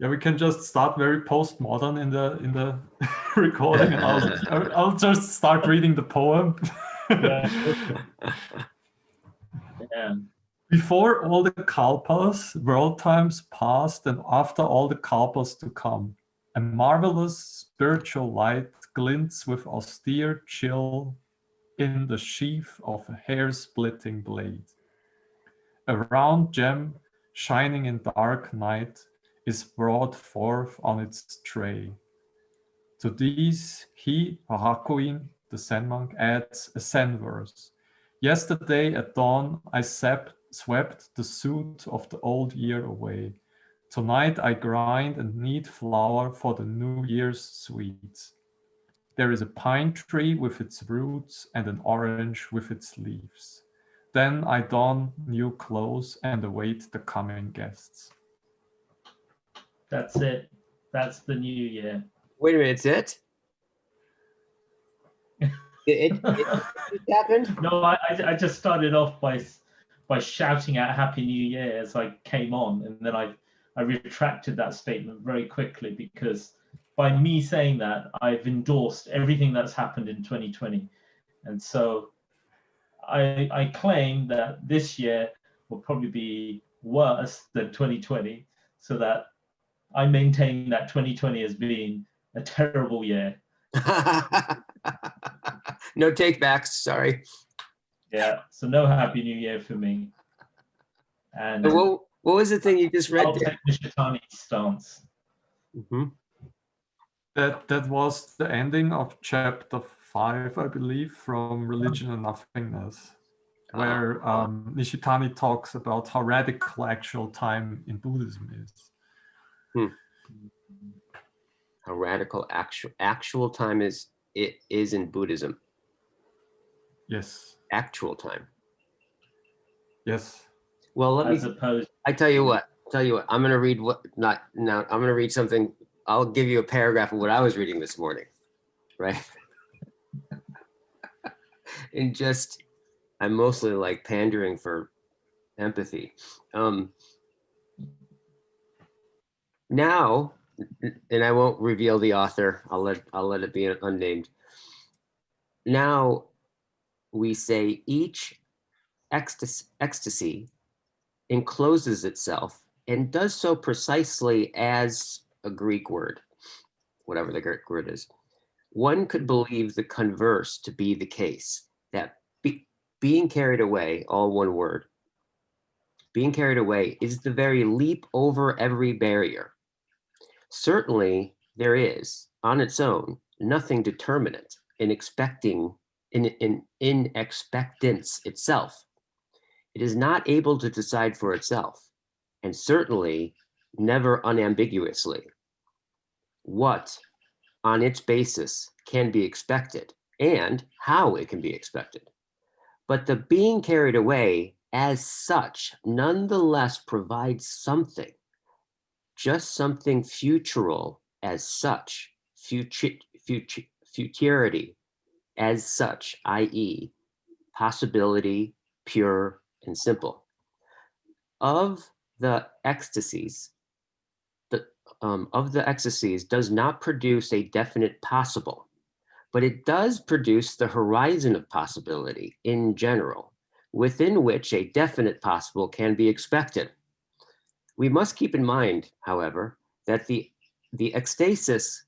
Yeah, we can just start very postmodern in the recording, and I'll just start reading the poem. Yeah. Yeah. Before all the kalpas, world times past, and after all the kalpas to come, a marvelous spiritual light glints with austere chill in the sheath of a hair-splitting blade. A round gem, shining in dark night, is brought forth on its tray. To these, he, Hakuin, the Zen monk, adds a Zen verse. Yesterday at dawn, I swept the soot of the old year away. Tonight I grind and knead flour for the New Year's sweets. There is a pine tree with its roots and an orange with its leaves. Then I don new clothes and await the coming guests. That's it. That's the new year. Wait a minute, it's it? It happened? No, I just started off by shouting out Happy New Year as I came on, and then I retracted that statement very quickly, because by me saying that, I've endorsed everything that's happened in 2020. And so I claim that this year will probably be worse than 2020, so that I maintain that 2020 as being a terrible year. No take backs, sorry. Yeah, so no Happy New Year for me. And what was the thing you just read I'll there? take Nishitani's stance. Mm-hmm. That was the ending of chapter 5, I believe, from Religion and Nothingness, where Nishitani talks about how radical actual time in Buddhism is. How radical actual time is in Buddhism. Yes. Actual time. Yes. Well, I tell you what. I'm going to read I'm going to read something. I'll give you a paragraph of what I was reading this morning, right? And I'm mostly like pandering for empathy. Now, and I won't reveal the author. I'll let it be unnamed. Now, we say each ecstasy encloses itself and does so precisely as a Greek word, whatever the Greek word is. One could believe the converse to be the case, that being carried away, all one word, being carried away is the very leap over every barrier. Certainly, there is, on its own, nothing determinate in expectance itself. It is not able to decide for itself, and certainly never unambiguously, what on its basis can be expected and how it can be expected. But the being carried away as such nonetheless provides something, just something futural as such, futurity as such, i.e., possibility, pure and simple. Of the ecstasies does not produce a definite possible, but it does produce the horizon of possibility in general, within which a definite possible can be expected. We must keep in mind, however, that the ecstasies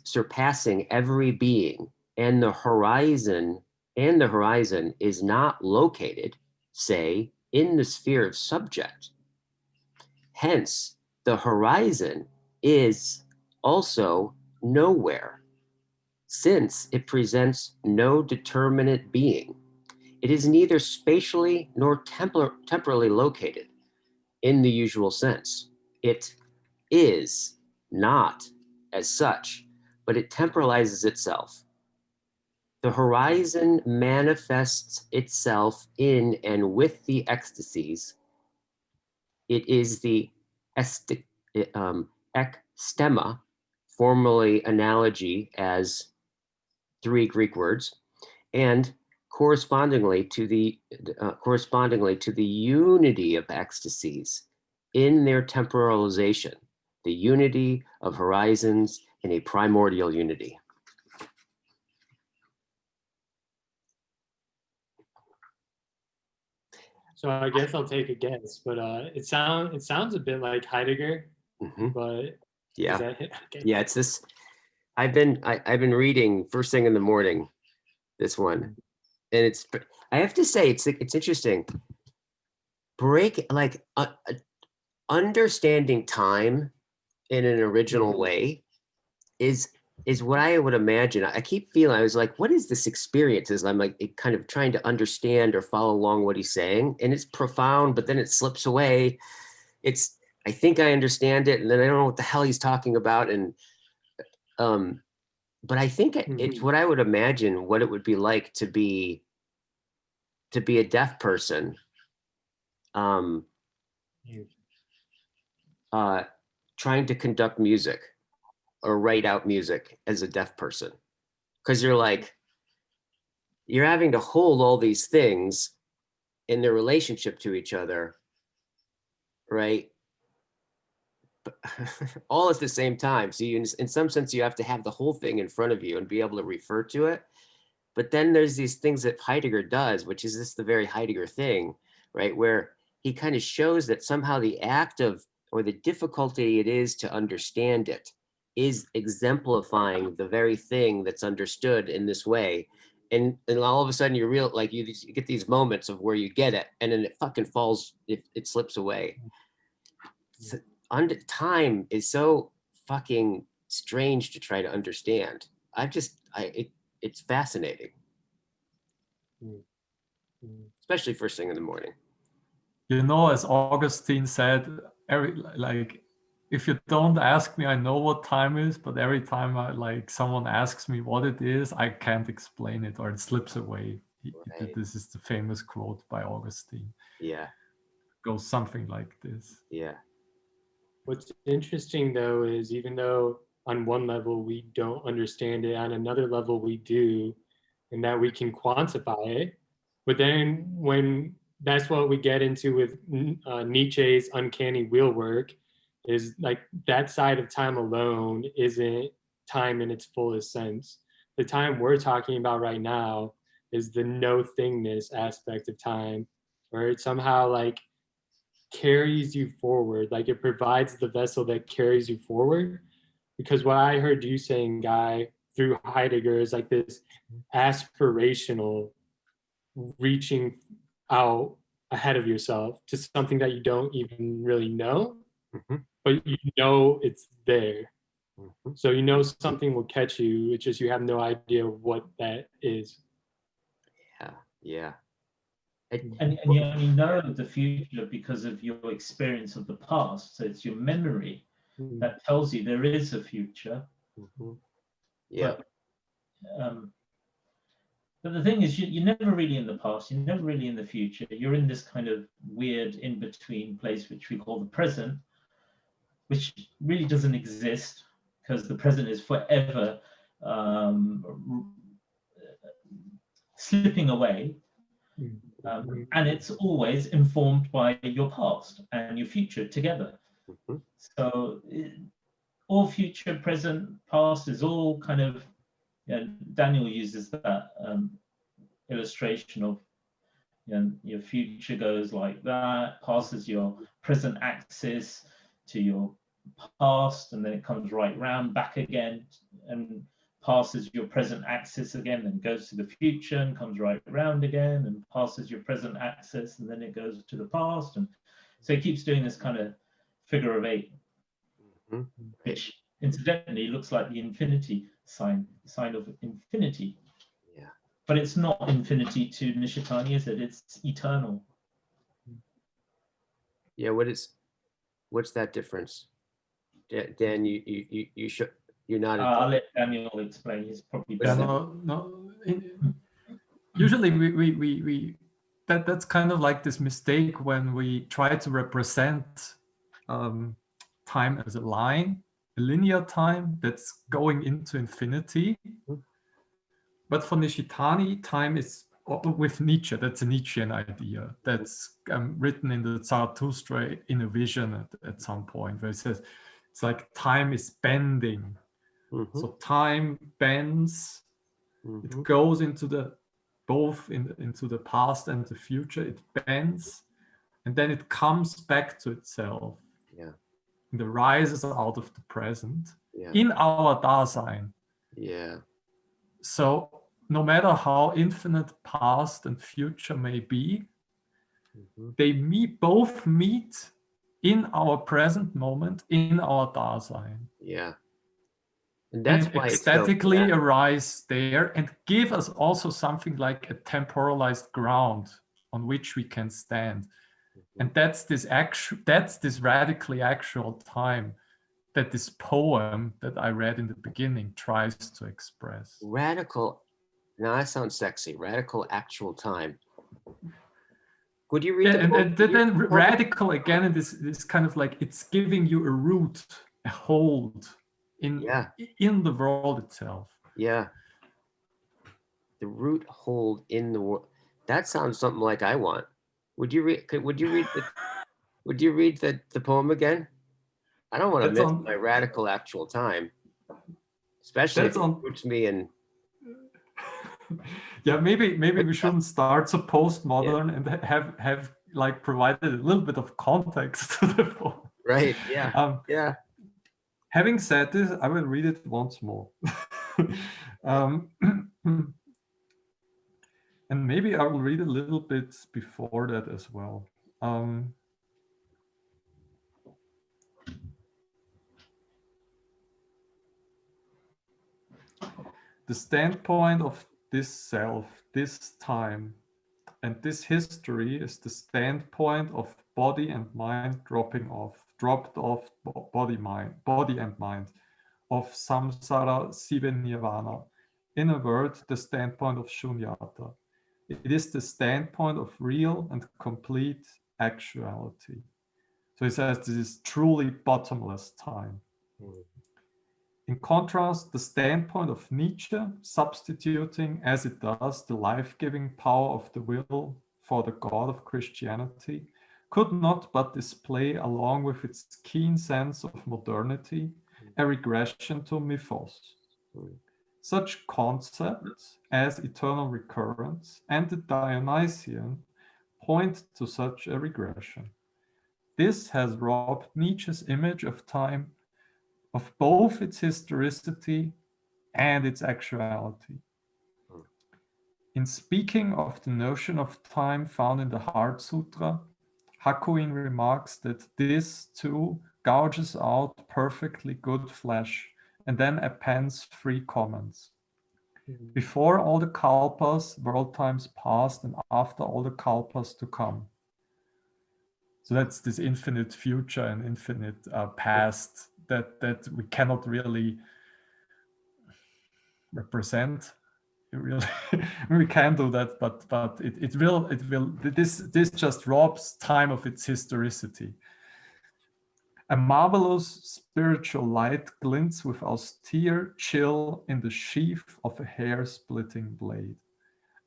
surpassing every being and the horizon is not located, say, in the sphere of subject. Hence, the horizon is also nowhere, since it presents no determinate being. It is neither spatially nor temporally located in the usual sense. It is not as such, but it temporalizes itself. The horizon manifests itself in and with the ecstasies. It is the ekstema, formerly analogy as 3 Greek words, and correspondingly to the unity of ecstasies in their temporalization, the unity of horizons in a primordial unity. So I guess I'll take a guess, but it sounds a bit like Heidegger, but Yeah, is that it? Okay. yeah, it's this. I've been reading first thing in the morning, this one, and I have to say it's interesting. Understanding time in an original way is what I would imagine. I keep feeling, I was like, what is this experience? As I'm like kind of trying to understand or follow along what he's saying, and it's profound, but then it slips away. I think I understand it, and then I don't know what the hell he's talking about. And but I think it's what I would imagine what it would be like to be a deaf person, trying to conduct music or write out music as a deaf person, because you're having to hold all these things in their relationship to each other, right? All at the same time. So in some sense, you have to have the whole thing in front of you and be able to refer to it. But then there's these things that Heidegger does, which is the very Heidegger thing, right? Where he kind of shows that somehow the act of, or the difficulty it is to understand it, is exemplifying the very thing that's understood in this way. And all of a sudden you get these moments of where you get it, and then it fucking falls, it slips away. Time is so fucking strange to try to understand. It's fascinating, especially first thing in the morning. You know, as Augustine said, if you don't ask me, I know what time is, but every time someone asks me what it is, I can't explain it, or it slips away. Right. This is the famous quote by Augustine. Yeah. It goes something like this. Yeah. What's interesting though is even though on one level we don't understand it, on another level we do, and that we can quantify it. But then when that's what we get into with Nietzsche's uncanny wheelwork, is like that side of time alone isn't time in its fullest sense. The time we're talking about right now is the no thingness aspect of time, where it somehow like carries you forward, like it provides the vessel that carries you forward. Because what I heard you saying, Guy, through Heidegger is like this aspirational reaching out ahead of yourself to something that you don't even really know, but you know it's there. So you know something will catch you, it's just you have no idea what that is. Yeah. And you only know the future because of your experience of the past. So it's your memory that tells you there is a future. Yeah. But the thing is, you're never really in the past. You're never really in the future. You're in this kind of weird in-between place, which we call the present, which really doesn't exist because the present is forever slipping away. And it's always informed by your past and your future together. So all future, present, past is all kind of, Daniel uses that illustration of your future goes like that, passes your present axis to your past, and then it comes right round back again and passes your present axis again, and goes to the future and comes right round again and passes your present axis, and then it goes to the past. And so it keeps doing this kind of figure of eight, which incidentally looks like the infinity sign of infinity. Yeah. But it's not infinity to Nishitani, is it? It's eternal. Yeah. What's that difference? Dan, you should. You're not. I'll let Daniel explain. He's probably better. No. Usually we that's kind of like this mistake when we try to represent time as a line, a linear time that's going into infinity. But for Nishitani, time is, with Nietzsche, that's a Nietzschean idea that's written in the Zarathustra in a vision at some point, where it says It's like time is bending. Mhm. So time bends. It Mhm. goes into into the past and the future. It bends, and then it comes back to itself. Yeah. And it rises out of the present Yeah. in our Dasein. Yeah. So no matter how infinite past and future may be, Mhm. they both meet in our present moment, in our Dasein. Yeah. And And that's why it's so ecstatically arise there and give us also something like a temporalized ground on which we can stand. And that's this radically actual time that this poem that I read in the beginning tries to express. radical. Now that sounds sexy. Radical actual time. Would you read Yeah, the poem? and then radical again, and this kind of like it's giving you a root, a hold in the world itself. Yeah. The root hold in the world. That sounds something like I want. Would you read? Would you read the? Would you read the poem again? I don't want to miss my radical actual time, especially if it puts me in. Yeah, maybe we shouldn't start so postmodern and have like provided a little bit of context to the poem. Right. Yeah. Yeah. Having said this, I will read it once more. And maybe I will read a little bit before that as well. The standpoint of this self, this time, and this history is the standpoint of body and mind dropped off body and mind, of samsara siva nirvana. In a word, the standpoint of shunyata. It is the standpoint of real and complete actuality. So he says this is truly bottomless time. In contrast, the standpoint of Nietzsche, substituting as it does the life-giving power of the will for the God of Christianity, could not but display, along with its keen sense of modernity, a regression to mythos. Such concepts as eternal recurrence and the Dionysian point to such a regression. This has robbed Nietzsche's image of time of both its historicity and its actuality. In speaking of the notion of time found in the Heart Sutra, Hakuin remarks that this too gouges out perfectly good flesh and then appends 3 comments. Before all the kalpas, world times past, and after all the kalpas to come. So that's this infinite future and infinite past that we cannot really represent. Really, we can do that, but it will this just robs time of its historicity. A marvelous spiritual light glints with austere chill in the sheath of a hair-splitting blade.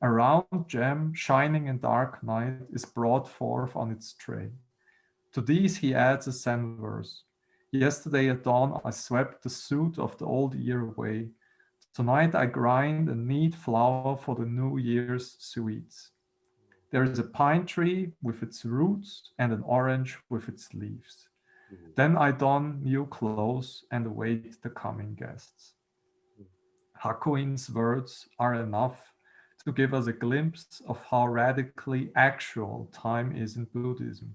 A round gem, shining in dark night, is brought forth on its tray. To these he adds a Zen verse. Yesterday at dawn I swept the soot of the old year away. Tonight I grind and knead flour for the new year's sweets. There is a pine tree with its roots and an orange with its leaves. Then I don new clothes and await the coming guests. Hakuin's words are enough to give us a glimpse of how radically actual time is in Buddhism,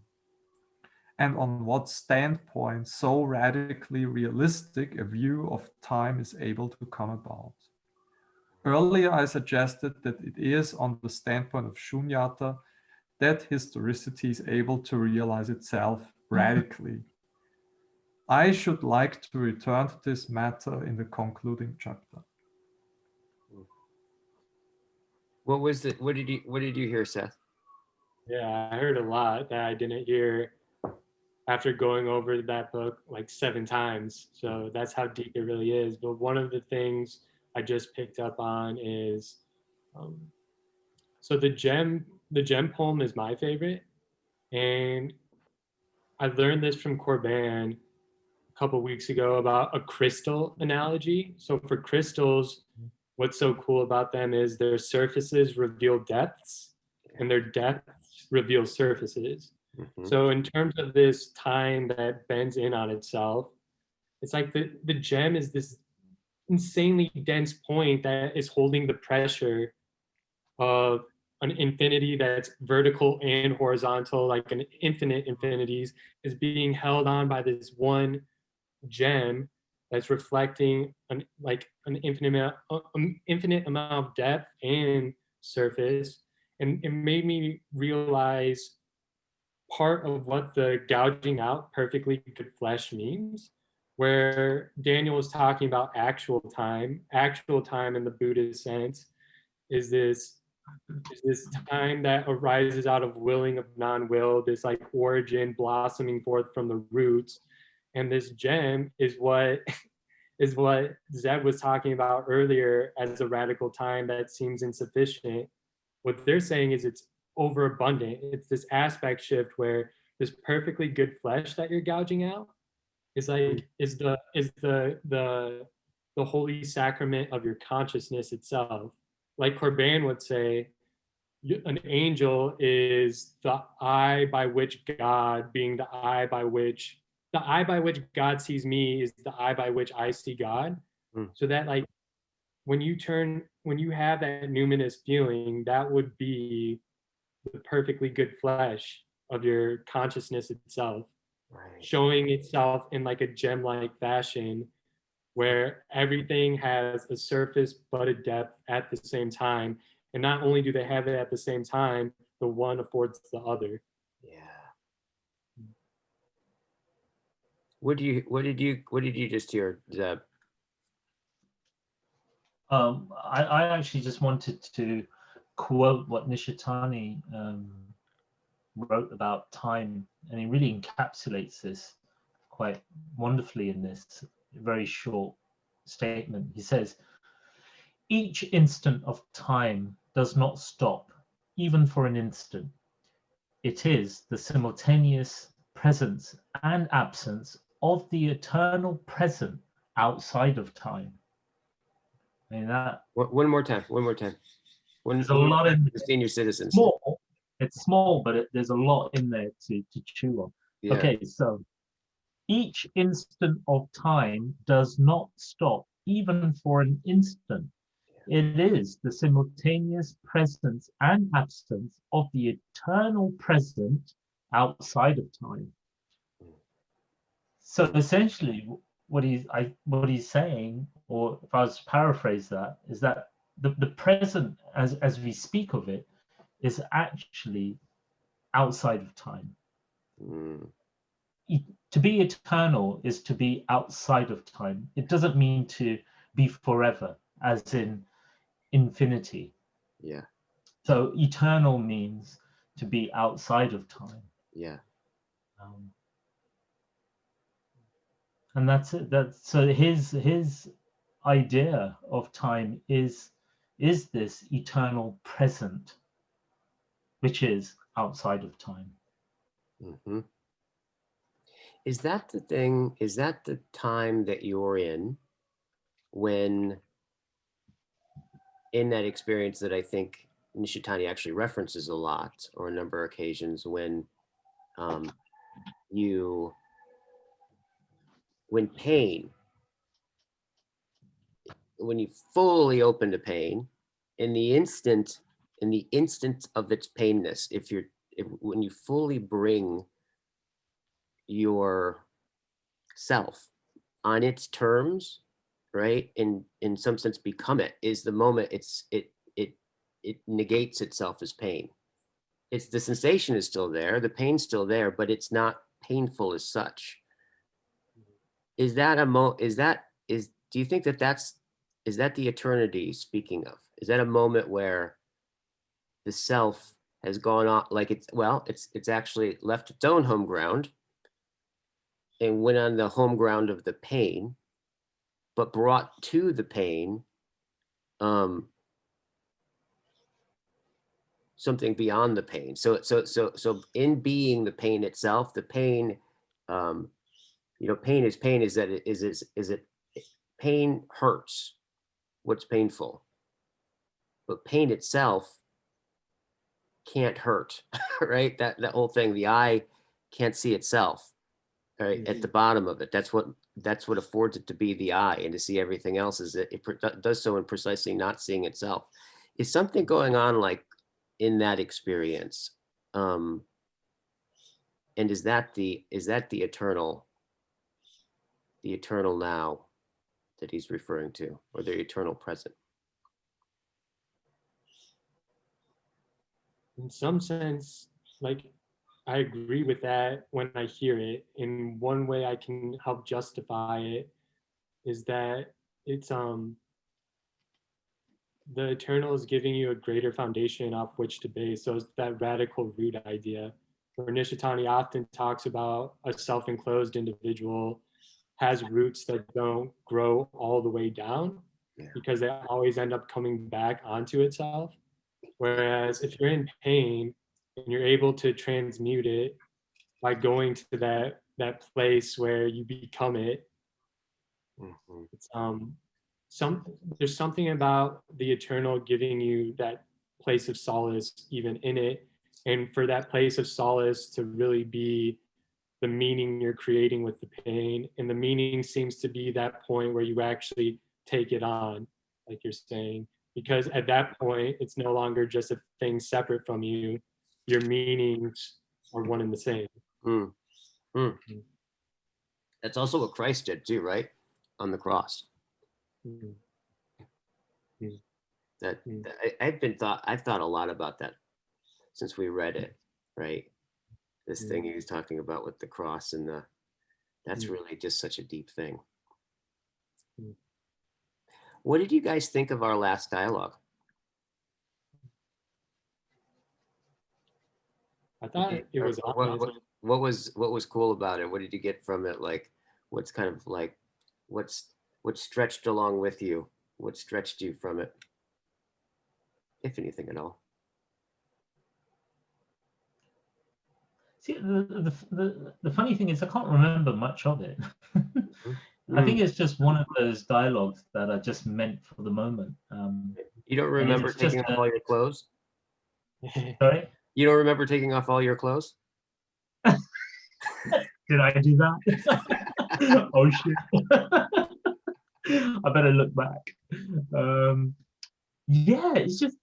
and on what standpoint so radically realistic a view of time is able to come about. Earlier, I suggested that it is on the standpoint of shunyata that historicity is able to realize itself radically. I should like to return to this matter in the concluding chapter. What did you hear, Seth? Yeah, I heard a lot that I didn't hear after going over that book like 7 times. So that's how deep it really is. But one of the things I just picked up on is, so the gem poem is my favorite, and I learned this from Corbin. couple weeks ago about a crystal analogy. So for crystals, what's so cool about them is their surfaces reveal depths and their depths reveal surfaces. So in terms of this time that bends in on itself, it's like the gem is this insanely dense point that is holding the pressure of an infinity that's vertical and horizontal, like an infinite infinities, is being held on by this one gem that's reflecting an infinite amount of depth and surface. And it made me realize part of what the gouging out perfectly good flesh means, where Daniel was talking about actual time. Actual time in the Buddhist sense is this time that arises out of willing of non-will, this like origin blossoming forth from the roots. And this gem is what is what Zeb was talking about earlier as a radical time that seems insufficient. What they're saying is it's overabundant. It's this aspect shift where this perfectly good flesh that you're gouging out is like is the holy sacrament of your consciousness itself. Like Corban would say, an angel is the eye by which God, being the eye by which God sees me is the eye by which I see God. So that like when you have that numinous feeling, that would be the perfectly good flesh of your consciousness itself, showing itself in like a gem-like fashion where everything has a surface but a depth at the same time. And not only do they have it at the same time, the one affords the other. Yeah. What did you just hear, Zeb? I actually just wanted to quote what Nishitani wrote about time, and he really encapsulates this quite wonderfully in this very short statement. He says, each instant of time does not stop, even for an instant. It is the simultaneous presence and absence of the eternal present outside of time. I mean, that One more time. there's a lot in the senior citizens. small. It's small, but there's a lot in there to chew on. Yeah. Okay, so each instant of time does not stop, even for an instant. It is the simultaneous presence and absence of the eternal present outside of time. So essentially, what he's saying, or if I was to paraphrase that, is that the present, as we speak of it, is actually outside of time. To be eternal is to be outside of time. It doesn't mean to be forever, as in infinity. Yeah. So eternal means to be outside of time. Yeah. And that's it. So his idea of time is this eternal present, which is outside of time. Mm-hmm. Is that the thing? Is that the time that you're in when, in that experience that I think Nishitani actually references a lot, or a number of occasions, when when you fully open to pain, in the instant of its painness, when you fully bring your self on its terms, right, in some sense become it, is the moment it negates itself as pain. It's the sensation is still there, the pain's still there, but it's not painful as such. Is that do you think is that the eternity speaking of? Is that a moment where the self has gone off, like it's actually left its own home ground and went on the home ground of the pain, but brought to the pain something beyond the pain. So in being the pain itself, the pain You know, pain is that pain hurts. What's painful? But pain itself can't hurt, right? That whole thing, the eye can't see itself, right? At the bottom of it, that's what affords it to be the eye, and to see everything else is that it does so in precisely not seeing itself. Is something going on like in that experience? And is that the eternal now that he's referring to, or the eternal present? In some sense, like, I agree with that when I hear it. In one way I can help justify it is that it's the eternal is giving you a greater foundation off which to base. So it's that radical root idea, where Nishitani often talks about a self-enclosed individual has roots that don't grow all the way down, because they always end up coming back onto itself. Whereas if you're in pain and you're able to transmute it by going to that place where you become it, it's, there's something about the eternal giving you that place of solace even in it, and for that place of solace to really be the meaning you're creating with the pain. And the meaning seems to be that point where you actually take it on, like you're saying, because at that point it's no longer just a thing separate from you. Your meanings are one and the same. That's also what Christ did too, right? On the cross. I've thought a lot about that since we read it, right? This thing he was talking about with the cross and that's really just such a deep thing. What did you guys think of our last dialogue? I thought it was what was cool about it? What did you get from it? Like, what's kind of like, what stretched along with you? What stretched you from it, if anything at all? See, the funny thing is I can't remember much of it. I think it's just one of those dialogues that are just meant for the moment. You don't remember taking off all your clothes? Sorry? You don't remember taking off all your clothes? Did I do that? Oh shit. I better look back. Yeah, it's just,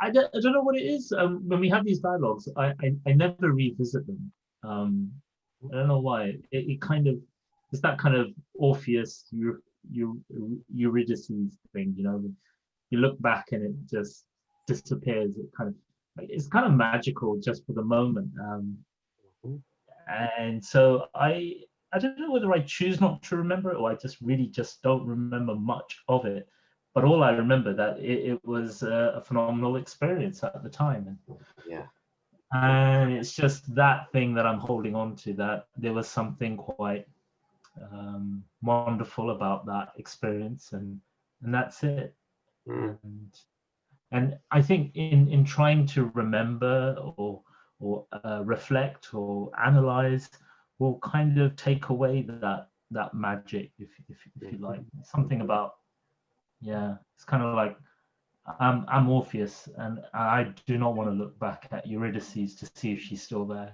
I don't know what it is. When we have these dialogues, I never revisit them. I don't know why. It kind of, it's that kind of Orpheus, Eurydice thing, you know. You look back and it just disappears. It's kind of magical just for the moment. And so I don't know whether I choose not to remember it or I just really just don't remember much of it. But all I remember that it was a phenomenal experience at the time. And it's just that thing that I'm holding on to, that there was something quite wonderful about that experience, and that's it. And I think in trying to remember or reflect or analyze will kind of take away that magic, if you like. Something about, it's kind of like I'm Orpheus and I do not want to look back at Eurydice to see if she's still there.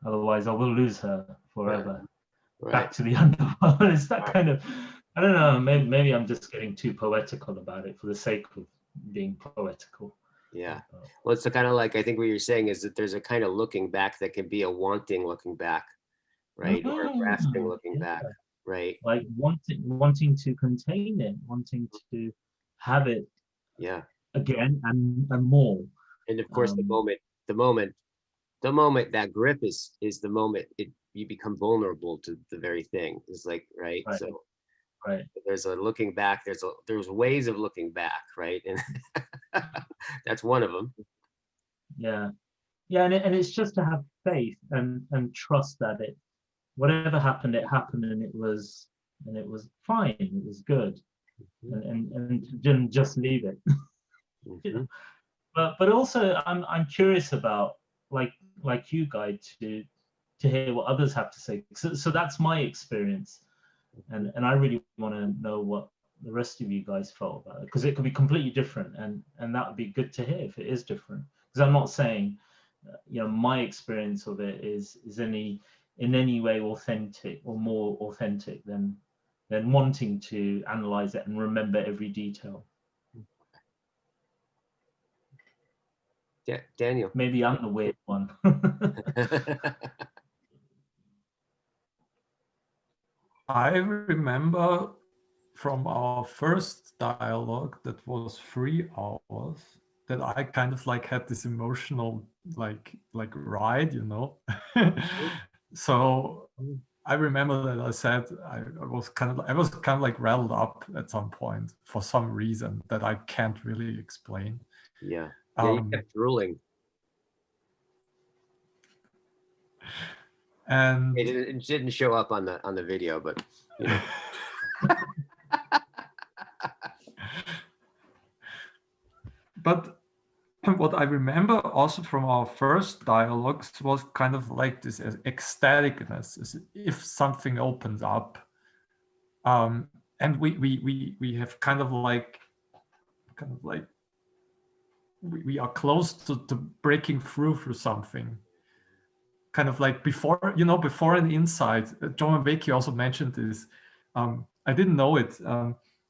Otherwise I will lose her forever. Right. Back to the underworld. It's that kind of, I don't know, maybe I'm just getting too poetical about it for the sake of being poetical. Yeah. Well, it's the kind of like, I think what you're saying is that there's a kind of looking back that can be a wanting looking back, right? Or a grasping looking back, right? Like wanting to contain it, wanting to have it again and more. And of course, the moment that grip is the moment you become vulnerable to the very thing. It's like, right? So there's a looking back, there's ways of looking back, right? And that's one of them. And it's just to have faith and trust that whatever happened, it happened, and it was fine, it was good. And just leave it. But also I'm curious about, like you guys, to to hear what others have to say. So that's my experience, and I really want to know what the rest of you guys felt about it, because it could be completely different, and that would be good to hear if it is different. Because I'm not saying, my experience of it is in any way authentic or more authentic than wanting to analyze it and remember every detail. Daniel. Maybe I'm the weird one. I remember from our first dialogue that was 3 hours that I kind of like had this emotional like ride, So I remember that I said I was kind of like rattled up at some point for some reason that I can't really explain. Yeah, you kept drooling. And it didn't show up on the video, but But what I remember also from our first dialogues was kind of like this ecstaticness, as if something opens up, and we have kind of like we are close to breaking through something. Kind of like before an insight. John Vecchi also mentioned this. I didn't know it.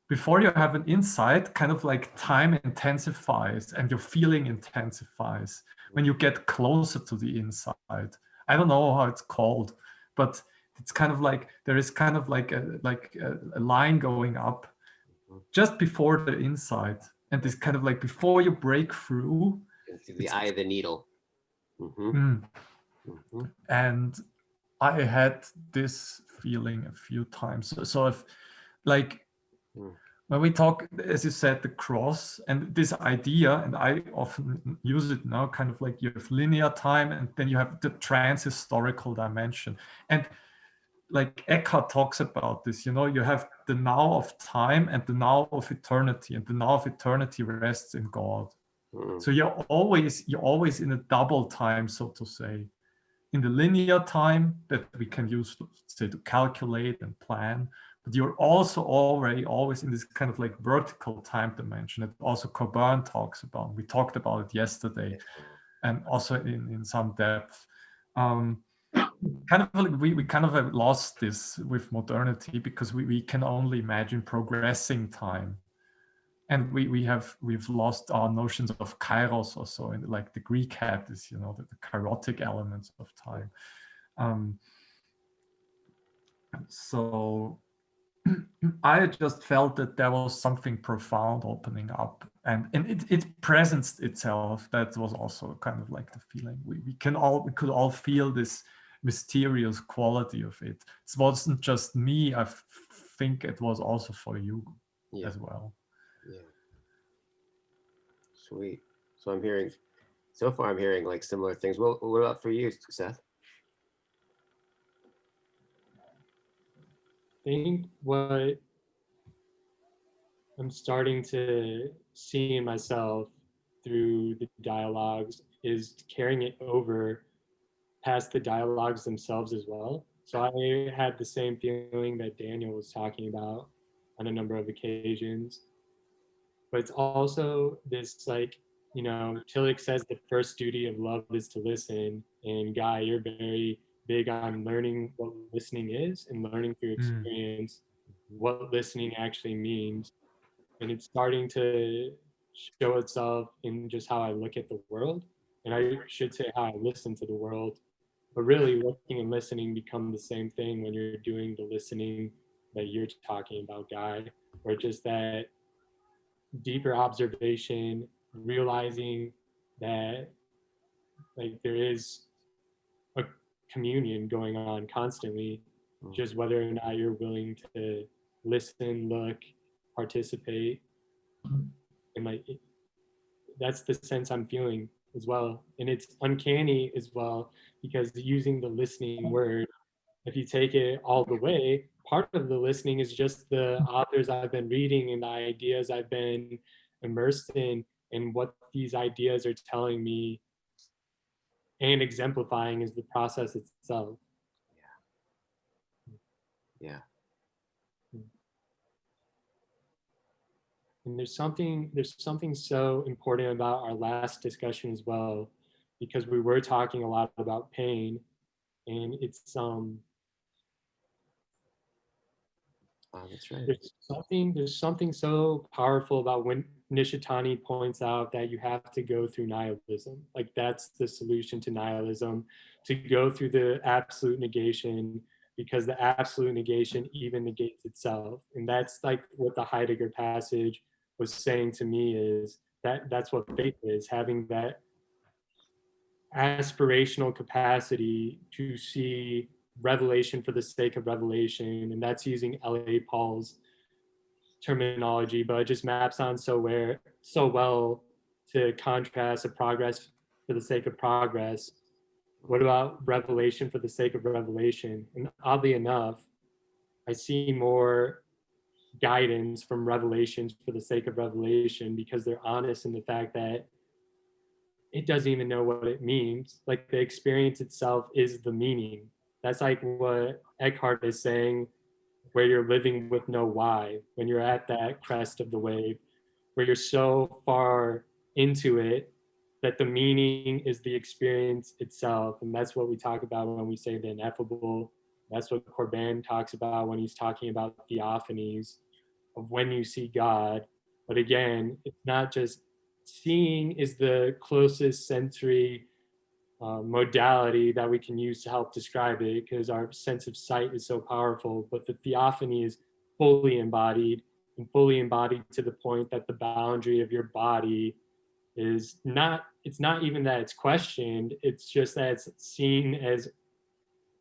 Before you have an insight, kind of like time intensifies and your feeling intensifies when you get closer to the insight. I don't know how it's called, but it's kind of like there is kind of like a line going up just before the insight, and this kind of like before you break through. The eye of the needle. And I had this feeling a few times. So if like when we talk, as you said, the cross and this idea, and I often use it now, kind of like you have linear time and then you have the trans-historical dimension. And like Eckhart talks about this, you have the now of time and the now of eternity, and the now of eternity rests in God. So you're always in a double time, so to say. In the linear time that we can use, say, to calculate and plan, but you're also always in this kind of like vertical time dimension that also Coburn talks about. We talked about it yesterday, and also in some depth. Kind of like we kind of have lost this with modernity, because we can only imagine progressing time. And we've lost our notions of kairos also, and like the Greek had this, the kairotic elements of time. So I just felt that there was something profound opening up, and it presenced itself. That was also kind of like the feeling. We could all feel this mysterious quality of it. It wasn't just me. I think it was also for you as well. Yeah. Sweet. So I'm hearing like similar things. Well, what about for you, Seth? I think what I'm starting to see in myself through the dialogues is carrying it over past the dialogues themselves as well. So I had the same feeling that Daniel was talking about on a number of occasions. But it's also this like, Tillich says the first duty of love is to listen. And Guy, you're very big on learning what listening is and learning through experience what listening actually means. And it's starting to show itself in just how I look at the world. And I should say how I listen to the world. But really, looking and listening become the same thing when you're doing the listening that you're talking about, Guy, or just that deeper observation, realizing that like there is a communion going on constantly, just whether or not you're willing to listen, look, participate, and like that's the sense I'm feeling as well. And it's uncanny as well, because using the listening word, if you take it all the way, part of the listening is just the authors I've been reading and the ideas I've been immersed in, and what these ideas are telling me and exemplifying is the process itself. Yeah. And there's something so important about our last discussion as well, because we were talking a lot about pain, and it's Oh, that's right. there's something so powerful about when Nishitani points out that you have to go through nihilism. Like that's the solution to nihilism, to go through the absolute negation, because the absolute negation even negates itself. And that's like what the Heidegger passage was saying to me, is that that's what faith is, having that aspirational capacity to see revelation for the sake of revelation. And that's using L.A. Paul's terminology, but it just maps on so well to contrast a progress for the sake of progress. What about revelation for the sake of revelation? And oddly enough, I see more guidance from revelations for the sake of revelation, because they're honest in the fact that it doesn't even know what it means. Like the experience itself is the meaning. That's like what Eckhart is saying, where you're living with no why, when you're at that crest of the wave, where you're so far into it that the meaning is the experience itself. And that's what we talk about when we say the ineffable. That's what Corbin talks about when he's talking about theophanies, of when you see God. But again, it's not just seeing is the closest sensory modality that we can use to help describe it, because our sense of sight is so powerful, but the theophany is fully embodied, and fully embodied to the point that the boundary of your body is not, it's not even that it's questioned, it's just that it's seen as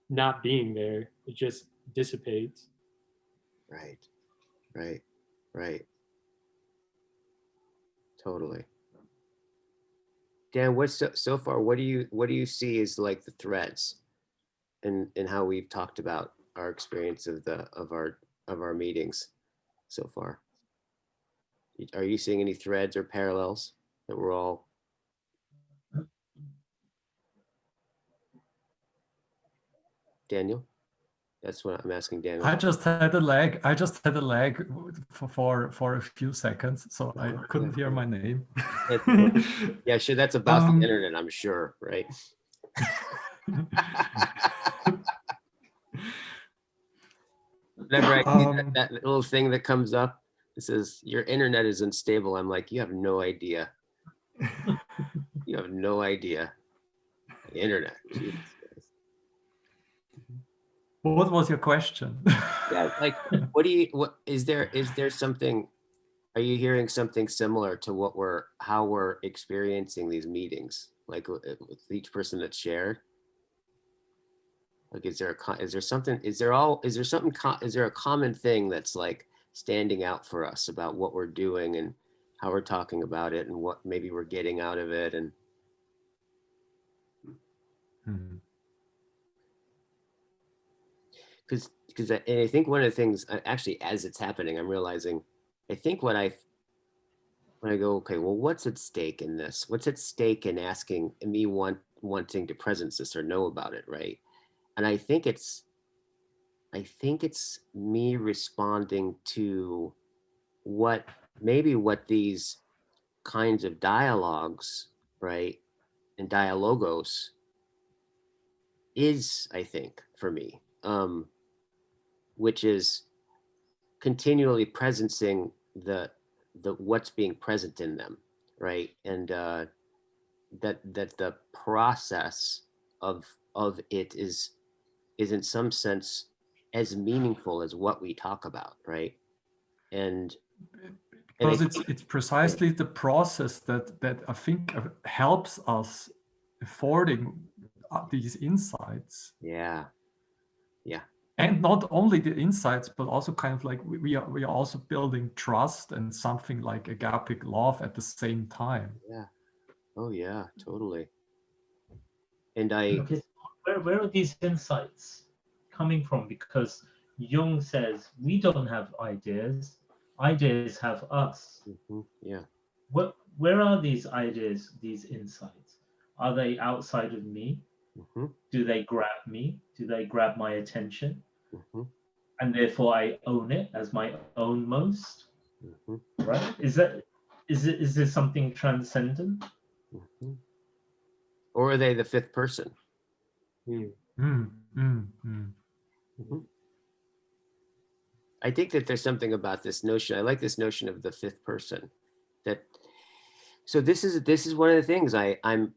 not being there. It just dissipates. Right. Right. Right. Totally. Dan, what's so far? What do you see as like the threads, in how we've talked about our experience of our meetings so far? Are you seeing any threads or parallels that we're all? Daniel, that's what I'm asking Daniel. I just had a lag for a few seconds, so I couldn't hear my name. Yeah, sure. That's about the internet, I'm sure, right? Whenever I see that little thing that comes up, it says your internet is unstable. I'm like, you have no idea. You have no idea. The internet. Jesus Christ. What was your question? Yeah, like, what is there something? Are you hearing something similar to how we're experiencing these meetings, like with each person that's shared? Like, is there a common thing that's like standing out for us about what we're doing and how we're talking about it and what maybe we're getting out of it? And because I think one of the things, actually, as it's happening, I'm realizing, I think when I go, okay, well, what's at stake in this? What's at stake in asking me wanting to presence this or know about it, right? And I think it's me responding to what these kinds of dialogues, right, and dialogos is, I think, for me, which is continually presencing the what's being present in them, right, and that the process of it is in some sense as meaningful as what we talk about, right? And because it's precisely the process that I think helps us affording these insights. Yeah. And not only the insights, but also kind of like we are also building trust and something like agapic love at the same time. Yeah. Oh yeah, totally. And Okay, where are these insights coming from? Because Jung says we don't have ideas have us. Yeah. Where are these ideas, these insights? Are they outside of me? Do they grab me? Do they grab my attention? and therefore I own it as my own most. Mhm, Right? Is there something transcendent? mhm. Or are they the fifth person? Hmm. Mhm. I think that there's something about this notion. I like this notion of the fifth person. That so this is one of the things I'm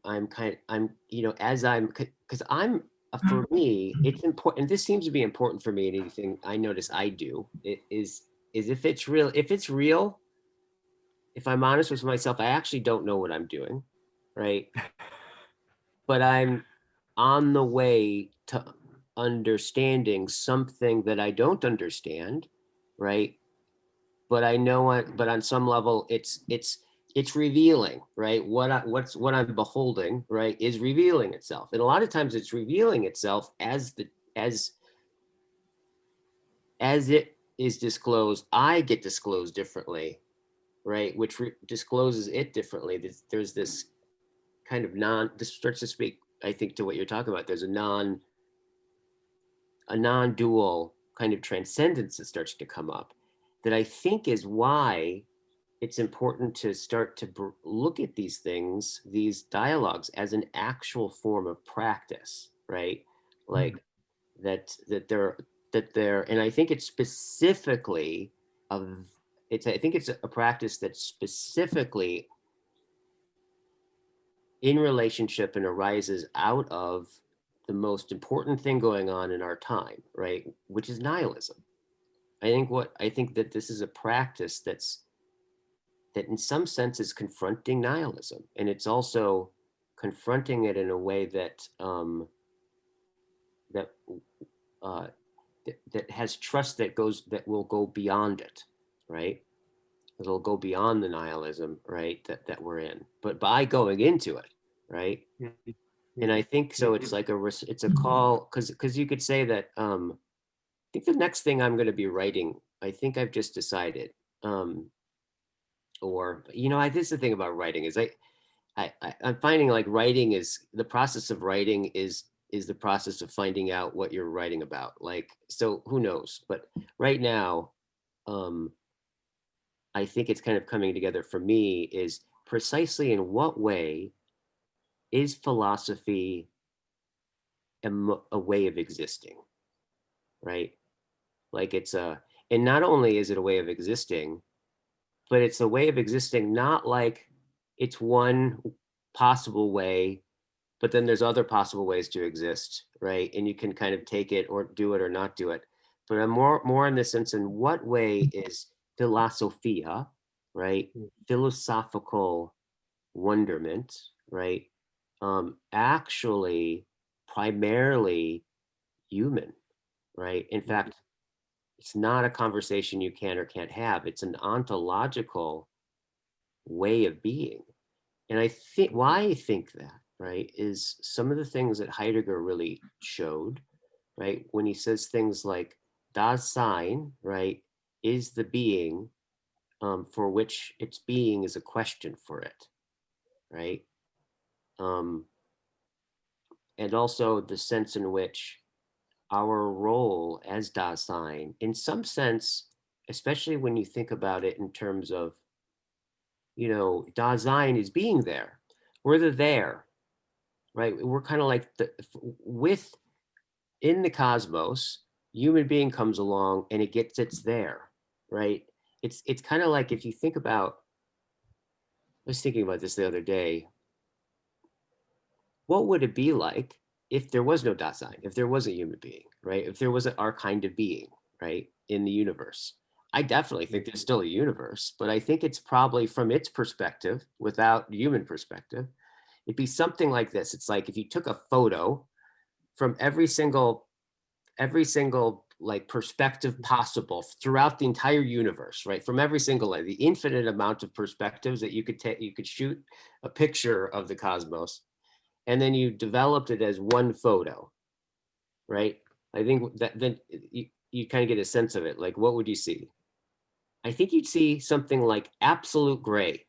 as I'm because I'm for me it's important. This seems to be important for me in anything I notice I do. It is if it's real. If I'm honest with myself, I actually don't know what I'm doing, right? But I'm on the way to understanding something that I don't understand, right? But I know it, but on some level it's revealing, right? What I'm beholding, right, is revealing itself. And a lot of times it's revealing itself as it is disclosed, I get disclosed differently, right? Which discloses it differently. There's this kind of this starts to speak, I think, to what you're talking about. There's a non-dual kind of transcendence that starts to come up that I think is why it's important to start to look at these things, these dialogues, as an actual form of practice, right? Like they're, and I think it's specifically I think it's a practice that's specifically in relationship and arises out of the most important thing going on in our time, right? Which is nihilism. I think that this is a practice that in some sense is confronting nihilism, and it's also confronting it in a way that that uh, that has trust that will go beyond it, right? It'll go beyond the nihilism, right? That we're in, but by going into it, right? And I think so. It's like it's a call because you could say that. I think the next thing I'm going to be writing, I think I've just decided. Or this is the thing about writing is I'm finding like writing is the process of writing is the process of finding out what you're writing about. Like, so who knows? But right now, I think it's kind of coming together for me is precisely in what way is philosophy a way of existing, right? Like and not only is it a way of existing, but it's a way of existing, not like it's one possible way, but then there's other possible ways to exist, right? And you can kind of take it or do it or not do it. But I'm more in the sense, in what way is philosophia, right? Philosophical wonderment, right? Actually primarily human, right? In fact, it's not a conversation you can or can't have. It's an ontological way of being. And I think why I think that, right, is some of the things that Heidegger really showed, right, when he says things like das Sein, right, is the being for which its being is a question for it, right? And also the sense in which our role as Dasein, in some sense, especially when you think about it in terms of, Dasein is being there. We're the there, right? We're kind of like in the cosmos, human being comes along and it's there, right? It's kind of like if you think about, I was thinking about this the other day. What would it be like if there was no Dasein, if there was a human being, right? If there was our kind of being, right, in the universe? I definitely think there's still a universe, but I think it's probably from its perspective, without human perspective, it'd be something like this. It's like if you took a photo from every single like perspective possible throughout the entire universe, right? From every single the infinite amount of perspectives that you could take, you could shoot a picture of the cosmos, and then you developed it as one photo, right? I think that then you kind of get a sense of it. Like, what would you see? I think you'd see something like absolute gray.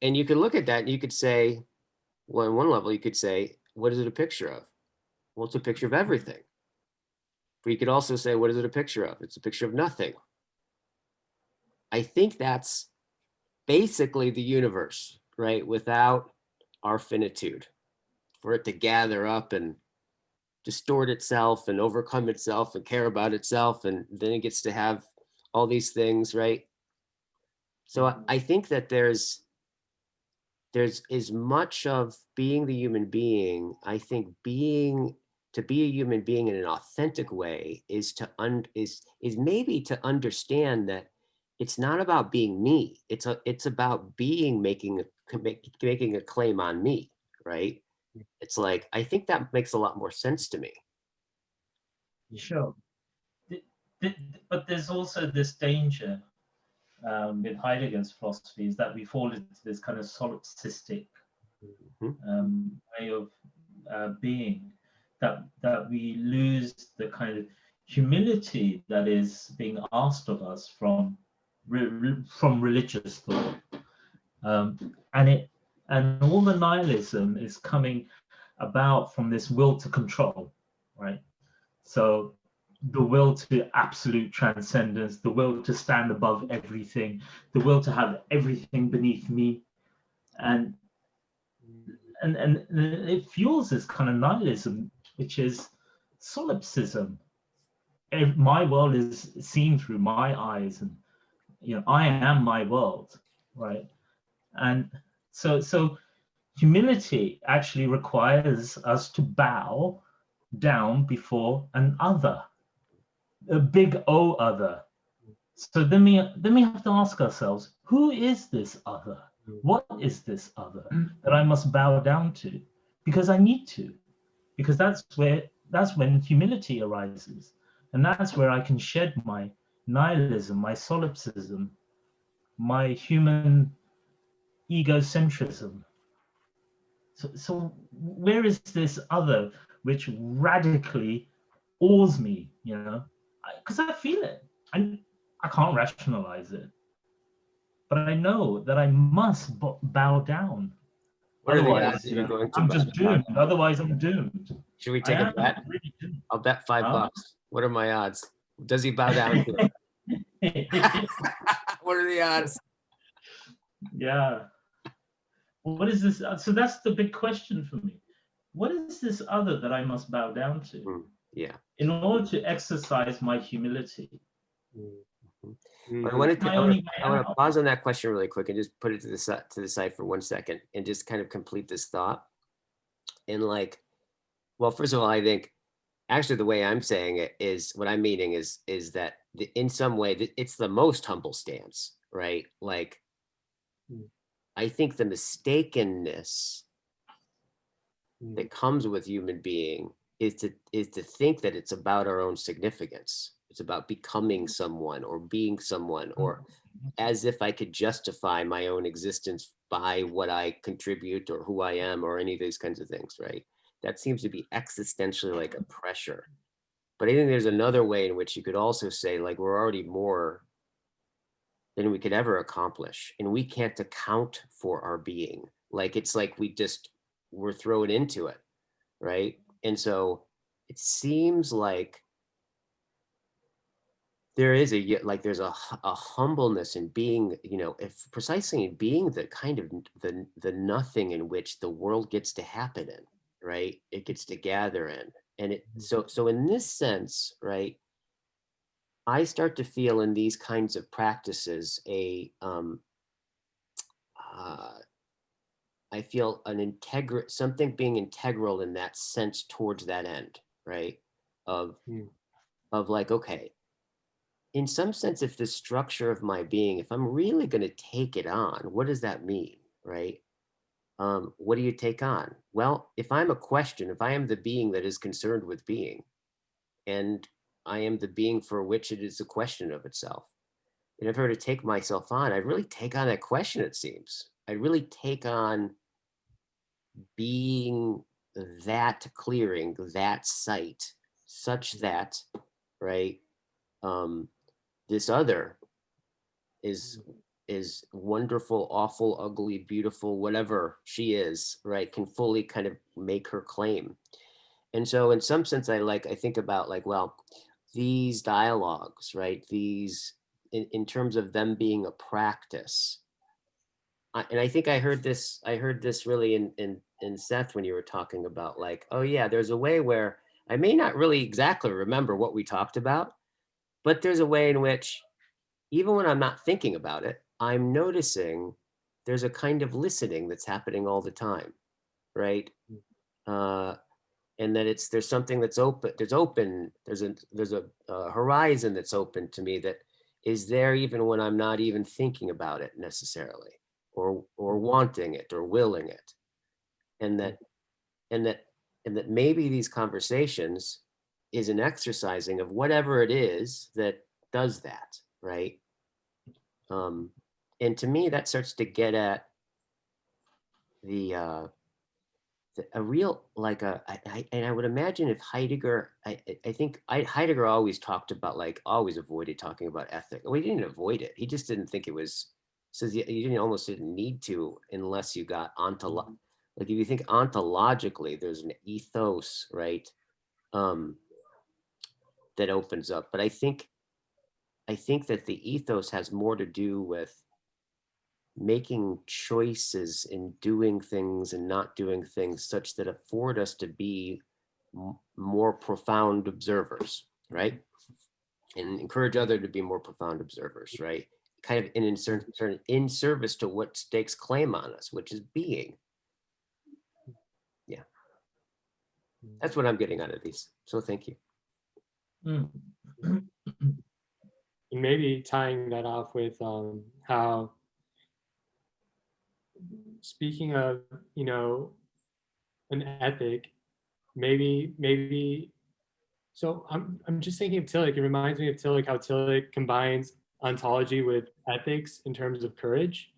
And you could look at that and you could say, well, on one level, you could say, what is it a picture of? Well, it's a picture of everything. But you could also say, what is it a picture of? It's a picture of nothing. I think that's basically the universe, right? Without our finitude, for it to gather up and distort itself and overcome itself and care about itself, and then it gets to have all these things, right? So I think that there's as much of being the human being. I think to be a human being in an authentic way is maybe to understand that it's not about being me. It's about being making a claim on me, right? It's like, I think that makes a lot more sense to me. Sure. But there's also this danger with Heidegger's philosophy, is that we fall into this kind of solipsistic way of being, that we lose the kind of humility that is being asked of us from religious thought, and all the nihilism is coming about from this will to control, right? So the will to absolute transcendence, the will to stand above everything, the will to have everything beneath me, and it fuels this kind of nihilism, which is solipsism. My world is seen through my eyes, and I am my world, right? And so humility actually requires us to bow down before an other, a big O other. So then we have to ask ourselves, who is this other? What is this other that I must bow down to? Because I need to, because that's when humility arises, and that's where I can shed my nihilism, my solipsism, my human egocentrism. So where is this other which radically awes me, because I feel it. I can't rationalize it, but I know that I must bow down. What are the Otherwise, odds that you're going to I'm bow just down? doomed. Otherwise, I'm doomed. Should we take a bet? Really doomed. I'll bet $5. Huh? What are my odds? Does he bow down to it? What are the odds? Yeah. What is this? So that's the big question for me. What is this other that I must bow down to? Yeah. In order to exercise my humility. I want to pause on that question really quick and just put it to the side for 1 second and just kind of complete this thought. And well, first of all, I think actually the way I'm saying it is, what I'm meaning is that in some way it's the most humble stance, right? I think the mistakenness that comes with human being is to think that it's about our own significance. It's about becoming someone or being someone, or as if I could justify my own existence by what I contribute or who I am or any of these kinds of things, right? That seems to be existentially like a pressure. But I think there's another way in which you could also say, we're already more than we could ever accomplish, and we can't account for our being. It's like we're thrown into it, right? And so it seems like there is there's a humbleness in being, if precisely in being the kind of the nothing in which the world gets to happen in, right? It gets to gather in. And so in this sense, right, I start to feel in these kinds of practices I feel something being integral in that sense towards that end, right? Of okay, in some sense, if the structure of my being, if I'm really going to take it on, what does that mean, right? What do you take on? Well, if I'm a question, if I am the being that is concerned with being, and I am the being for which it is a question of itself, and if I were to take myself on, I'd really take on that question, it seems. I'd really take on being that clearing, that sight, such that, right, this other is wonderful, awful, ugly, beautiful, whatever she is, right, can fully kind of make her claim. And so in some sense, I think about well, these dialogues, right? These, in terms of them being a practice. And I think I heard this really in Seth when you were talking about like, oh yeah, there's a way where I may not really exactly remember what we talked about, but there's a way in which even when I'm not thinking about it, I'm noticing there's a kind of listening that's happening all the time, right? And that there's something that's open. There's a horizon that's open to me that is there even when I'm not even thinking about it necessarily, or wanting it or willing it, and that maybe these conversations is an exercising of whatever it is that does that, right? And to me, that starts to get at a real, like and I would imagine if Heidegger, I think Heidegger always talked about, like, always avoided talking about ethic. Well, he didn't avoid it. He just didn't think it was, says you almost didn't need to unless you got like if you think ontologically, there's an ethos, right? That opens up. But I think that the ethos has more to do with making choices in doing things and not doing things such that afford us to be more profound observers, right? And encourage others to be more profound observers, right? Kind of in service to what stakes claim on us, which is being. Yeah. That's what I'm getting out of these. So thank you. And maybe tying that off with how, speaking of, an ethic, maybe so I'm just thinking of Tillich. It reminds me of Tillich, how Tillich combines ontology with ethics in terms of courage,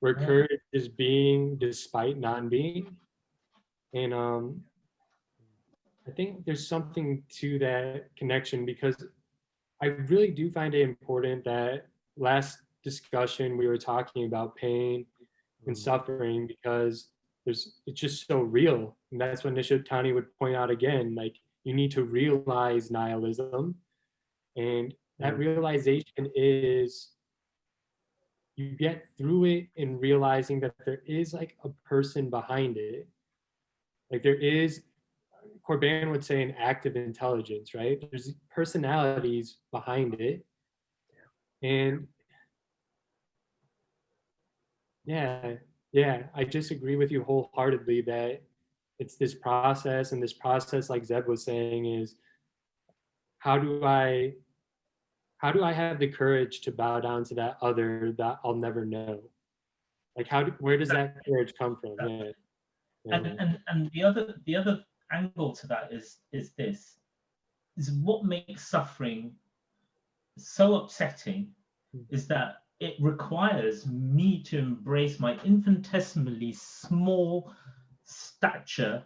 where courage is being despite non-being. And I think there's something to that connection, because I really do find it important that last discussion we were talking about pain and suffering, because it's just so real. And that's what Nishitani would point out again, like, you need to realize nihilism. And that realization is, you get through it in realizing that there is like a person behind it. Like there is, Corbin would say, an active intelligence, right? There's personalities behind it. And yeah, I just agree with you wholeheartedly that it's this process, and this process, like Zeb was saying, is how do I have the courage to bow down to that other that I'll never know? Like where does that courage come from? Yeah. And the other angle to that is what makes suffering so upsetting is that it requires me to embrace my infinitesimally small stature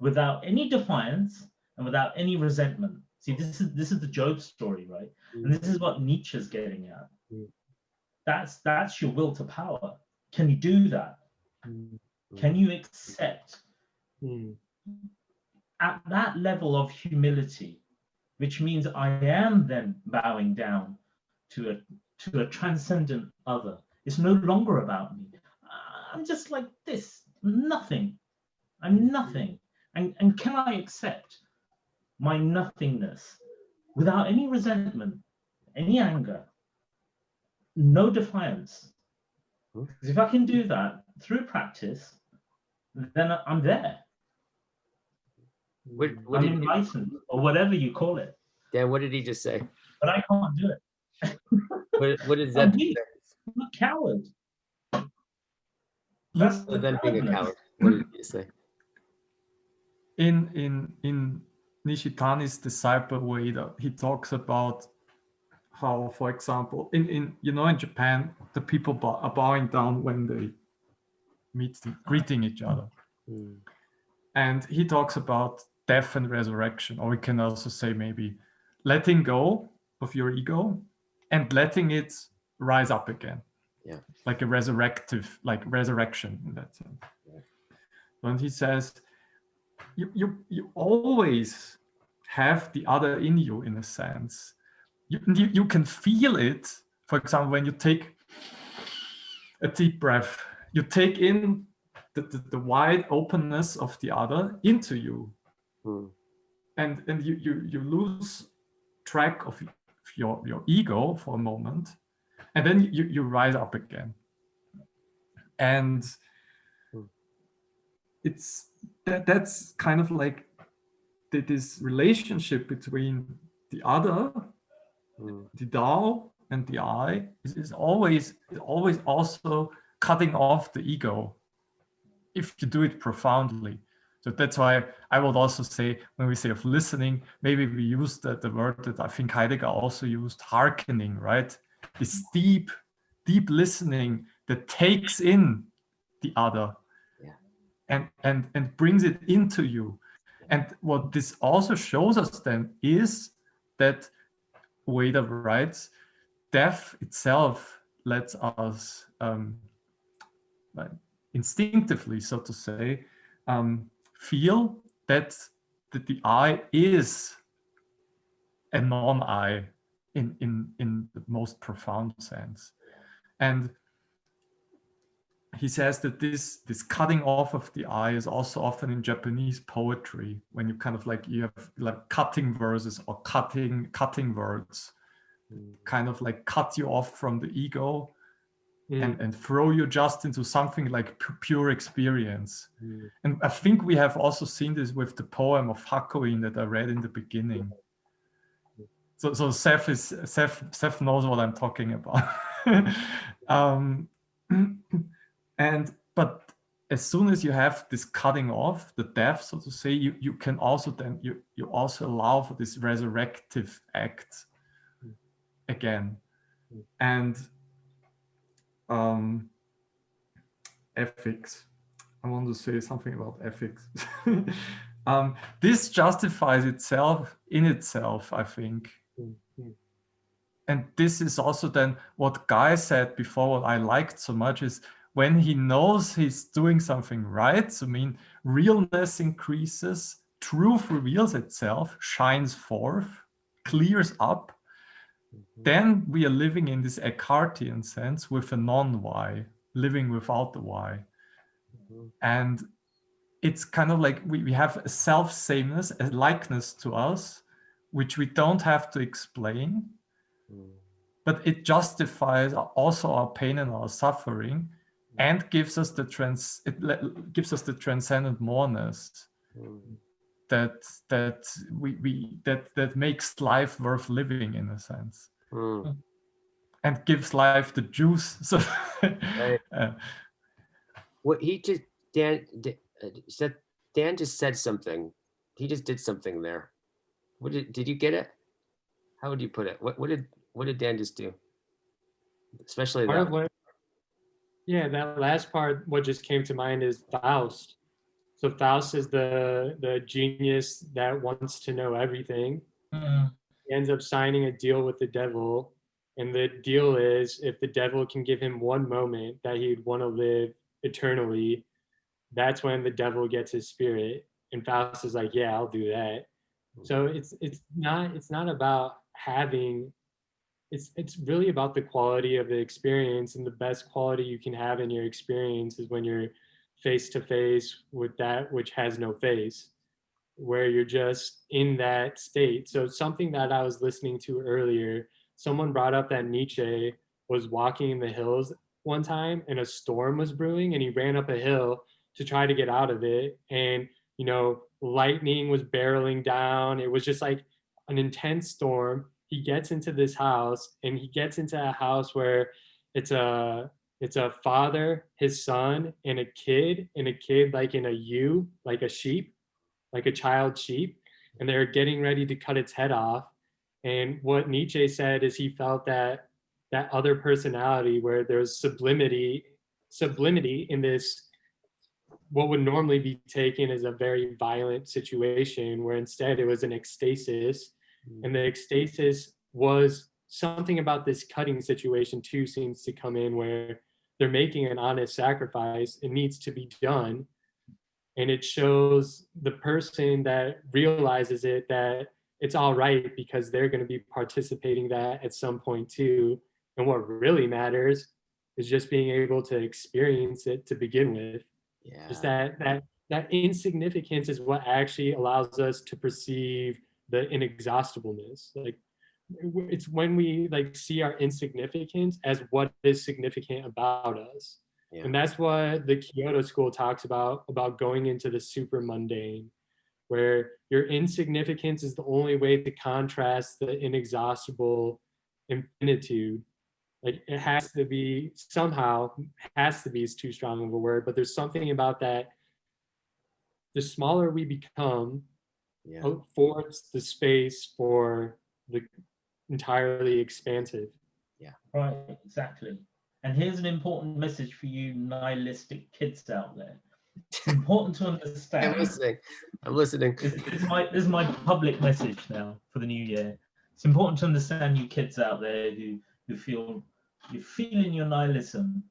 without any defiance and without any resentment. See, this is the Job story, right? And this is what Nietzsche's getting at. That's your will to power. Can you do that? Can you accept at that level of humility, which means I am then bowing down to a transcendent other? It's no longer about me. I'm just like this, nothing. I'm nothing. And can I accept my nothingness without any resentment, any anger, no defiance? Because if I can do that through practice, then I'm there. I'm enlightened, or whatever you call it. Dan, what did he just say? But I can't do it. What is that? I'm a coward. That's them being a coward. What did he say? In Nishitani's disciple way, he talks about how, for example, in Japan, the people are bowing down when they meet, greeting each other. And he talks about death and resurrection, or we can also say maybe letting go of your ego and letting it rise up again. Yeah. Like a resurrection in that sense. Yeah. And he says, you always have the other in you, in a sense. You can feel it. For example, when you take a deep breath, you take in the wide openness of the other into you. And you lose track of your ego for a moment, and then you rise up again. And that's kind of like this relationship between the other, the Tao, and the I is always also cutting off the ego if you do it profoundly. So that's why I would also say, when we say of listening, maybe we use the word that I think Heidegger also used, hearkening, right? This deep listening that takes in the other and brings it into you. And what this also shows us then is that Ueda writes, death itself lets us instinctivly, so to say, feel that the I is a non-I in the most profound sense. And he says that this cutting off of the I is also often in Japanese poetry, when you kind of like, you have like cutting verses or cutting words, kind of like cut you off from the ego and throw you just into something like pure experience. And I think we have also seen this with the poem of Hakuin that I read in the beginning. So Seth knows what I'm talking about. But as soon as you have this cutting off, the death, so to say, you can also then you also allow for this resurrective act again. And ethics. I want to say something about ethics. This justifies itself in itself, I think. And this is also then what Guy said before, what I liked so much is when he knows he's doing something right, so I mean, realness increases, truth reveals itself, shines forth, clears up, then we are living in this Eckhartian sense with a non-Y, living without the Y. And it's kind of like we have a self-sameness, a likeness to us, which we don't have to explain, but it justifies also our pain and our suffering, and gives us the transcendent moreness that makes life worth living, in a sense, and gives life the juice. So right. What he just Dan just said something. He just did something there. What did you get it? How would you put it? What did Dan just do? Especially that. That last part, what just came to mind is Faust. So Faust is the genius that wants to know everything. He ends up signing a deal with the devil, and the deal is if the devil can give him one moment that he'd want to live eternally, that's when the devil gets his spirit. And Faust is like, yeah, I'll do that. So it's not about having, it's really about the quality of the experience, and the best quality you can have in your experience is when you're face to face with that which has no face, where you're just in that state. So something that I was listening to earlier, someone brought up that Nietzsche was walking in the hills one time and a storm was brewing, and he ran up a hill to try to get out of it. And, lightning was barreling down. It was just like an intense storm. He gets into this house, and he gets into a house where it's a father, his son, and a kid like in a ewe, like a sheep, like a child sheep, and they're getting ready to cut its head off. And what Nietzsche said is he felt that other personality, where there's sublimity in this, what would normally be taken as a very violent situation, where instead it was an ecstasis. And the ecstasis was something about this cutting situation too seems to come in, where they're making an honest sacrifice. It needs to be done. And it shows the person that realizes it, that it's all right because they're going to be participating that at some point too. And what really matters is just being able to experience it to begin with. Just Yeah. that insignificance is what actually allows us to perceive the inexhaustibleness. Like it's when we like see our insignificance as what is significant about us. Yeah. And that's what the Kyoto school talks about going into the super mundane, where your insignificance is the only way to contrast the inexhaustible infinitude. Like it has to be somehow, has to be is too strong of a word, but there's something about that. The smaller we become, Yeah. affords the space for the entirely expansive. Right, exactly. And here's an important message for you nihilistic kids out there. It's important to understand. I'm listening. This is my public message now for the new year. It's important to understand, you kids out there who feel you're feeling your nihilism.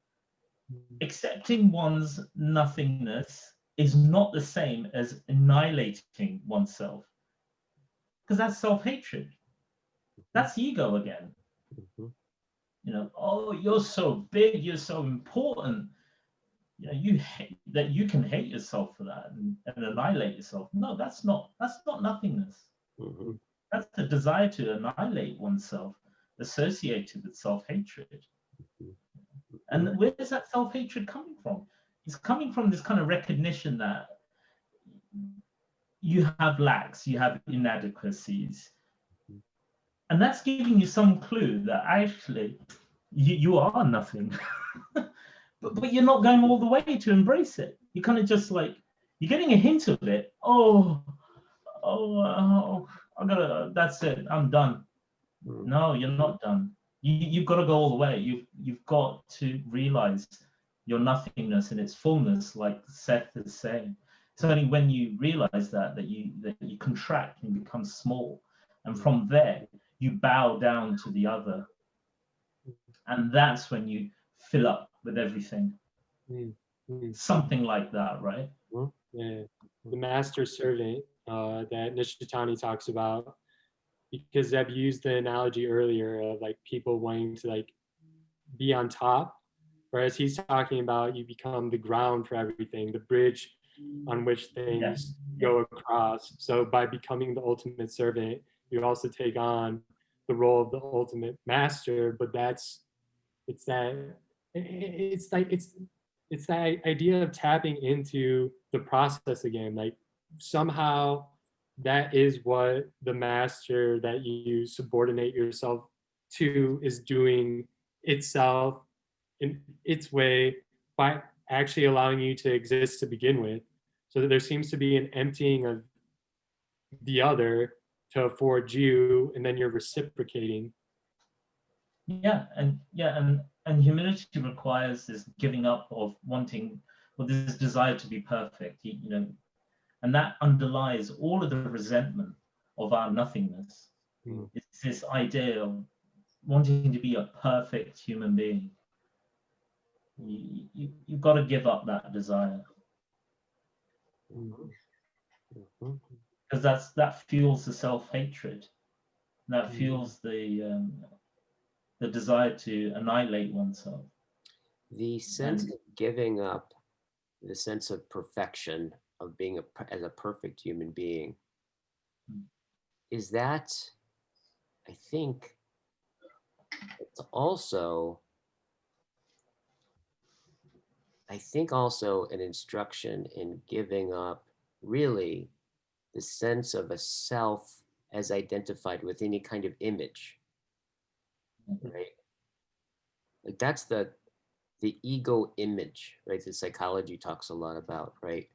Accepting one's nothingness is not the same as annihilating oneself, because that's self-hatred. That's ego again. Mhm. You know, oh, you're so big, you're so important. You know, you hate that, you can hate yourself for that and annihilate yourself. No, that's not nothingness. Mhm. That's the desire to annihilate oneself associated with self-hatred. And where's that self-hatred coming from? It's coming from this kind of recognition that you have lacks, you have inadequacies. And that's giving you some clue that actually you are nothing. but you're not going all the way to embrace it. You kind of just like, you're getting a hint of it. That's it, I'm done. No, you're not done. You've got to go all the way. You've got to realize your nothingness in its fullness, like Seth is saying. It's only when you realize that you contract and become small, and from there you bow down to the other, and that's when you fill up with everything. Something like that, right? Yeah. The master servant that Nishitani talks about, because Zeb used the analogy earlier of like people wanting to like be on top, whereas he's talking about you become the ground for everything, the bridge on which things go across. So by becoming the ultimate servant, you also take on the role of the ultimate master. But it's that idea of tapping into the process again. Like somehow that is what the master that you subordinate yourself to is doing itself in its way by actually allowing you to exist to begin with. So that there seems to be an emptying of the other to afford you, and then you're reciprocating. And humility requires this giving up of wanting, or this desire to be perfect, you know, and that underlies all of the resentment of our nothingness. It's this idea of wanting to be a perfect human being. You've got to give up that desire, because that fuels the self-hatred, that fuels the desire to annihilate oneself. The sense of giving up, the sense of perfection, of being as a perfect human being, is that, I think, it's also, an instruction in giving up really the sense of a self as identified with any kind of image, right? Like that's the ego image, right? The psychology talks a lot about, right?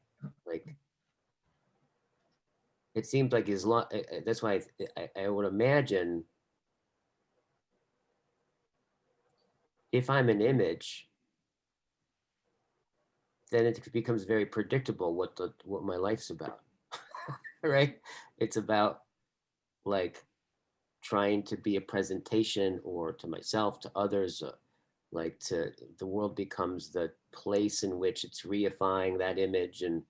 Like it seems like as long, that's why I would imagine if I'm an image, then it becomes very predictable what my life's about, right? It's about like trying to be a presentation, or to myself, to others, like the world becomes the place in which it's reifying that image and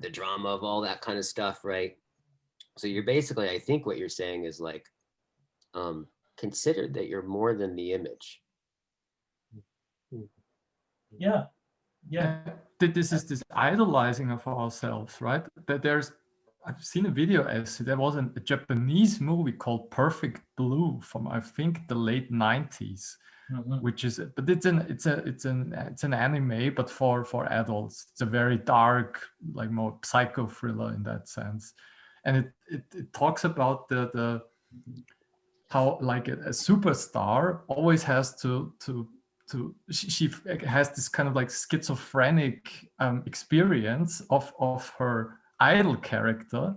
the drama of all that kind of stuff, right? So you're basically, I think what you're saying is like, consider that you're more than the image. Yeah. Yeah. This is this idolizing of ourselves, right? That I've seen a video essay. There was a Japanese movie called Perfect Blue from I think the late 90s, which is, but it's an anime, but for adults. It's a very dark, like more psycho thriller in that sense, and it talks about the how like a superstar always has to she has this kind of like schizophrenic experience of her idol character,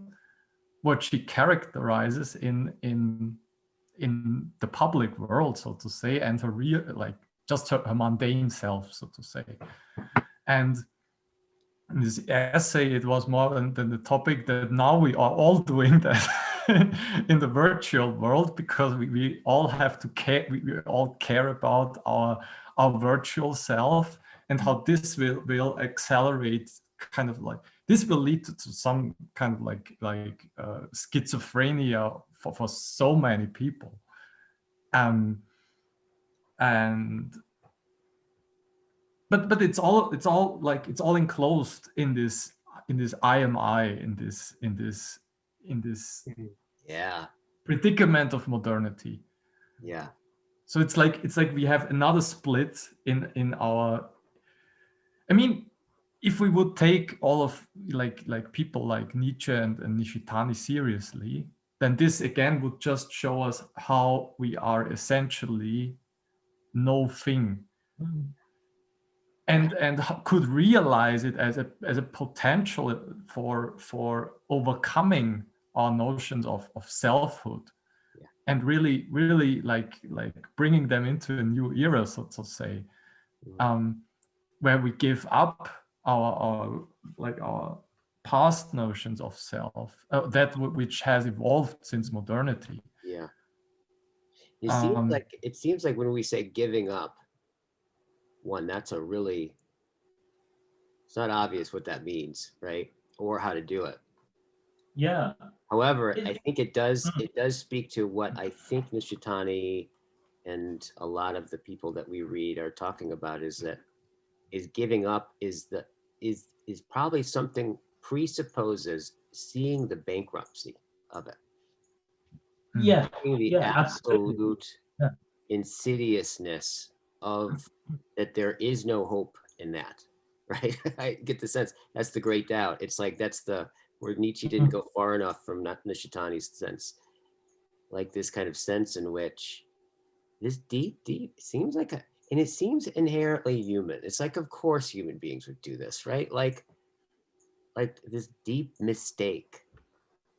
what she characterizes in the public world, so to say, and her real, like just her mundane self, so to say. And in this essay, it was more than the topic that now we are all doing that in the virtual world, because we all have to care, we all care about our virtual self, and how this will accelerate, kind of like this will lead to some kind of like schizophrenia for so many people. And but it's all like it's all enclosed in this IMI, in this Yeah. predicament of modernity. Yeah. So it's like we have another split in our, I mean, if we would take all of like people like Nietzsche and Nishitani seriously, then this again would just show us how we are essentially no thing. And could realize it as a potential for overcoming our notions of selfhood, Yeah. and really like bringing them into a new era, so to say, where we give up our past notions of self, which has evolved since modernity. Yeah. It seems like when we say giving up, that's a really, it's not obvious what that means, right? Or how to do it. Yeah. However, I think it does speak to what I think Nishitani and a lot of the people that we read are talking about, is giving up is probably something presupposes seeing the bankruptcy of it. Yeah. Seeing the absolute insidiousness of that there is no hope in that, right? I get the sense that's the great doubt. It's like that's where Nietzsche didn't go far enough from Nishitani's sense, like this kind of sense in which this deep seems like and it seems inherently human. It's like, of course human beings would do this, right? Like this deep mistake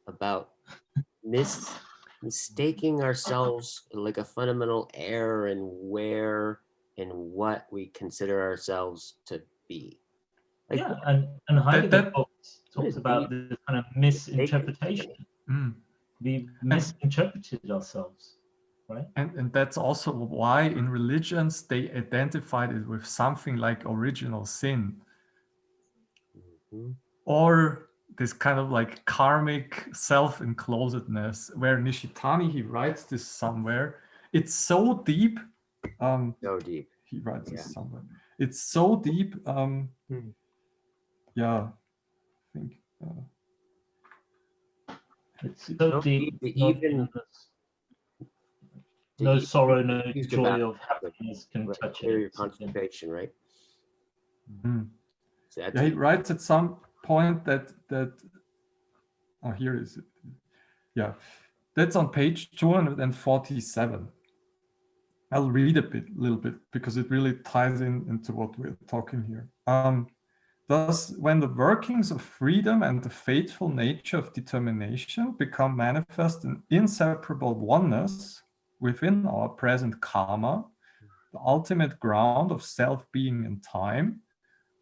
about mistaking ourselves, like a fundamental error in where and what we consider ourselves to be. Like, yeah, and Heidegger talks about this kind of misinterpretation. We misinterpreted ourselves, right? And that's also why in religions they identified it with something like original sin, or this kind of like karmic self-enclosedness, where Nishitani, he writes this somewhere. It's so deep. So deep. He writes this somewhere. It's so deep. Yeah, I think. It's so deep. Even no sorrow, no joy of happiness can touch it. Your concentration, right? So he writes at some point that oh, here is it. Yeah, that's on page 247. I'll read a little bit because it really ties into what we're talking here. Thus, when the workings of freedom and the fateful nature of determination become manifest in inseparable oneness within our present karma, the ultimate ground of self-being and time,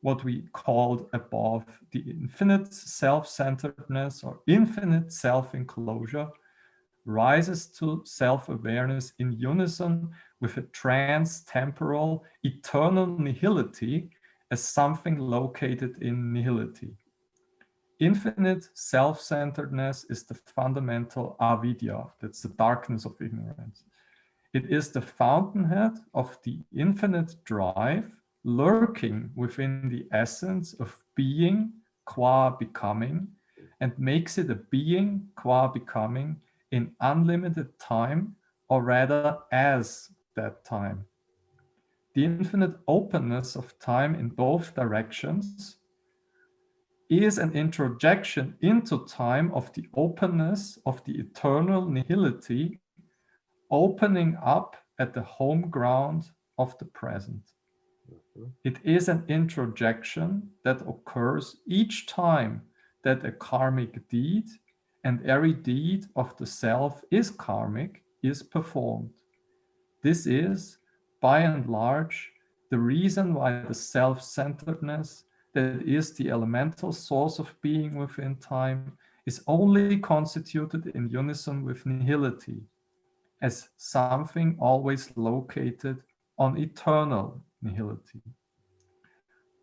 what we called above the infinite self-centeredness or infinite self-enclosure, rises to self-awareness in unison with a trans-temporal eternal nihility as something located in nihility. Infinite self-centeredness is the fundamental avidya, that's the darkness of ignorance. It is the fountainhead of the infinite drive lurking within the essence of being qua becoming, and makes it a being qua becoming in unlimited time, or rather as that time. The infinite openness of time in both directions is an introjection into time of the openness of the eternal nihility, opening up at the home ground of the present. It is an introjection that occurs each time that a karmic deed, and every deed of the self is karmic, is performed. This is, by and large, the reason why the self-centeredness, that is the elemental source of being within time, is only constituted in unison with nihility, as something always located on eternal nihility.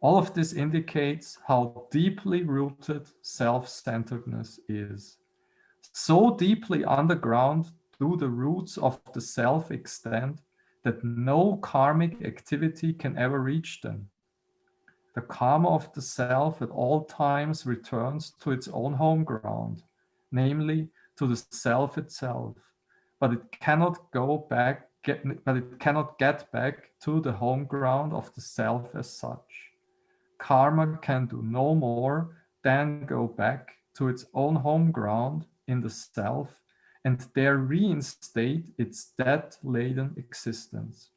All of this indicates how deeply rooted self-centeredness is. So deeply underground do the roots of the self extend that no karmic activity can ever reach them. The karma of the self at all times returns to its own home ground, namely to the self itself, but it cannot get back to the home ground of the self as such. Karma can do no more than go back to its own home ground in the self and there reinstate its debt-laden existence.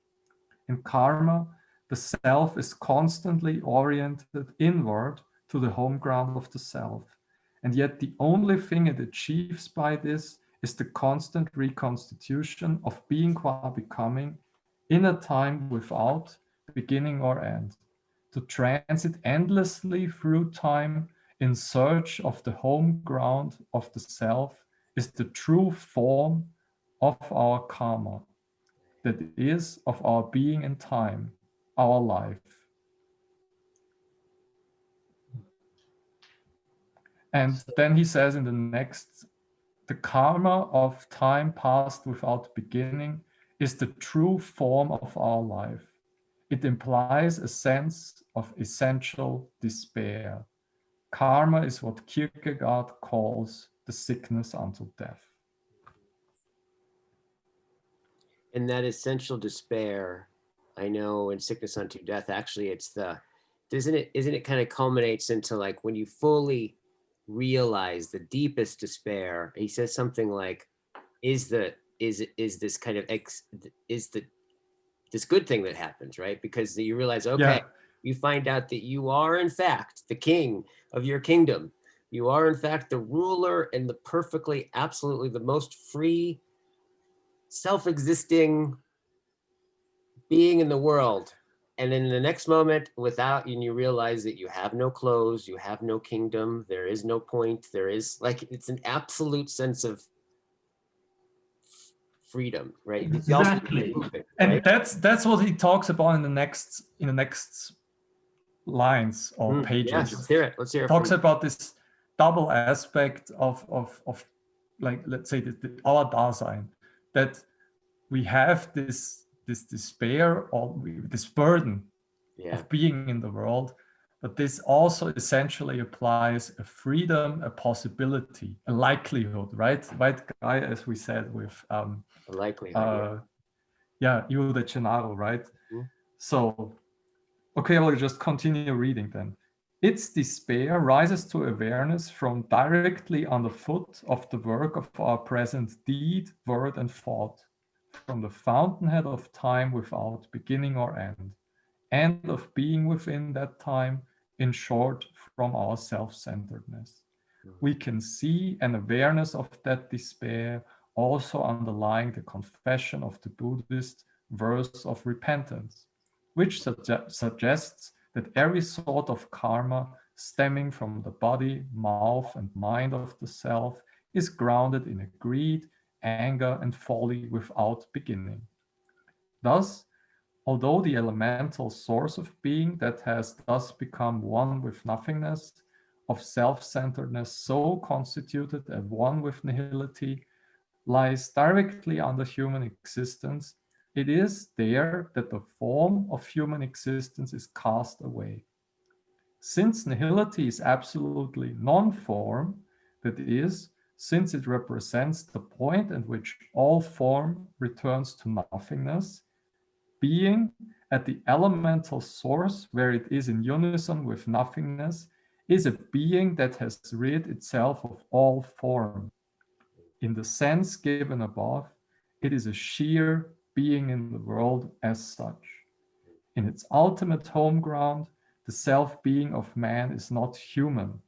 In karma, the self is constantly oriented inward to the home ground of the self, and yet the only thing it achieves by this is the constant reconstitution of being qua becoming in a time without beginning or end, to transit endlessly through time in search of the home ground of the self is the true form of our karma, that is of our being in time, our life. And then he says in the next, the karma of time passed without beginning is the true form of our life. It implies a sense of essential despair. Karma is what Kierkegaard calls the sickness unto death. And that essential despair, I know in Sickness Unto Death, actually it's isn't it kind of culminates into like when you fully realize the deepest despair, he says something like, is this kind of this good thing that happens, right? Because you realize, okay, yeah. You find out that you are in fact the king of your kingdom. You are in fact the ruler and the perfectly, absolutely the most free, self-existing being in the world. And in the next moment, and you realize that you have no clothes, you have no kingdom, there is no point, there is like, it's an absolute sense of freedom, right? Exactly. Moving, and right? that's what he talks about in the next lines or pages. Yes, let's hear it. He talks about this double aspect of like, let's say our Dasein, that we have this despair or this burden of being in the world, but this also essentially applies a freedom, a possibility, a likelihood, right, Guy, as we said with a likelihood, Io de Gennaro, right? So okay, I will just continue reading then. Its despair rises to awareness from directly underfoot of the work of our present deed, word, and thought, from the fountainhead of time without beginning or end, and of being within that time, in short, from our self-centeredness. We can see an awareness of that despair also underlying the confession of the Buddhist verse of repentance, which suggests that every sort of karma stemming from the body, mouth, and mind of the self is grounded in a greed, anger, and folly without beginning. Thus, although the elemental source of being that has thus become one with nothingness of self-centeredness so constituted and one with nihility lies directly under human existence, it is there that the form of human existence is cast away. Since nihility is absolutely non-form, that is, since it represents the point at which all form returns to nothingness, being at the elemental source where it is in unison with nothingness is a being that has rid itself of all form. In the sense given above, it is a sheer being in the world as such. In its ultimate home ground, the self-being of man is not human.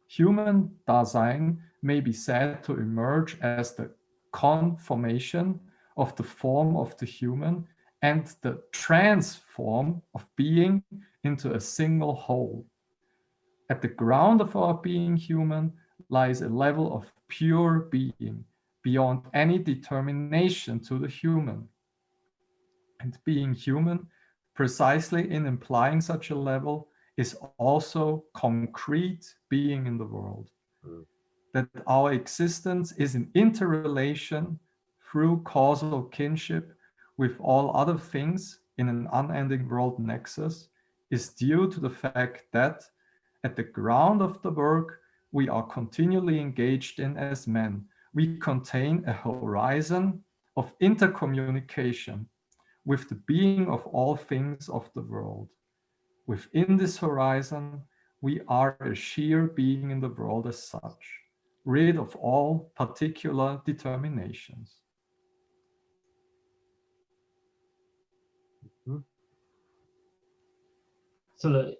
Human Dasein may be said to emerge as the conformation of the form of the human and the transform of being into a single whole. At the ground of our being human lies a level of pure being, beyond any determination to the human. And being human, precisely in implying such a level, is also concrete being in the world. That our existence is in interrelation through causal kinship with all other things in an unending world nexus is due to the fact that at the ground of the work we are continually engaged in as men, we contain a horizon of intercommunication with the being of all things of the world. Within this horizon, we are a sheer being in the world as such, rid of all particular determinations. So look,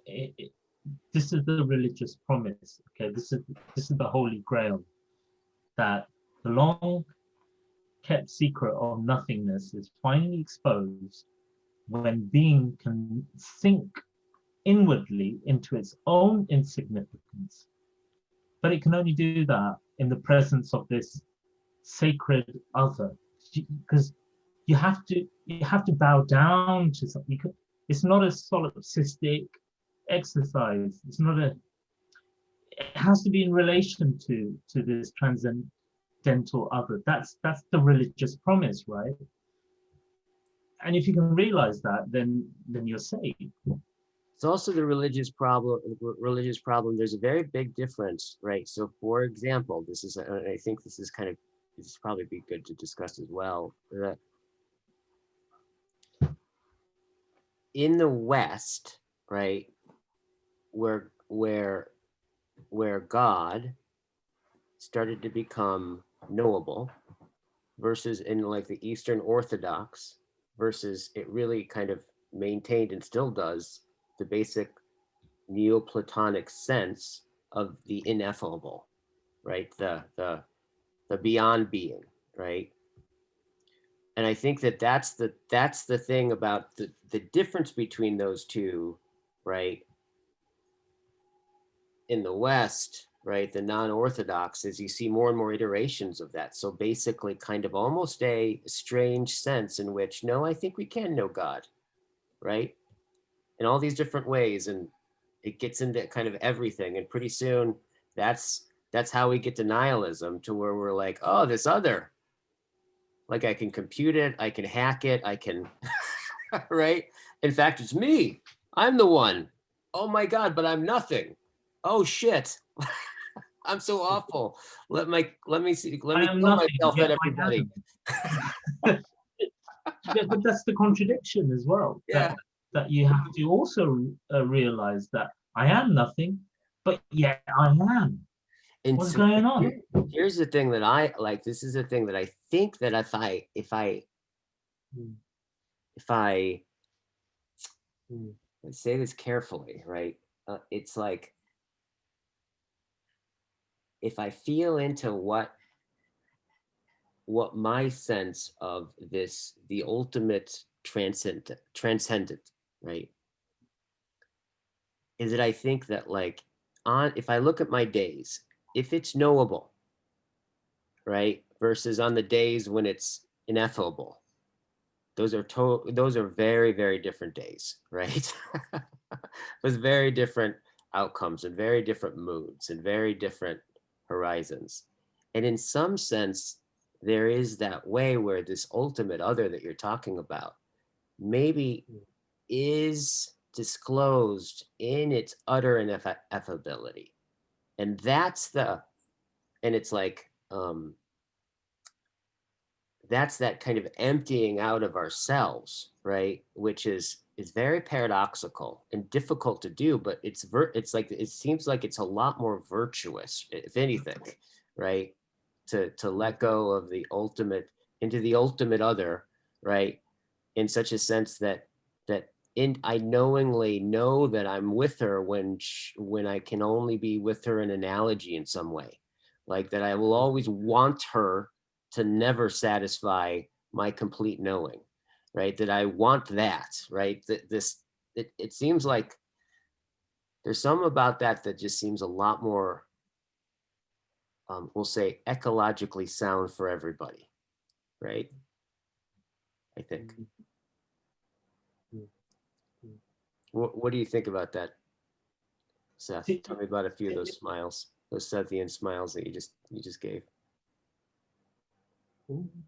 this is the religious promise. Okay, this is the holy grail, that the long kept secret of nothingness is finally exposed when being can sink inwardly into its own insignificance. But it can only do that in the presence of this sacred other, because you have to bow down to something. It's not a solipsistic exercise. It's not a. It has to be in relation to this transcendental other. That's the religious promise, right? And if you can realize that, then you're saved. It's also the religious problem. There's a very big difference, right? So, for example, this is, I think this is probably be good to discuss as well. That in the West, right, where God started to become knowable, versus in like the Eastern Orthodox, versus it really kind of maintained and still does the basic Neoplatonic sense of the ineffable, right? The beyond being, right? And I think that's the thing about the difference between those two, right? In the West, right, the non-Orthodox, is you see more and more iterations of that. So basically kind of almost a strange sense in which, no, I think we can know God, right? In all these different ways, and it gets into kind of everything, and pretty soon that's how we get to nihilism, to where we're like, oh, this other, like I can compute it, I can hack it, I can right, in fact it's me, I'm the one, oh my god, but I'm nothing, oh shit. I'm so awful, let me kill myself at everybody. Yeah, but that's the contradiction as well. Yeah. That you have to also realize that I am nothing, but yet I am. And What's so going on? Here's the thing that I like. This is the thing that I think that if I say this carefully, right? It's like if I feel into what my sense of this, the ultimate transcendent, right, is that I think that like if I look at my days, if it's knowable, right, versus on the days when it's ineffable, those are very, very different days, right? With very different outcomes and very different moods and very different horizons. And in some sense, there is that way where this ultimate other that you're talking about maybe is disclosed in its utter ineffability. And that's it's like, that's that kind of emptying out of ourselves, right? Which is very paradoxical and difficult to do, but it's like, it seems like it's a lot more virtuous, if anything, right? To let go of the ultimate into the ultimate other, right? In such a sense that I knowingly know that I'm with her when I can only be with her in analogy in some way, like that I will always want her to never satisfy my complete knowing, right? That I want that, right? It seems like there's some about that just seems a lot more, we'll say, ecologically sound for everybody, right? I think. What do you think about that, Seth? Tell me about a few of those smiles, those Sethian smiles that you just gave.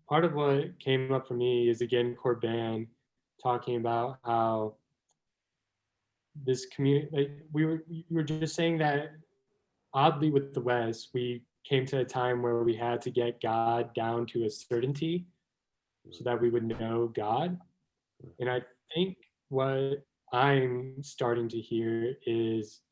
Part of what came up for me is, again, Corbin talking about how this community, like we were just saying that oddly with the West, we came to a time where we had to get God down to a certainty so that we would know God. And I think what I'm starting to hear is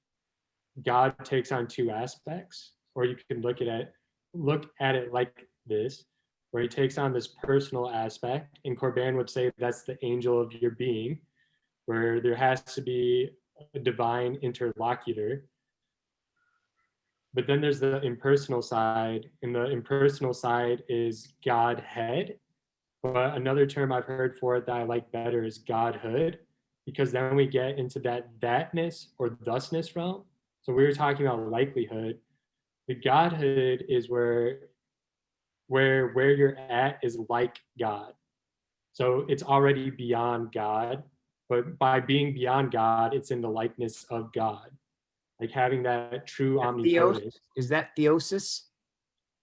God takes on two aspects, or you can look at it like this, where he takes on this personal aspect, and Corbin would say that's the angel of your being, where there has to be a divine interlocutor. But then there's the impersonal side, and the impersonal side is Godhead. But another term I've heard for it that I like better is Godhood, because then we get into thatness or thusness realm. So we were talking about likelihood. The Godhood is where you're at is like God. So it's already beyond God, but by being beyond God, it's in the likeness of God. Like having that true omnipotence. Is that theosis?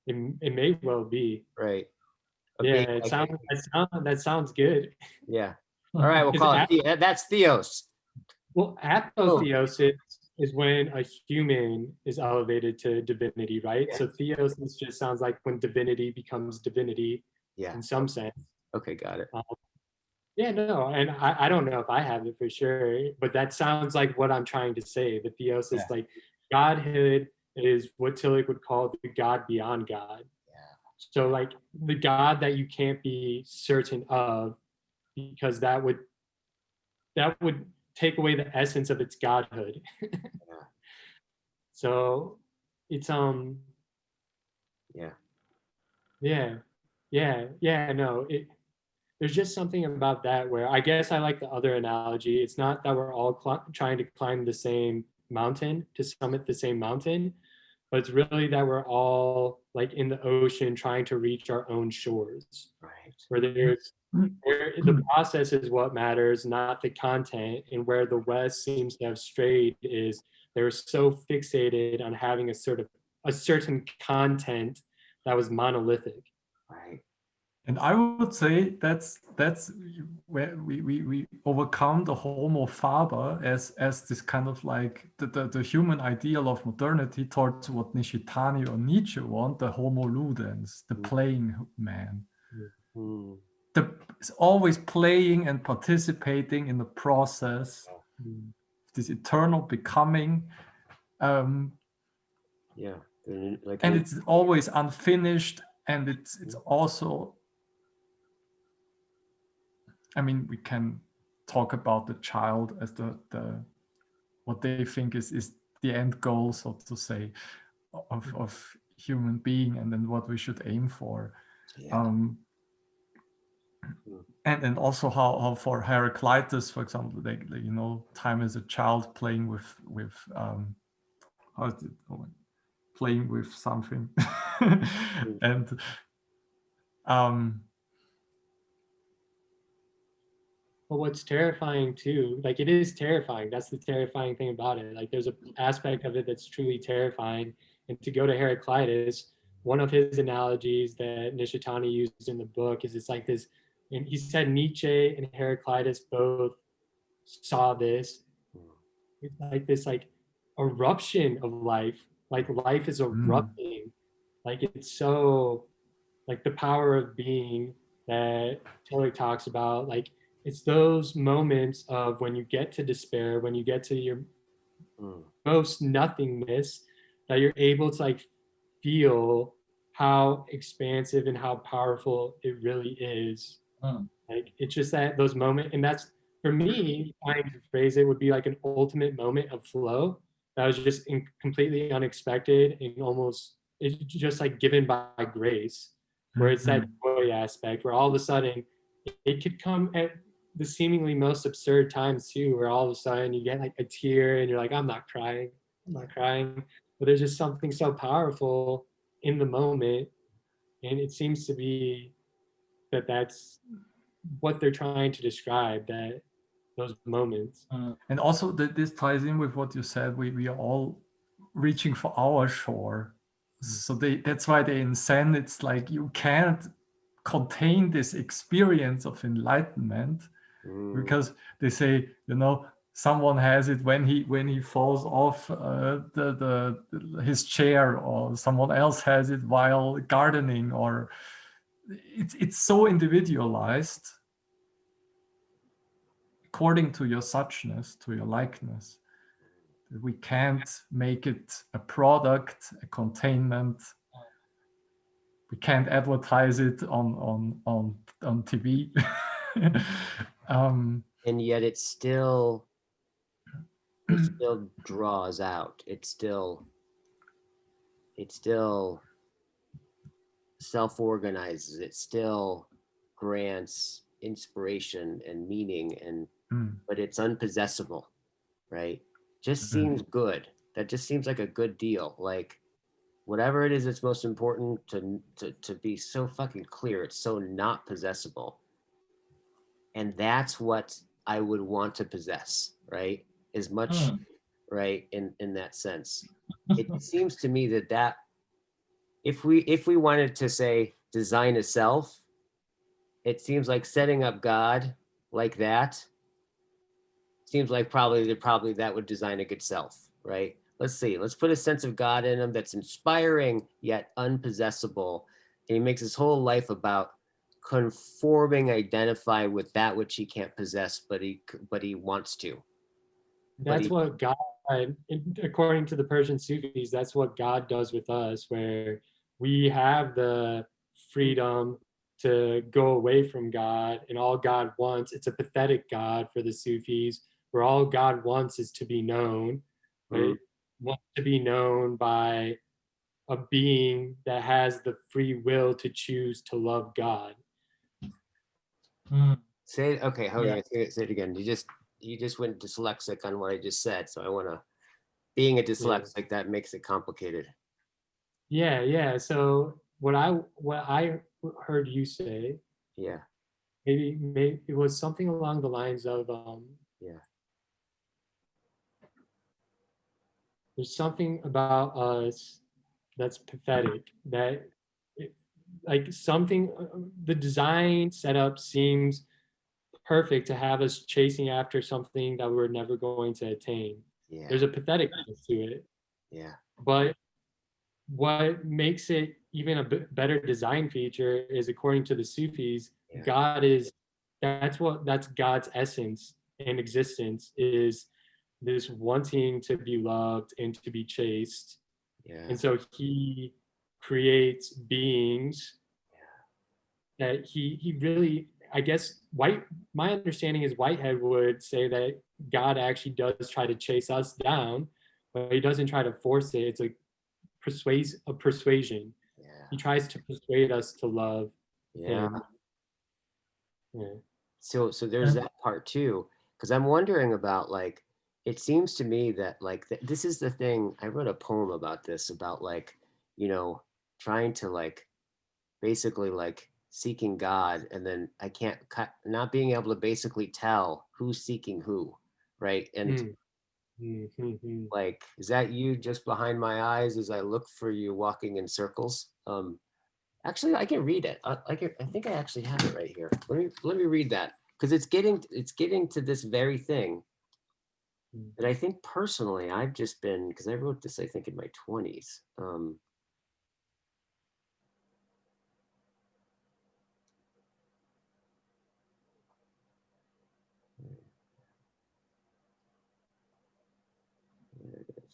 It may well be. Right. Yeah, that sounds good. Yeah. All right, we'll call it that's theos. Well, apotheosis is when a human is elevated to divinity, right? Yeah. So theosis just sounds like when divinity becomes divinity, Yeah. in some sense. Okay, got it. Yeah, no, and I don't know if I have it for sure, but that sounds like what I'm trying to say. The theosis, like Godhood, is what Tillich would call the God beyond God. Yeah. So like the God that you can't be certain of, because that would take away the essence of its godhood. Yeah. So it's there's just something about that where I guess I like the other analogy. It's not that we're all trying to climb the same mountain, to summit the same mountain, but it's really that we're all like in the ocean trying to reach our own shores. Right. Where the process is what matters, not the content. And where the West seems to have strayed is they're so fixated on having a certain content that was monolithic. Right. And I would say that's where we overcome the Homo faber as this kind of like the human ideal of modernity towards what Nishitani or Nietzsche want, the Homo ludens, the playing man. Mm. Is always playing and participating in the process, this eternal becoming. Yeah. Like, and it's always unfinished, and it's also, I mean, we can talk about the child as the what they think is the end goal, so to say, of human being, and then what we should aim for. yeah. And also how for Heraclitus, for example, they time as a child playing with how is it going? Playing with something, and But what's terrifying too, like it is terrifying. That's the terrifying thing about it. Like there's an aspect of it that's truly terrifying. And to go to Heraclitus, one of his analogies that Nishitani used in the book is it's like this, and he said Nietzsche and Heraclitus both saw this. It's like this like eruption of life. Like life is erupting. Like it's so like the power of being that Tillich talks about. Like it's those moments of when you get to despair, when you get to your most nothingness, that you're able to like feel how expansive and how powerful it really is. Like it's just that those moments, and that's for me, trying to phrase it would be like an ultimate moment of flow that was just completely unexpected and almost it's just like given by grace, where it's that joy aspect where all of a sudden it could come at the seemingly most absurd times too, where all of a sudden you get like a tear and you're like, I'm not crying, but there's just something so powerful in the moment, and it seems to be that that's what they're trying to describe, that those moments. And also this ties in with what you said. We are all reaching for our shore. So that's why they incend. It's like you can't contain this experience of enlightenment because they say, you know, someone has it when he falls off his chair, or someone else has it while gardening, or it's so individualized according to your suchness, to your likeness. We can't make it a product, a containment. We can't advertise it on TV. And yet it still draws out. It still self-organizes. It still grants inspiration and meaning, and but it's unpossessable, right? Just seems good. That just seems like a good deal. Like whatever it is that's most important to be so fucking clear, it's so not possessible. And that's what I would want to possess, right? As much, right, in that sense. It seems to me that if we wanted to say design a self, it seems like setting up God like that seems like probably that would design a good self, right? Let's see, let's put a sense of God in him that's inspiring yet unpossessable. And he makes his whole life about conforming, identify with that which he can't possess, but he wants to. That's what God, according to the Persian Sufis, that's what God does with us, where we have the freedom to go away from God, and all God wants, it's a pathetic God for the Sufis, where all God wants is to be known, right? Wants to be known by a being that has the free will to choose to love God. Say okay, hold on, say it again. You just went dyslexic on what I just said, so I want to. Being a dyslexic, that makes it complicated. Yeah. So what I heard you say, maybe it was something along the lines of there's something about us that's pathetic, that like something, the design setup seems perfect to have us chasing after something that we're never going to attain. There's a patheticness to it. But what makes it even a better design feature is, according to the Sufis, that's God's essence and existence, is this wanting to be loved and to be chased. And so he creates beings that he really, I guess, my understanding is Whitehead would say that God actually does try to chase us down, but he doesn't try to force it. It's a persuasion. He tries to persuade us to love him. So there's that part too, because I'm wondering about, like, it seems to me that like this is the thing. I wrote a poem about this, about like, you know, trying to like basically like seeking God, and then I can't not being able to basically tell who's seeking who, right? And like, is that you just behind my eyes as I look for you walking in circles? Actually, I can read it. I think I actually have it right here. Let me read that, because it's getting to this very thing that I think personally I've just been, because I wrote this I think in my 20s. There it is.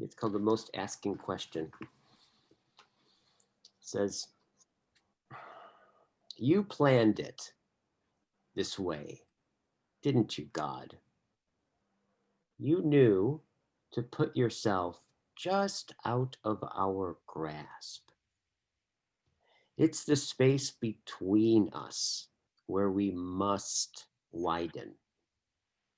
It's called The Most Asking Question. It says, you planned it this way, didn't you, God? You knew to put yourself just out of our grasp. It's the space between us where we must widen.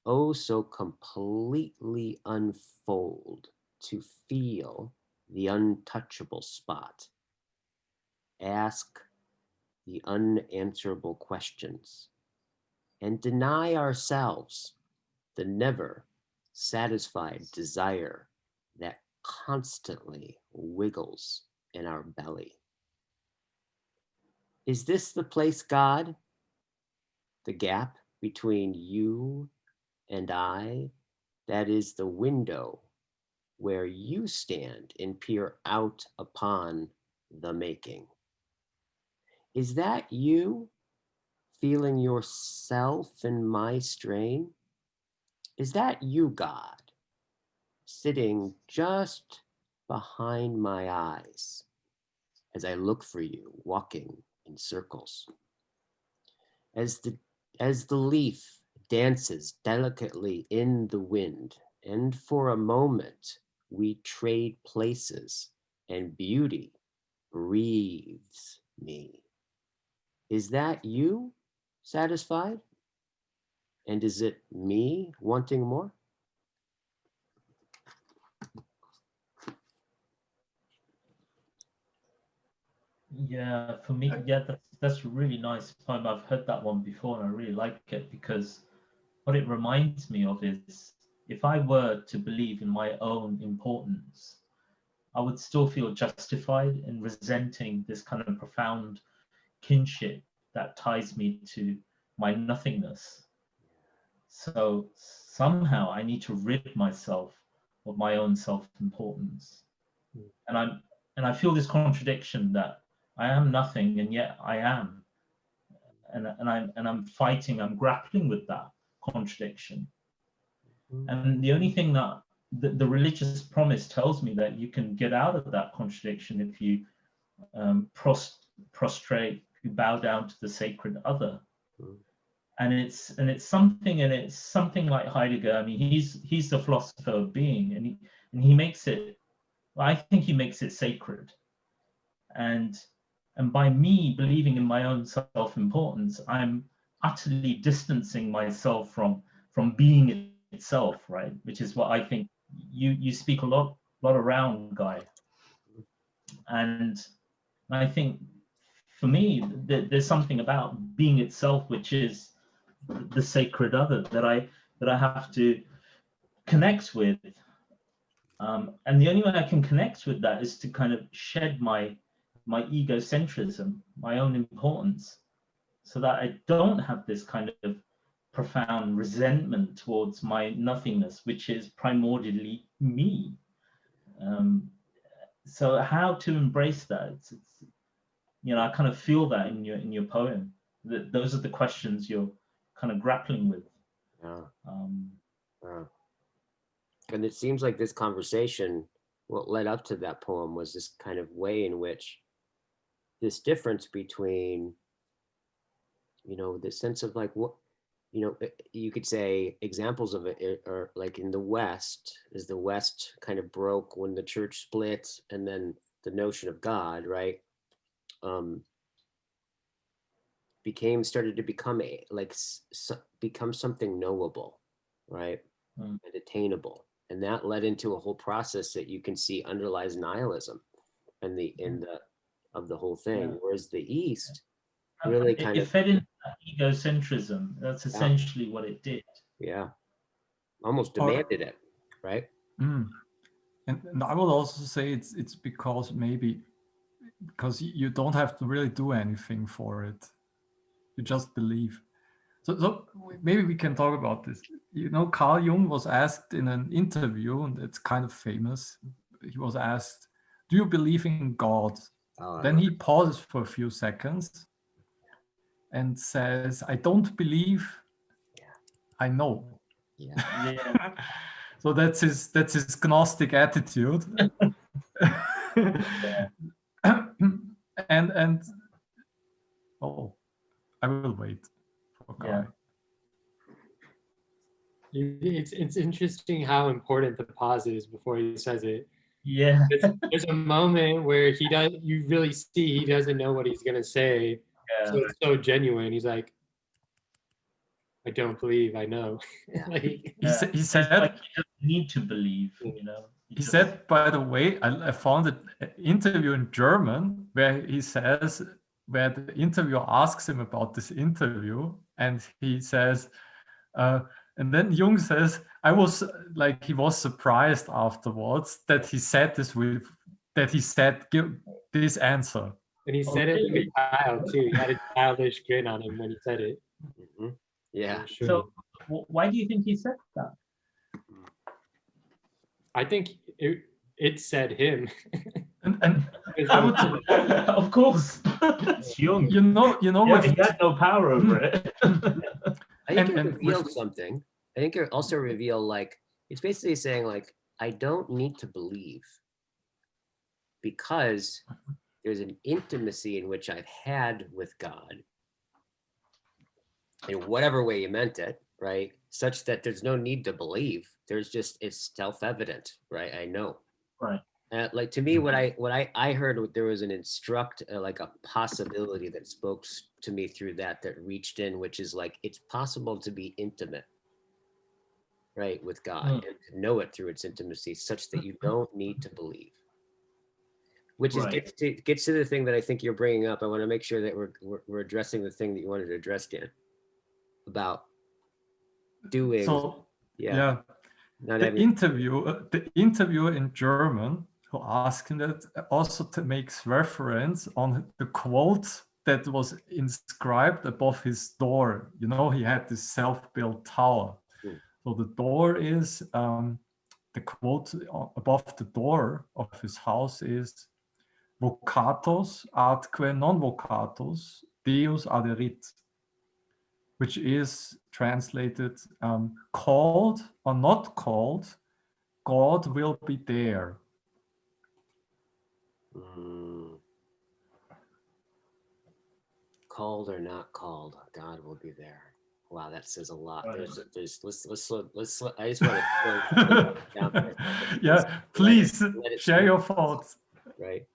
Oh, so completely unfold to feel the untouchable spot. Ask the unanswerable questions and deny ourselves the never satisfied desire that constantly wiggles in our belly. Is this the place, God? The gap between you and I, that is the window where you stand and peer out upon the making. Is that you feeling yourself in my strain? Is that you, God, sitting just behind my eyes as I look for you walking in circles? As the leaf dances delicately in the wind, and for a moment we trade places and beauty breathes me. Is that you satisfied? And is it me wanting more? Yeah, for me, yeah, that's a really nice poem. I've heard that one before and I really like it because what it reminds me of is if I were to believe in my own importance, I would still feel justified in resenting this kind of profound kinship that ties me to my nothingness. So somehow I need to rid myself of my own self-importance. And I feel this contradiction that I am nothing and yet I am. And I'm fighting, I'm grappling with that contradiction. And the only thing that the religious promise tells me that you can get out of that contradiction if you prostrate, you bow down to the sacred other. And it's something like Heidegger. I mean, he's the philosopher of being, and he makes it. I think he makes it sacred. And by me believing in my own self-importance, I'm utterly distancing myself from being itself, right? Which is what I think you speak a lot around, Guy. And I think for me, there's something about being itself, which is the sacred other that I have to connect with. And the only way I can connect with that is to kind of shed my egocentrism, my own importance, so that I don't have this kind of profound resentment towards my nothingness, which is primordially me. So how to embrace that? It's I kind of feel that in your poem. That those are the questions you're kind of grappling with. Yeah. And it seems like this conversation, what led up to that poem was this kind of way in which this difference between, the sense of like what, you could say examples of it are like in the West, as the West kind of broke when the church split, and then the notion of God, right, started to become become something knowable, right? Mm. And attainable. And that led into a whole process that you can see underlies nihilism and of the whole thing. Yeah. Whereas the East really kind It of, fed into that egocentrism. That's essentially what it did. yeah, almost Or- demanded it, right? Mm. And I would also say it's because you don't have to really do anything for it. You just believe. So maybe we can talk about this. You know, Carl Jung was asked in an interview, and it's kind of famous. He was asked, "Do you believe in God?" Then he pauses for a few seconds and says, "I don't believe. I know." Yeah. So that's his Gnostic attitude. and oh, I will wait for Guy. Yeah. It's interesting how important the pause is before he says it. Yeah. There's a moment where you really see he doesn't know what he's gonna say. So it's so genuine. He's like, I don't believe I know. Like, He said, It's like you just need to believe, you know. You he just- said, by the way, I found an interview in German where he says, where the interviewer asks him about this interview, and he says, and then Jung says, I was like, he was surprised afterwards that he said give this answer. and he said it like a child too. He had a childish grin on him when he said it. Mhm. Yeah. I'm sure. So why do you think he said that? I think it said him. And I would, Of course. It's Jung. you know, Yeah, with he had no power over it. I think it and revealed with- something. I think it also revealed, like, it's basically saying, like, I don't need to believe because there's an intimacy in which I've had with God in whatever way you meant it, right? Such that there's no need to believe. There's just, it's self-evident, right? I know. Right. Like, to me, what I heard, there was an like a possibility that spoke to me through that reached in, which is like, it's possible to be intimate, right, with God, and to know it through its intimacy, such that you don't need to believe. Which is Right. gets to the thing that I think you're bringing up. I want to make sure that we're addressing the thing that you wanted to address, Dan, about doing. so yeah. Not the having, interviewer in German who asked him that also makes reference on the quote that was inscribed above his door. You know, he had this self-built tower. So the door is the quote above the door of his house is "Vocatus atque non vocatus, Deus aderit," which is translated called or not called, God will be there. Called or not called, God will be there. Wow, that says a lot. Right. Let's I just want to down for a second. Yeah, please let it share speak. your thoughts. Right.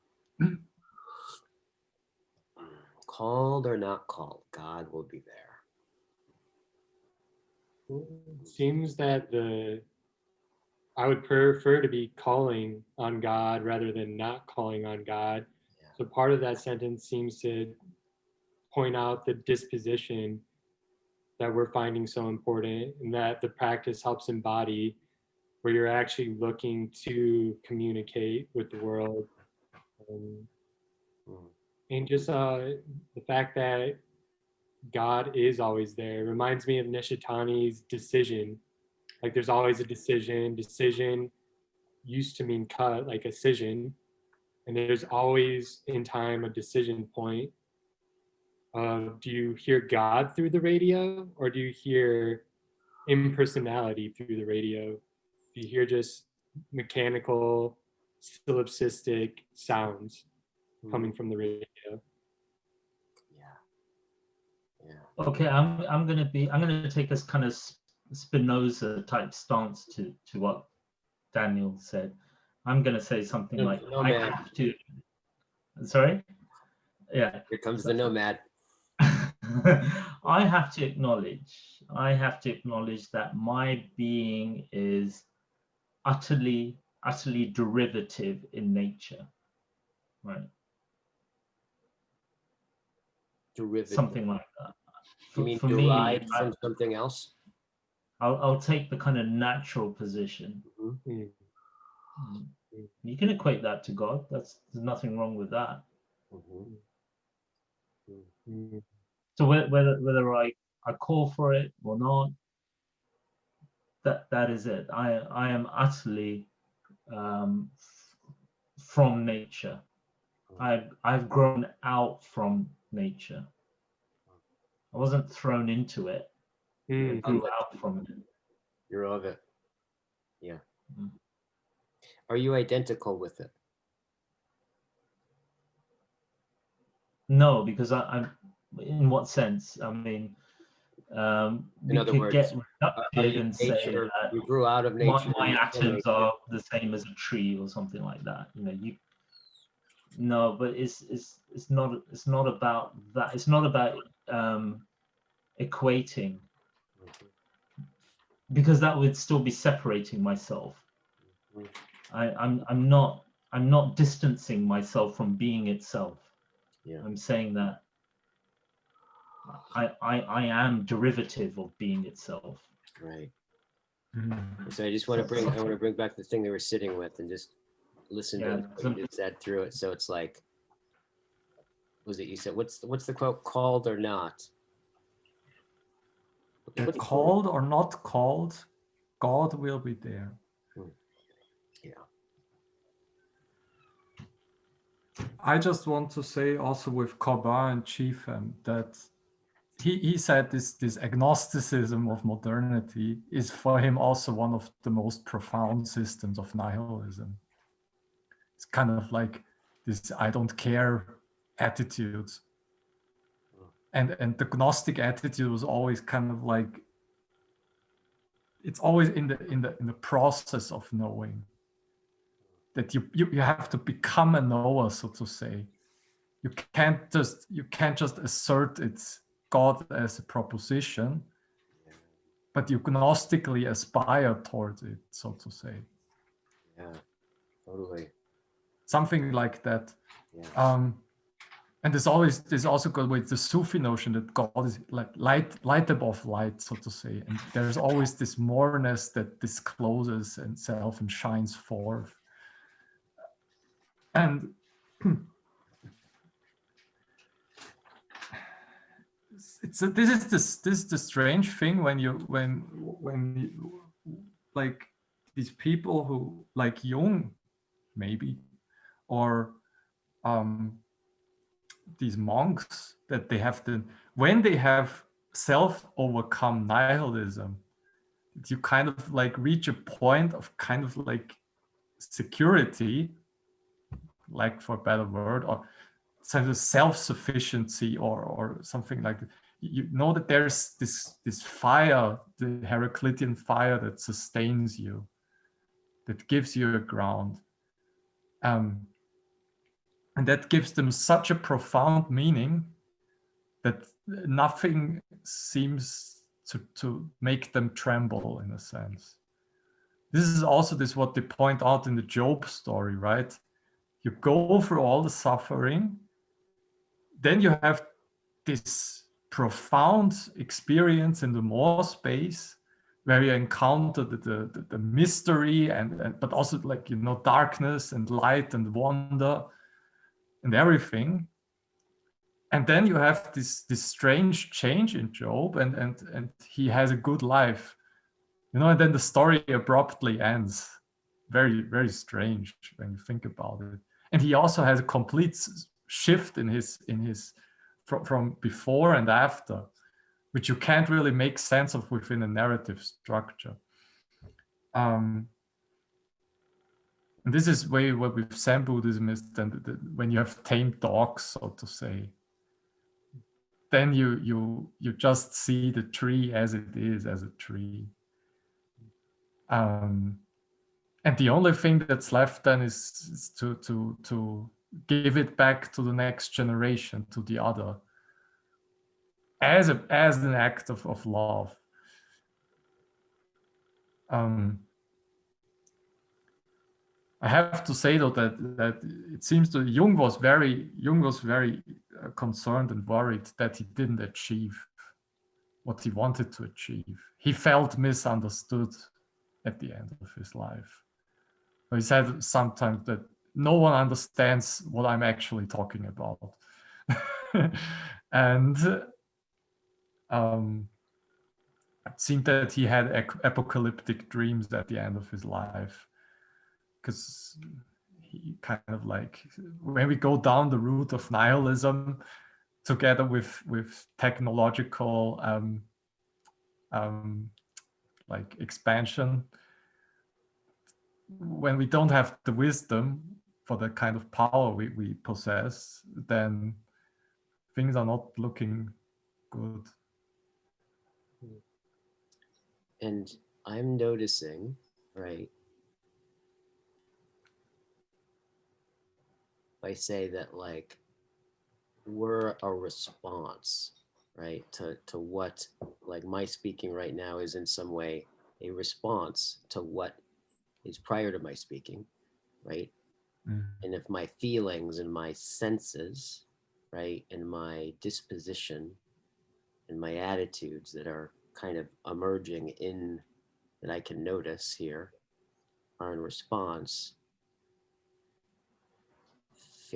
Called or not called, God will be there. Seems that I would prefer to be calling on God rather than not calling on God. Yeah. So part of that sentence seems to point out the disposition that we're finding so important, and that the practice helps embody, where you're actually looking to communicate with the world. And just the fact that God is always there reminds me of Nishitani's decision. Like, there's always a decision. Decision used to mean cut, like a scission. And there's always in time a decision point. Do you hear God through the radio, or do you hear impersonality through the radio? Do you hear just mechanical, solipsistic sounds coming from the radio? Okay, I'm gonna take this kind of Spinoza type stance to what Daniel said. I'm gonna say something like, I have to. Sorry. Yeah. Here comes the nomad. I have to acknowledge that my being is utterly derivative in nature, right? Derivative. Something like that. You mean For me, derived from something else? I'll take the kind of natural position. Mhm. You can equate that to God. There's nothing wrong with that. Mhm. So whether I call for it or not, that is it. I am utterly from nature. I've grown out from nature. I wasn't thrown into it. I grew out from it. You're of it. Yeah. Mm. Are you identical with it? No, because I'm. In what sense? I mean, we other could words, get Are reductive you and say nature? that You grew out of nature. my and you're still atoms nature. are the same as a tree or something like that. You know, no, but it's not about that. It's not about equating, because that would still be separating myself. I'm not distancing myself from being itself. Yeah. I'm saying that I am derivative of being itself. Right. Mhm. So I just want to bring back the thing they were sitting with and just listen Yeah, to what you just said through it. So it's like, was it you said? What's the quote? Called or not? Yeah, What's the quote? called or not called, God will be there. Yeah. I just want to say also with Corbin and Chiefin that he said this agnosticism of modernity is for him also one of the most profound systems of nihilism. It's kind of like this I don't care attitude. And the Gnostic attitude was always kind of like it's always in the process of knowing. That you have to become a knower, so to say. You can't just assert it's God as a proposition, but you gnostically aspire towards it, so to say. Yeah. Totally. Something like that. Yeah. And there's also got with the Sufi notion that God is like light above light, so to say. And there's always this moreness that discloses itself and shines forth. And this is the strange thing when you, like these people who like Jung maybe, or these monks, that they have when they have self overcome nihilism, you kind of like reach a point of kind of like security, like for a better word, or some self-sufficiency, or something like that. You know that there's this fire, the Heraclitean fire, that sustains you, that gives you a ground, and that gives them such a profound meaning that nothing seems to make them tremble, in a sense. This is also what they point out in the Job story, right? You go through all the suffering, then you have this profound experience in the more space where you encounter the mystery and but also, like, darkness and light and wonder and everything. And then you have this strange change in Job, and he has a good life, and then the story abruptly ends. Very, very strange when you think about it. And he also has a complete shift in his from before and after, which you can't really make sense of within a narrative structure. And this is way what with Zen Buddhism is then when you have tamed dogs, so to say, then you just see the tree as it is, as a tree. And the only thing that's left then is to give it back to the next generation, to the other. as an act of love. I have to say though that it seems that Jung was very concerned and worried that he didn't achieve what he wanted to achieve. He felt misunderstood at the end of his life. He said sometimes that no one understands what I'm actually talking about. And it seemed that he had apocalyptic dreams at the end of his life, because he kind of like, when we go down the route of nihilism together with technological like expansion, when we don't have the wisdom for the kind of power we possess, then things are not looking good. And I'm noticing, right, I say that like we're a response, right, to what, like my speaking right now is in some way a response to what is prior to my speaking, right? And if my feelings and my senses, right, and my disposition and my attitudes that are kind of emerging in, that I can notice here, are in response,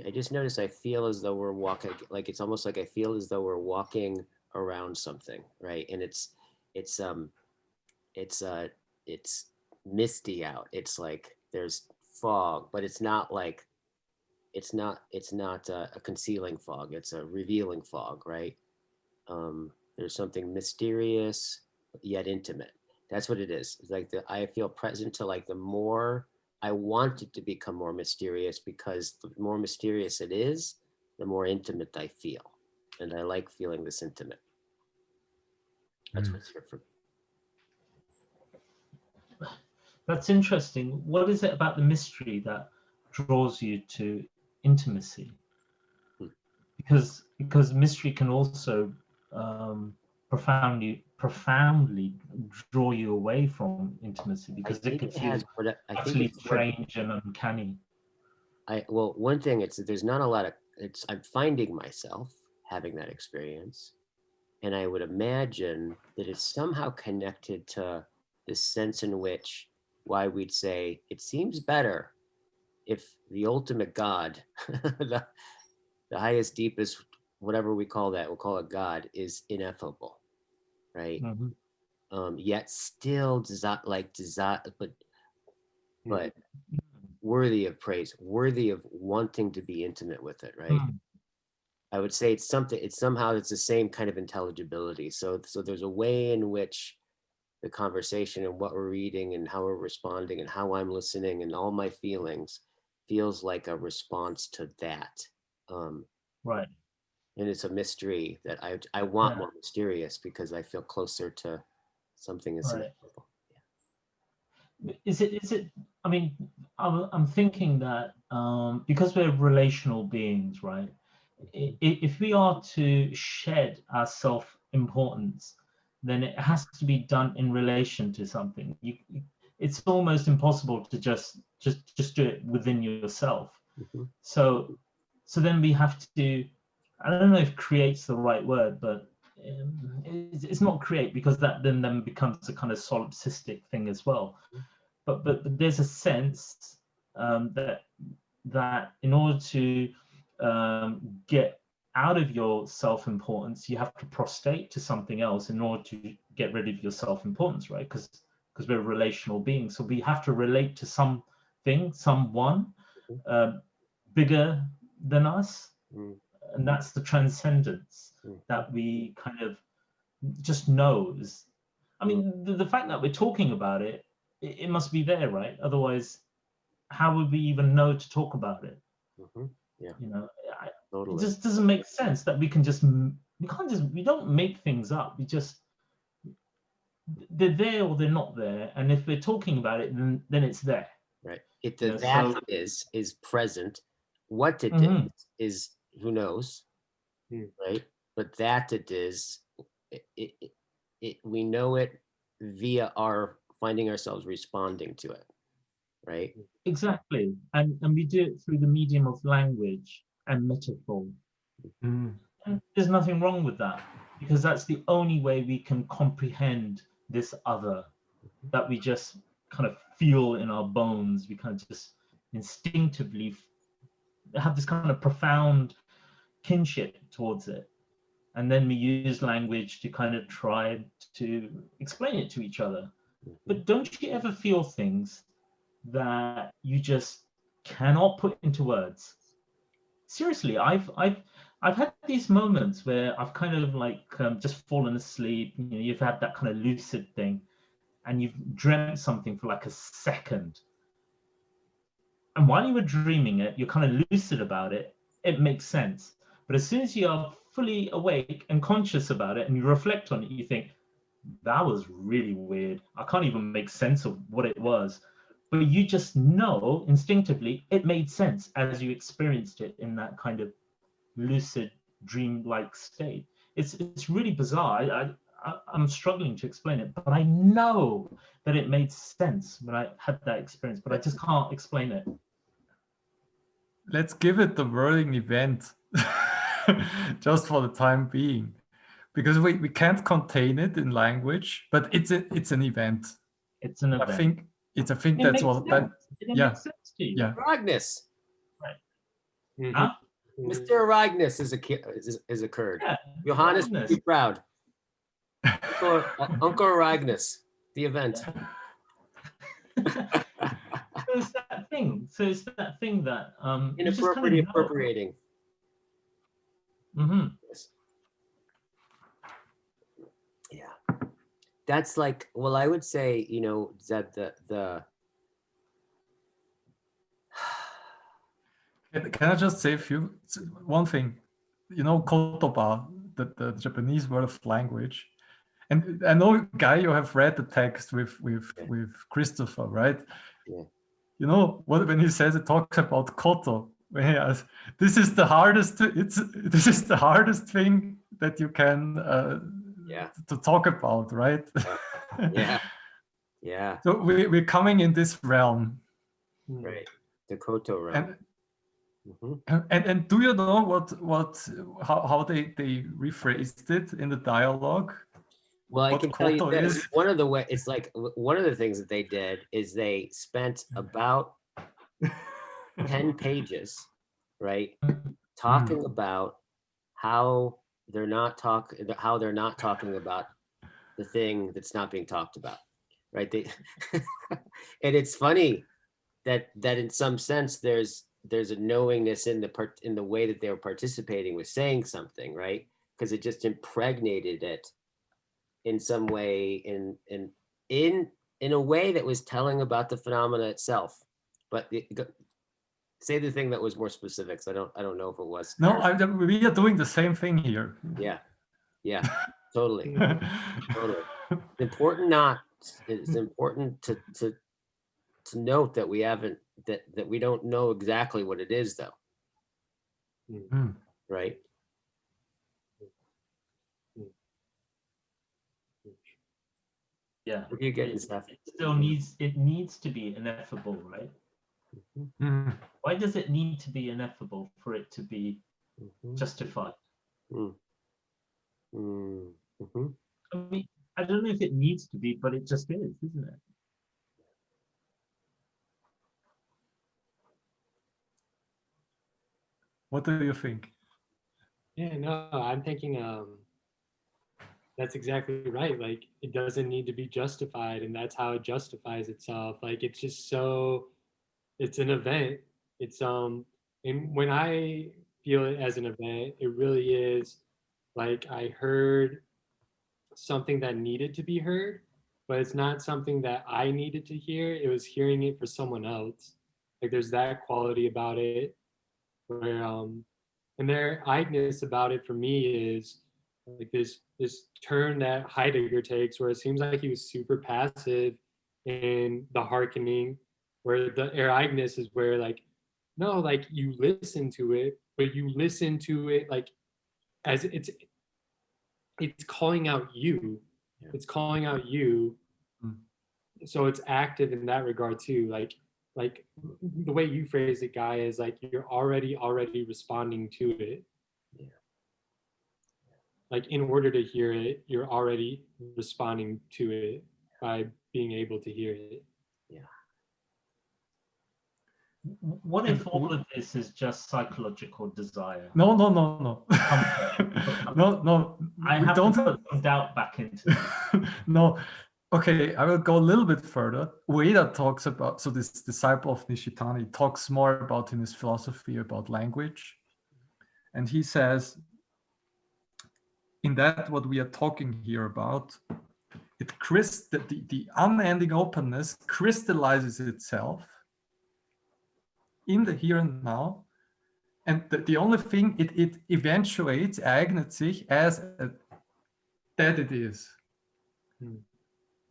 I just noticed I feel as though we're walking, like it's almost like I feel as though we're walking around something, right? And it's misty out. It's like there's fog, but it's not like, it's not a concealing fog. It's a revealing fog, right? There's something mysterious yet intimate. That's what it is. It's like I feel present to, like, the more I want it to become more mysterious, because the more mysterious it is, the more intimate I feel. And I like feeling this intimate. That's what's here for me. That's interesting. What is it about the mystery that draws you to intimacy? Because mystery can also profoundly draw you away from intimacy, because it could feel utterly strange and uncanny. Well, one thing, it's that there's not a lot of, I'm finding myself having that experience, and I would imagine that it's somehow connected to the sense in which, why we'd say it seems better if the ultimate God, the highest, deepest, whatever we call that, we'll call it God, is ineffable, right? Yet still but worthy of praise, worthy of wanting to be intimate with it, right? I would say it's somehow it's the same kind of intelligibility. So there's a way in which the conversation and what we're reading and how we're responding and how I'm listening and all my feelings feels like a response to that. Right. And it's a mystery that I want more mysterious, because I feel closer to something that's ineffable. Is it? I mean, I'm thinking that because we're relational beings, right? If we are to shed our self-importance, then it has to be done in relation to something. It's almost impossible to just do it within yourself. So then we have to, I don't know if create's the right word, but it's not create, because that then becomes a kind of solipsistic thing as well. But there's a sense that in order to get out of your self-importance, you have to prostrate to something else in order to get rid of your self-importance, right? Because we're relational beings, so we have to relate to something, someone bigger than us, and that's the transcendence that we kind of just knows. I mean, the fact that we're talking about it, it must be there, right? Otherwise, how would we even know to talk about it? Yeah. You know, Totally. it just doesn't make sense that we don't make things up. They're there or they're not there, and if we're talking about it, then it's there. Right. If that is present, what it is who knows, right? But that it is we know it via our finding ourselves responding to it, right? Exactly. And we do it through the medium of language and metaphor. Mm. And there's nothing wrong with that, because that's the only way we can comprehend this other that we just kind of feel in our bones. We kind of just instinctively have this kind of profound kinship towards it. And then we use language to kind of try to explain it to each other. But don't you ever feel things that you just cannot put into words? Seriously, I've had these moments where I've kind of like just fallen asleep. You know, you've had that kind of lucid thing, and you've dreamt something for like a second. And while you were dreaming it, you're kind of lucid about it. It makes sense. But as soon as you are fully awake and conscious about it, and you reflect on it, you think, that was really weird. I can't even make sense of what it was. But you just know instinctively it made sense as you experienced it in that kind of lucid dream-like state. It's really bizarre. I'm struggling to explain it, but I know that it made sense when I had that experience, but I just can't explain it. Let's give it the whirling event just for the time being, because we can't contain it in language, but it's an event. It's an event. I think it that's makes what sense. that It yeah. makes sense to you. Yeah. Aragnus. Mhm. Huh? Mr. Aragnus is occurred. Yeah, Johannes, Aragnus. be proud. Uncle Aragnus, the event. So it's that thing. So it's that thing that you just kind of Inappropriate know. appropriating. Mm-hmm. Yes. Yeah. That's like, well, I would say, you know, that the Can I just say one thing? You know, kotoba, the Japanese word of language. And I know, Guy, you have read the text with Christopher, right? Yeah. You know what, when he says, it talks about koto. When he asks, this is the hardest thing that you can to talk about, right? Yeah. Yeah. So we're coming in this realm. Right. The Koto realm. And do you know how they rephrased it in the dialogue? Well, I What can tell you koto this. is? One of the things that they did is they spent about 10 pages, right, talking about how they're not talking about the thing that's not being talked about, right? They and it's funny that in some sense there's a knowingness in the way that they were participating with saying something, right? Because it just impregnated it in some way, in a way that was telling about the phenomena itself. But say the thing that was more specific. So I don't know if it was. No, we are doing the same thing here. Yeah, totally. Totally. It's important to note that we haven't that we don't know exactly what it is, though. Right? Yeah. What are you getting, Seth? It still needs to be ineffable, right? Why does it need to be ineffable for it to be justified? I mean, I don't know if it needs to be, but it just is, isn't it? What do you think? Yeah, no, I'm thinking that's exactly right. Like, it doesn't need to be justified, and that's how it justifies itself. Like, it's just so, it's an event. It's and when I feel it as an event, it really is like I heard something that needed to be heard, but it's not something that I needed to hear. It was hearing it for someone else. Like, there's that quality about it where and their idness about it for me is like this turn that Heidegger takes, where it seems like he was super passive in the hearkening, where the ereigness is where like, no, like you listen to it, but you listen to it like as it's calling out you. Yeah. It's calling out you. Mm. So it's active in that regard too. Like the way you phrase it, Guy, is like you're already responding to it. Yeah. Like in order to hear it, you're already responding to it by being able to hear it. Yeah. What if And all of this is just psychological desire? No. Comfort. No. I We have don't. to put some doubt back into it. No. Okay, I will go a little bit further. Ueda talks about, so this disciple of Nishitani talks more about in his philosophy about language. And he says, in that what we are talking here about, the unending openness crystallizes itself in the here and now. And the only thing it eventuates, eignet sich, as that it is.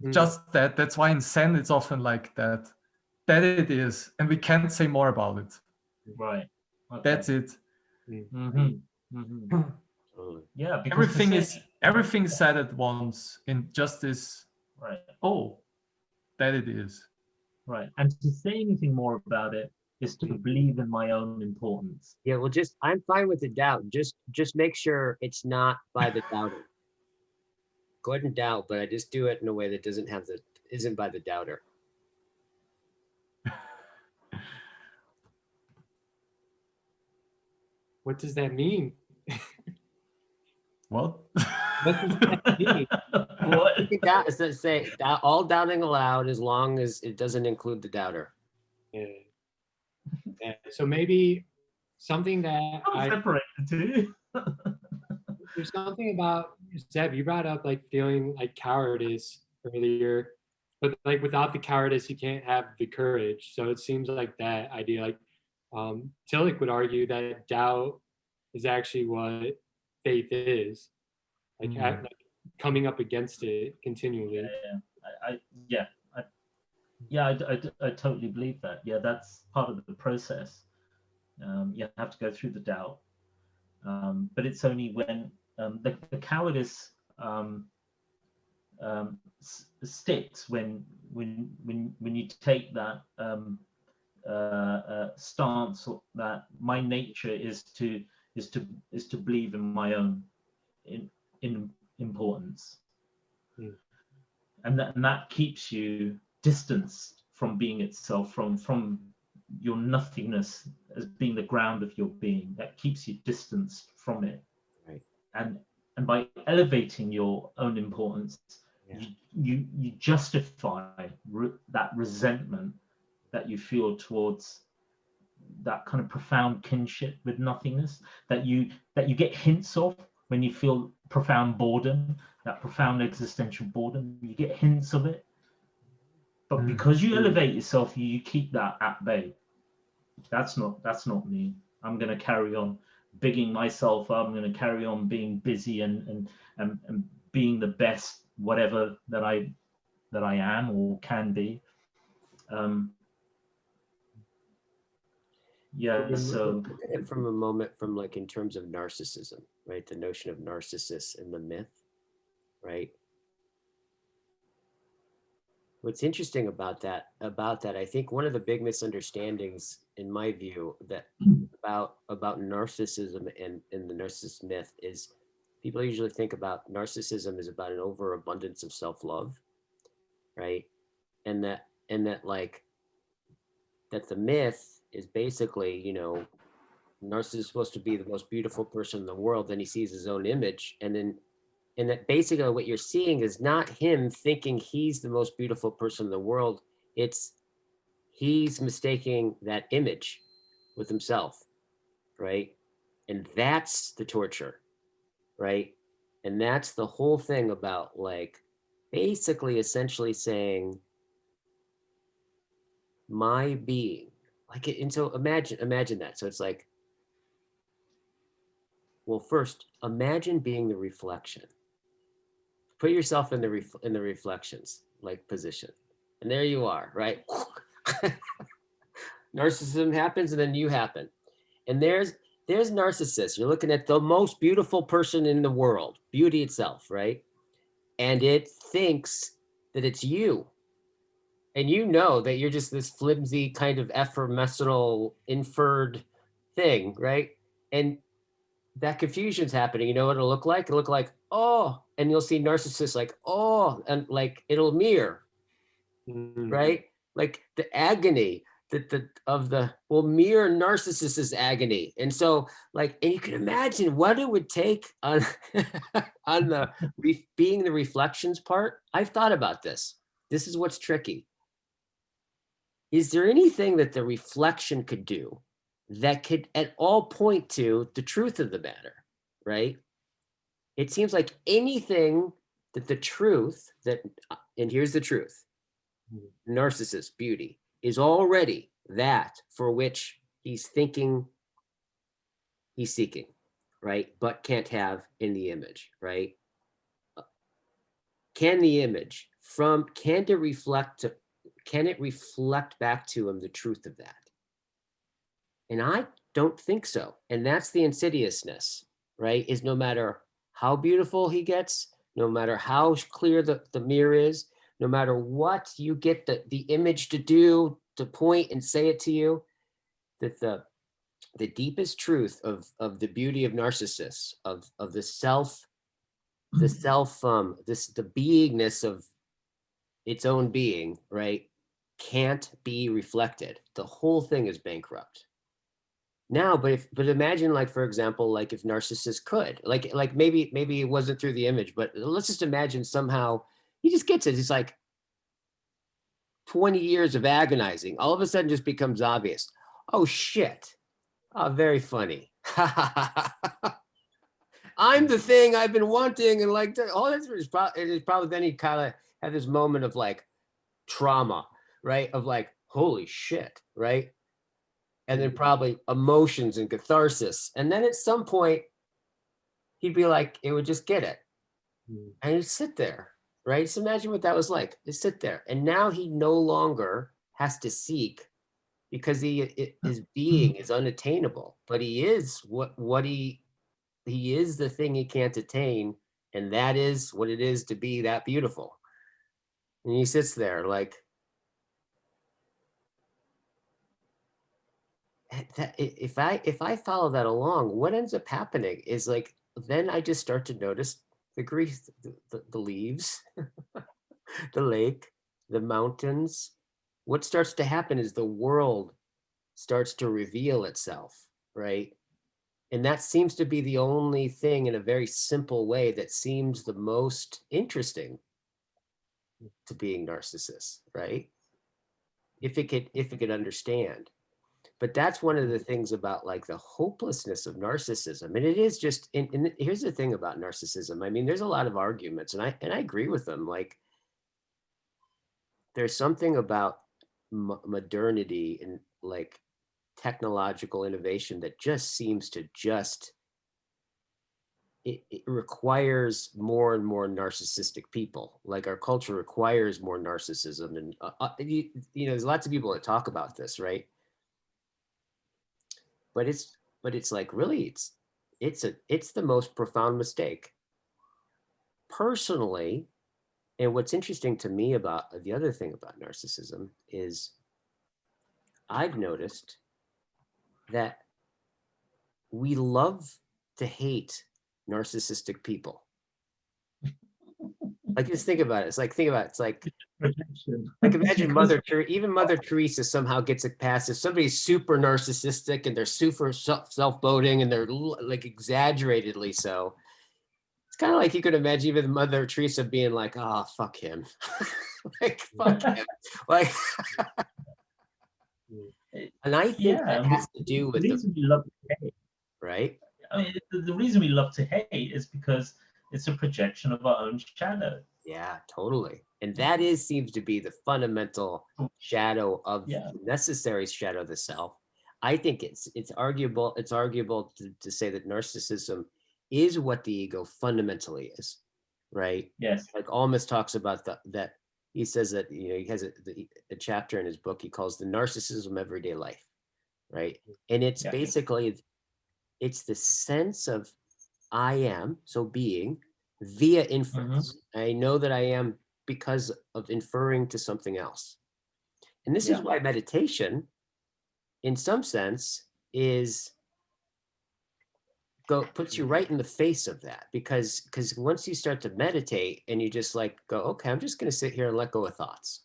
Just that. That's why in Zen it's often like that. That it is, and we can't say more about it. Right. Okay. That's it. Totally. Yeah, because everything said at once in just this. Right. Oh, that it is. Right. And to say anything more about it is to believe in my own importance. Yeah, well, I'm fine with the doubt. Just make sure it's not by the doubter. Go ahead and doubt, but I just do it in a way that isn't by the doubter. What does that mean? What? What does that mean? What? All doubting allowed as long as it doesn't include the doubter. Yeah. So maybe something that I'm separated too. there's something about, Zeb, you brought up like feeling like cowardice earlier, but like without the cowardice you can't have the courage. So it seems like that idea, like Tillich would argue that doubt is actually what faith is, like, like coming up against it continually. I totally believe that. Yeah, that's part of the process. You have to go through the doubt, but it's only when the cowardice sticks when you take that stance that my nature is to believe in my own in importance, and that keeps you distanced from being itself, from your nothingness as being the ground of your being. That keeps you distanced from it. Right. And by elevating your own importance, you justify that resentment that you feel towards that kind of profound kinship with nothingness that you get hints of when you feel profound boredom, that profound existential boredom. You get hints of it, but because you elevate yourself, you keep that at bay. That's not me. I'm going to carry on bigging myself up. I'm going to carry on being busy and being the best whatever that I am or can be. So look at it from a moment from like in terms of narcissism, right? The notion of Narcissus in the myth, right? What's interesting about that, I think one of the big misunderstandings, in my view, that about narcissism and the Narcissus myth is people usually think about narcissism as about an overabundance of self-love, right? And that like that the myth is basically, Narcissus is supposed to be the most beautiful person in the world. Then he sees his own image, and that basically what you're seeing is not him thinking he's the most beautiful person in the world. It's he's mistaking that image with himself, right? And that's the torture, right? And that's the whole thing about like basically essentially saying my being, like it. And so imagine that. So it's like, well, first imagine being the reflection. Put yourself in the reflections like position, and there you are, right? Narcissism happens, and then you happen, and there's there's narcissists. You're looking at the most beautiful person in the world, beauty itself, right? And it thinks that it's you. And you know that you're just this flimsy kind of ephemeral inferred thing, right? And that confusion's happening. You know what it'll look like? It'll look like, oh, and you'll see narcissists like, oh, and like it'll mirror, right? Like the agony will mirror narcissist's agony. And so like, and you can imagine what it would take on on the being the reflections part. I've thought about this. This is what's tricky. Is there anything that the reflection could do that could at all point to the truth of the matter, right? It seems like anything that the truth that, and here's the truth, narcissist beauty is already that for which he's thinking he's seeking, right? But can't have in the image, right? Can the image can it reflect back to him the truth of that? And I don't think so. And that's the insidiousness, right? Is no matter how beautiful he gets, no matter how clear the mirror is, no matter what you get the image to do, to point and say it to you, that the deepest truth of the beauty of narcissists, of the self, the beingness of its own being, right, can't be reflected. The whole thing is bankrupt. Now, but imagine, like, for example, like if narcissists could, like maybe it wasn't through the image, but let's just imagine somehow he just gets it. It's like 20 years of agonizing, all of a sudden just becomes obvious. Oh shit. Oh, very funny. I'm the thing I've been wanting, and like, oh, that's probably then he kind of had this moment of like trauma, right? Of like, holy shit, right? And then probably emotions and catharsis. And then at some point, he'd be like, it would just get it. And he'd sit there, right? So imagine what that was like, to sit there. And now he no longer has to seek, because his being is unattainable, but he is he is the thing he can't attain. And that is what it is to be that beautiful. And he sits there like, that, if I follow that along, what ends up happening is like, then I just start to notice the grief, the leaves, the lake, the mountains. What starts to happen is the world starts to reveal itself, right? And that seems to be the only thing in a very simple way that seems the most interesting to being narcissist, right? If it could understand. But that's one of the things about like the hopelessness of narcissism. And it is just, and here's the thing about narcissism. I mean, there's a lot of arguments, and I agree with them. Like, there's something about modernity and like technological innovation that just seems to it requires more and more narcissistic people. Like, our culture requires more narcissism. And, you know, there's lots of people that talk about this, right? But it's like, really, it's the most profound mistake. Personally, and what's interesting to me about the other thing about narcissism is I've noticed that we love to hate narcissistic people. Like, just think about it. It's like, like imagine even Mother Teresa somehow gets it past. If somebody's super narcissistic and they're super self-boating and they're like exaggeratedly so, it's kind of like you could imagine even Mother Teresa being like, oh, fuck him. Like, fuck him. Like, and I think that has to do with the reason we love to hate, right? I mean, the reason we love to hate is because it's a projection of our own shadow. Yeah, totally. And that seems to be the fundamental shadow of the necessary shadow of the self. I think it's arguable to say that narcissism is what the ego fundamentally is, right? Yes. Like Almas talks about that. He says that, you know, he has a chapter in his book he calls the narcissism of everyday life, right? And it's basically it's the sense of I am, so being, via inference. I know that I am because of inferring to something else. And this is why meditation, in some sense, puts you right in the face of that, because once you start to meditate and you just like go, okay, I'm just going to sit here and let go of thoughts.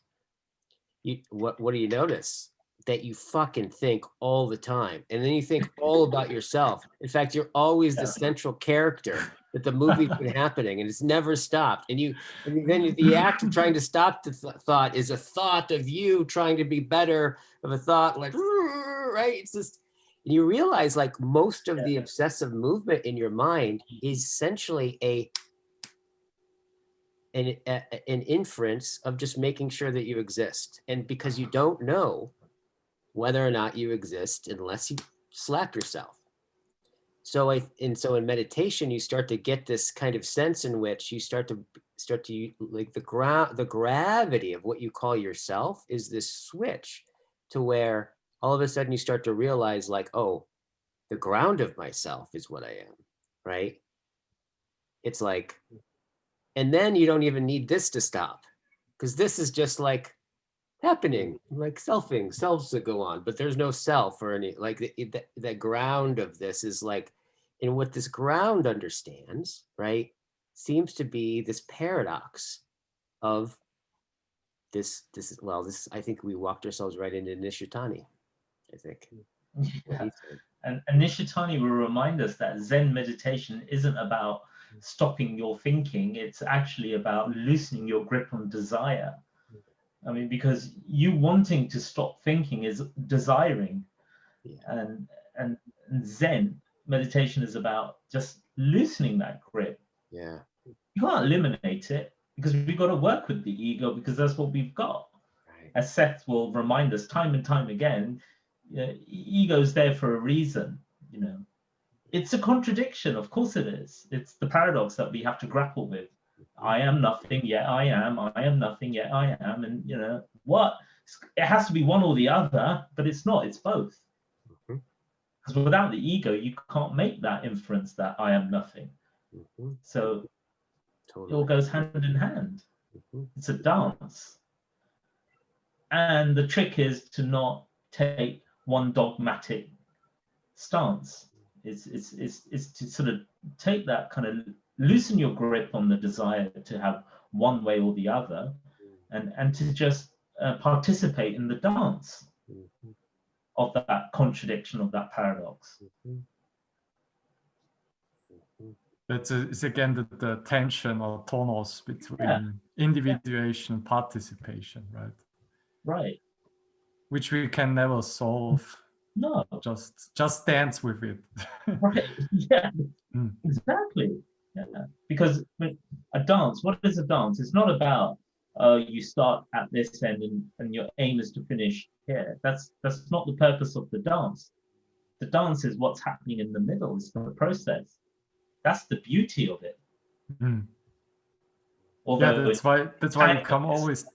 What do you notice? That you fucking think all the time, and then you think all about yourself. In fact, you're always the central character that the movie's been happening, and it's never stopped. And then the act of trying to stop the thought is a thought of you trying to be better, of a thought like, right? It's just, and you realize like most of the obsessive movement in your mind is essentially an inference of just making sure that you exist. And because you don't know whether or not you exist unless you slap yourself. So in meditation, you start to get this kind of sense in which you start to like the gravity of what you call yourself is this switch to where all of a sudden you start to realize like, oh, the ground of myself is what I am, right? It's like, and then you don't even need this to stop, because this is just like happening, like selves that go on, but there's no self or any, like the ground of this is like, and what this ground understands, right, seems to be this paradox of this, I think we walked ourselves right into Nishitani, I think. Yeah. And Nishitani will remind us that Zen meditation isn't about stopping your thinking, it's actually about loosening your grip on desire. I mean, because you wanting to stop thinking is desiring. And Zen meditation is about just loosening that grip. Yeah. You can't eliminate it, because we've got to work with the ego, because that's what we've got. Right. As Seth will remind us time and time again, ego's there for a reason, you know. It's a contradiction, of course it is. It's the paradox that we have to grapple with. I am nothing, yet I am. I am nothing, yet I am. And, you know, what? It has to be one or the other, but it's not. It's both. Because without the ego, you can't make that inference that I am nothing. So it all goes hand in hand. It's a dance. And the trick is to not take one dogmatic stance. It's to sort of take that kind of, loosen your grip on the desire to have one way or the other, and to just participate in the dance of that contradiction, of that paradox. It's again the tension or tonos between individuation and participation, right? Right. Which we can never solve. No. Just dance with it. Right. Yeah. Exactly. Yeah. Because a dance, what is a dance? It's not about you start at this end and your aim is to finish here. That's not the purpose of the dance. The dance is what's happening in the middle. It's the process. That's the beauty of it. Yeah, that's why we come always.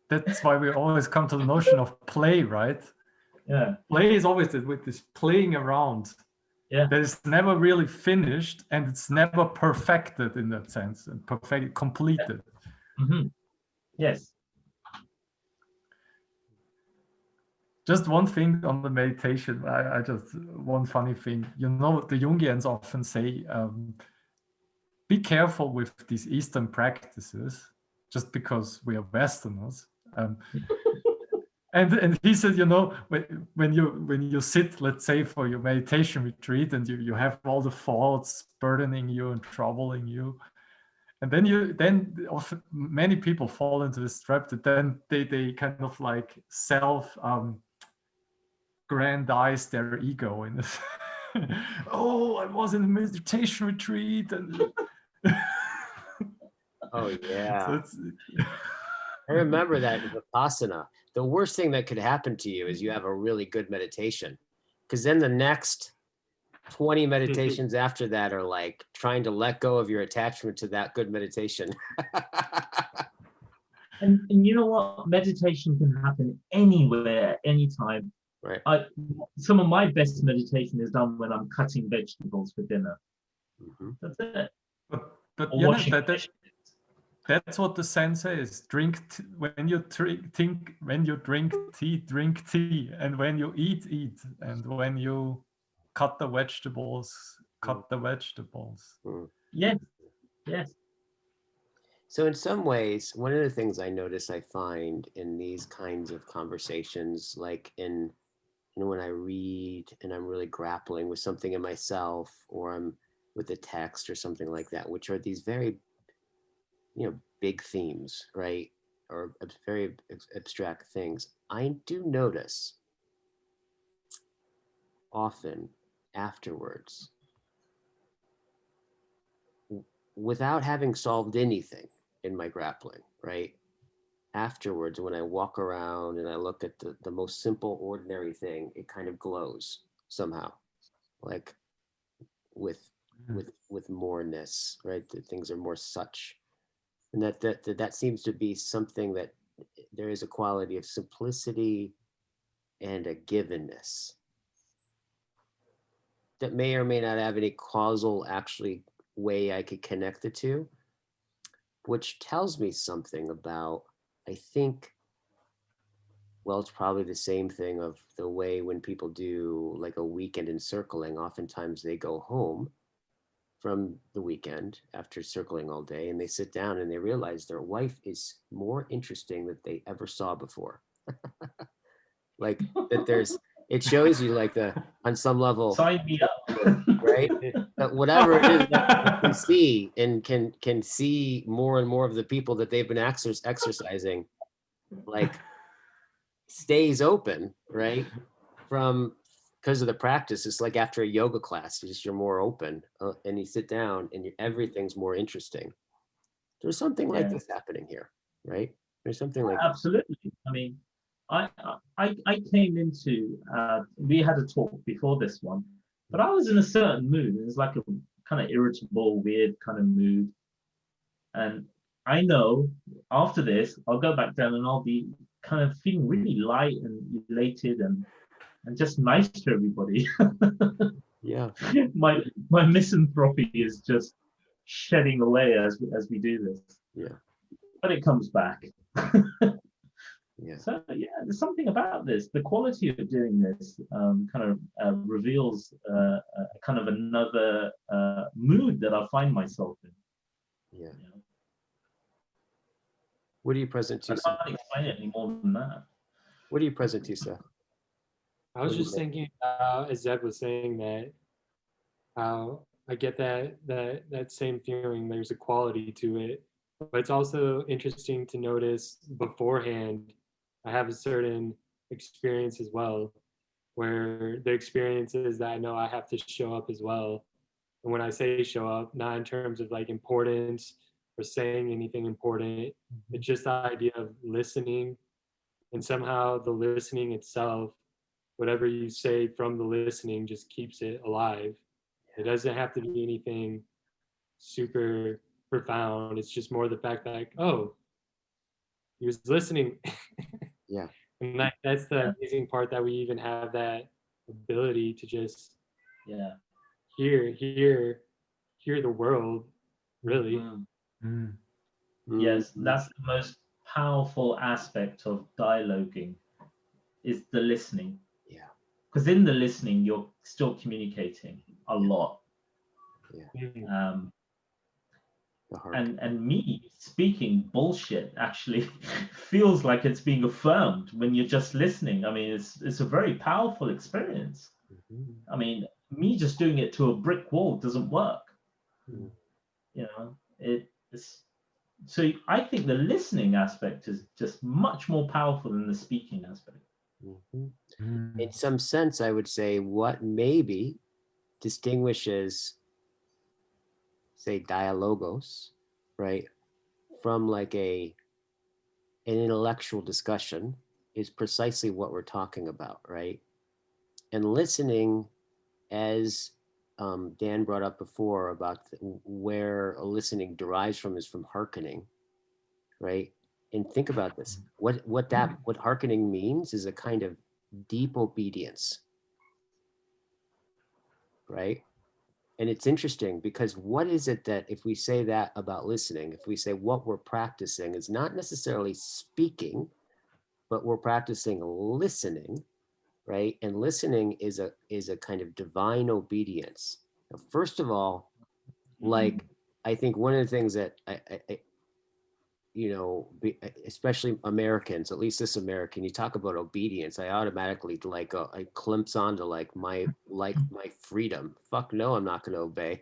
That's why we always come to the notion of play, right? Yeah. Play is always with this playing around. Yeah. That is never really finished, and it's never perfected in that sense, and completed. Yes. Just one thing on the meditation. I just one funny thing. You know, the Jungians often say, be careful with these Eastern practices, just because we are Westerners. And he said, you know, when you sit, let's say, for your meditation retreat, and you have all the thoughts burdening you and troubling you, and then often many people fall into this trap that then they kind of like aggrandize their ego in this. Oh, I was in a meditation retreat, and oh yeah. So I remember that Vipassana. The worst thing that could happen to you is you have a really good meditation, because then the next 20 meditations after that are like trying to let go of your attachment to that good meditation. And you know what? Meditation can happen anywhere, anytime. Right. Some of my best meditation is done when I'm cutting vegetables for dinner. Mhm. That's it. But Or you know washing that that's what the Zen says. When you drink tea, drink tea, and when you eat, eat, and when you cut the vegetables, cut the vegetables. Mm. Yes, yes. So in some ways, one of the things I notice I find in these kinds of conversations, like in, when I read and I'm really grappling with something in myself, or I'm with a text or something like that, which are these very, big themes, right? Or very abstract things. I do notice often afterwards, without having solved anything in my grappling, right? Afterwards, when I walk around and I look at the most simple, ordinary thing, it kind of glows somehow, like with moreness, right? That things are more such, and that seems to be something that there is a quality of simplicity and a givenness that may or may not have any causal actually way I could connect the two, which tells me something about, I think, well, it's probably the same thing of the way when people do like a weekend in circling, oftentimes they go home from the weekend after circling all day and they sit down and they realize their wife is more interesting than they ever saw before. Like that it shows you like on some level, Sign me up. right? But whatever it is that you can see and can see more and more of the people that they've been exercising, like stays open, right? Because of the practice. It's like after a yoga class, you're more open, and you sit down and everything's more interesting. There's something like this happening here, right? There's something like Absolutely. I mean, I came into we had a talk before this one, but I was in a certain mood. It was like a kind of irritable, weird kind of mood. And I know after this, I'll go back down and I'll be kind of feeling really light and elated and just nice to everybody. yeah. my misanthropy is just shedding away as we do this. Yeah. But it comes back. Yeah. So yeah, there's something about this. The quality of doing this kind of reveals kind of another mood that I find myself in. Yeah. You know? What are you present to, I Seth? can't explain it any more than that. What are you present to, Seth? I was just thinking about, as Zeb was saying, that how I get that same feeling. There's a quality to it, but it's also interesting to notice beforehand. I have a certain experience as well, where the experience is that I know I have to show up as well. And when I say show up, not in terms of like importance or saying anything important, it's just the idea of listening, and somehow the listening itself, whatever you say from the listening, just keeps it alive. It doesn't have to be anything super profound. It's just more the fact that, like, oh, he was listening. Yeah. And that's the amazing part, that we even have that ability to just hear the world, really. Yes, that's the most powerful aspect of dialoguing, is the listening. Yeah. Because in the listening, you're still communicating a lot. Yeah. And me speaking bullshit actually feels like it's being affirmed when you're just listening. I mean, it's a very powerful experience. I mean, me just doing it to a brick wall doesn't work. You know, it's so I think the listening aspect is just much more powerful than the speaking aspect. In some sense, I would say what maybe distinguishes, say, dialogos, right, from like an intellectual discussion is precisely what we're talking about, right? And listening, as Dan brought up before about where listening derives from, is from hearkening, right? And think about this. What hearkening means is a kind of deep obedience, right? And it's interesting because what is it that if we say that about listening, if we say what we're practicing is not necessarily speaking, but we're practicing listening, right? And listening is a kind of divine obedience. Now, first of all, like I think one of the things that I especially Americans, at least this American, you talk about obedience, I automatically I glimpse onto my freedom. Fuck no, I'm not going to obey.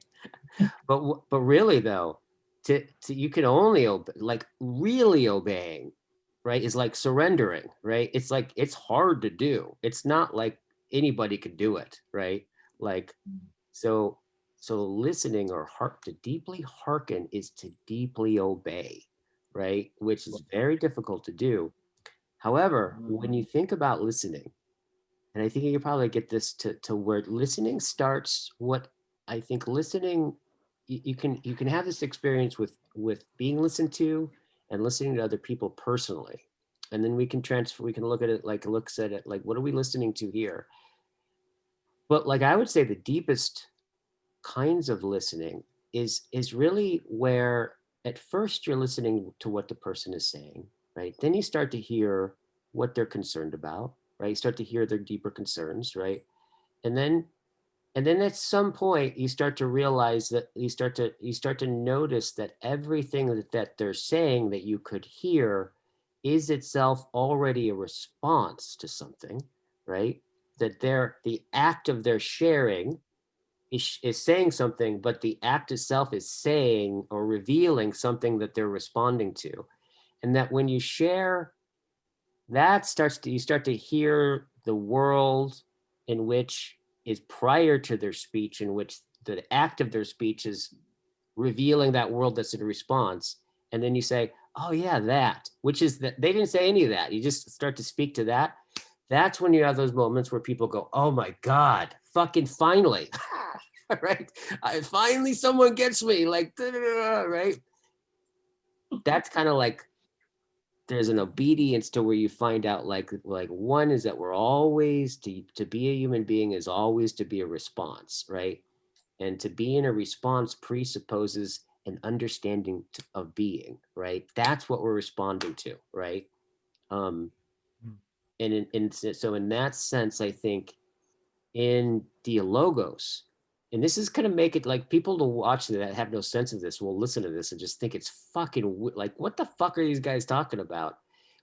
But really though, to you can only obey, like really obeying, right, is like surrendering, right? It's like it's hard to do. It's not like anybody could do it, right? Like so listening or to deeply hearken is to deeply obey, right? Which is very difficult to do. However, when you think about listening, and I think you can probably get this to where listening starts, what I think listening, you can have this experience with being listened to and listening to other people personally. And then we can look at it like what are we listening to here? But like I would say the deepest kinds of listening is really where at first you're listening to what the person is saying, right? Then you start to hear what they're concerned about, right? You start to hear their deeper concerns, right? And then at some point you start to realize that you start to notice that everything that they're saying that you could hear is itself already a response to something, right? That the act of their sharing is saying something, but the act itself is saying or revealing something that they're responding to. And that when you share, you start to hear the world in which is prior to their speech, in which the act of their speech is revealing that world that's in response. And then you say, oh yeah, that, which is that they didn't say any of that. You just start to speak to that. That's when you have those moments where people go, oh my God, fucking finally. Right? Finally someone gets me, like, right? That's kind of like, there's an obedience to where you find out like one is that we're always to be a human being is always to be a response, right? And to be in a response presupposes an understanding of being, right? That's what we're responding to, right? And so in that sense, I think in dialogos, and this is going to make it like people to watch that have no sense of this will listen to this and just think it's fucking like, what the fuck are these guys talking about?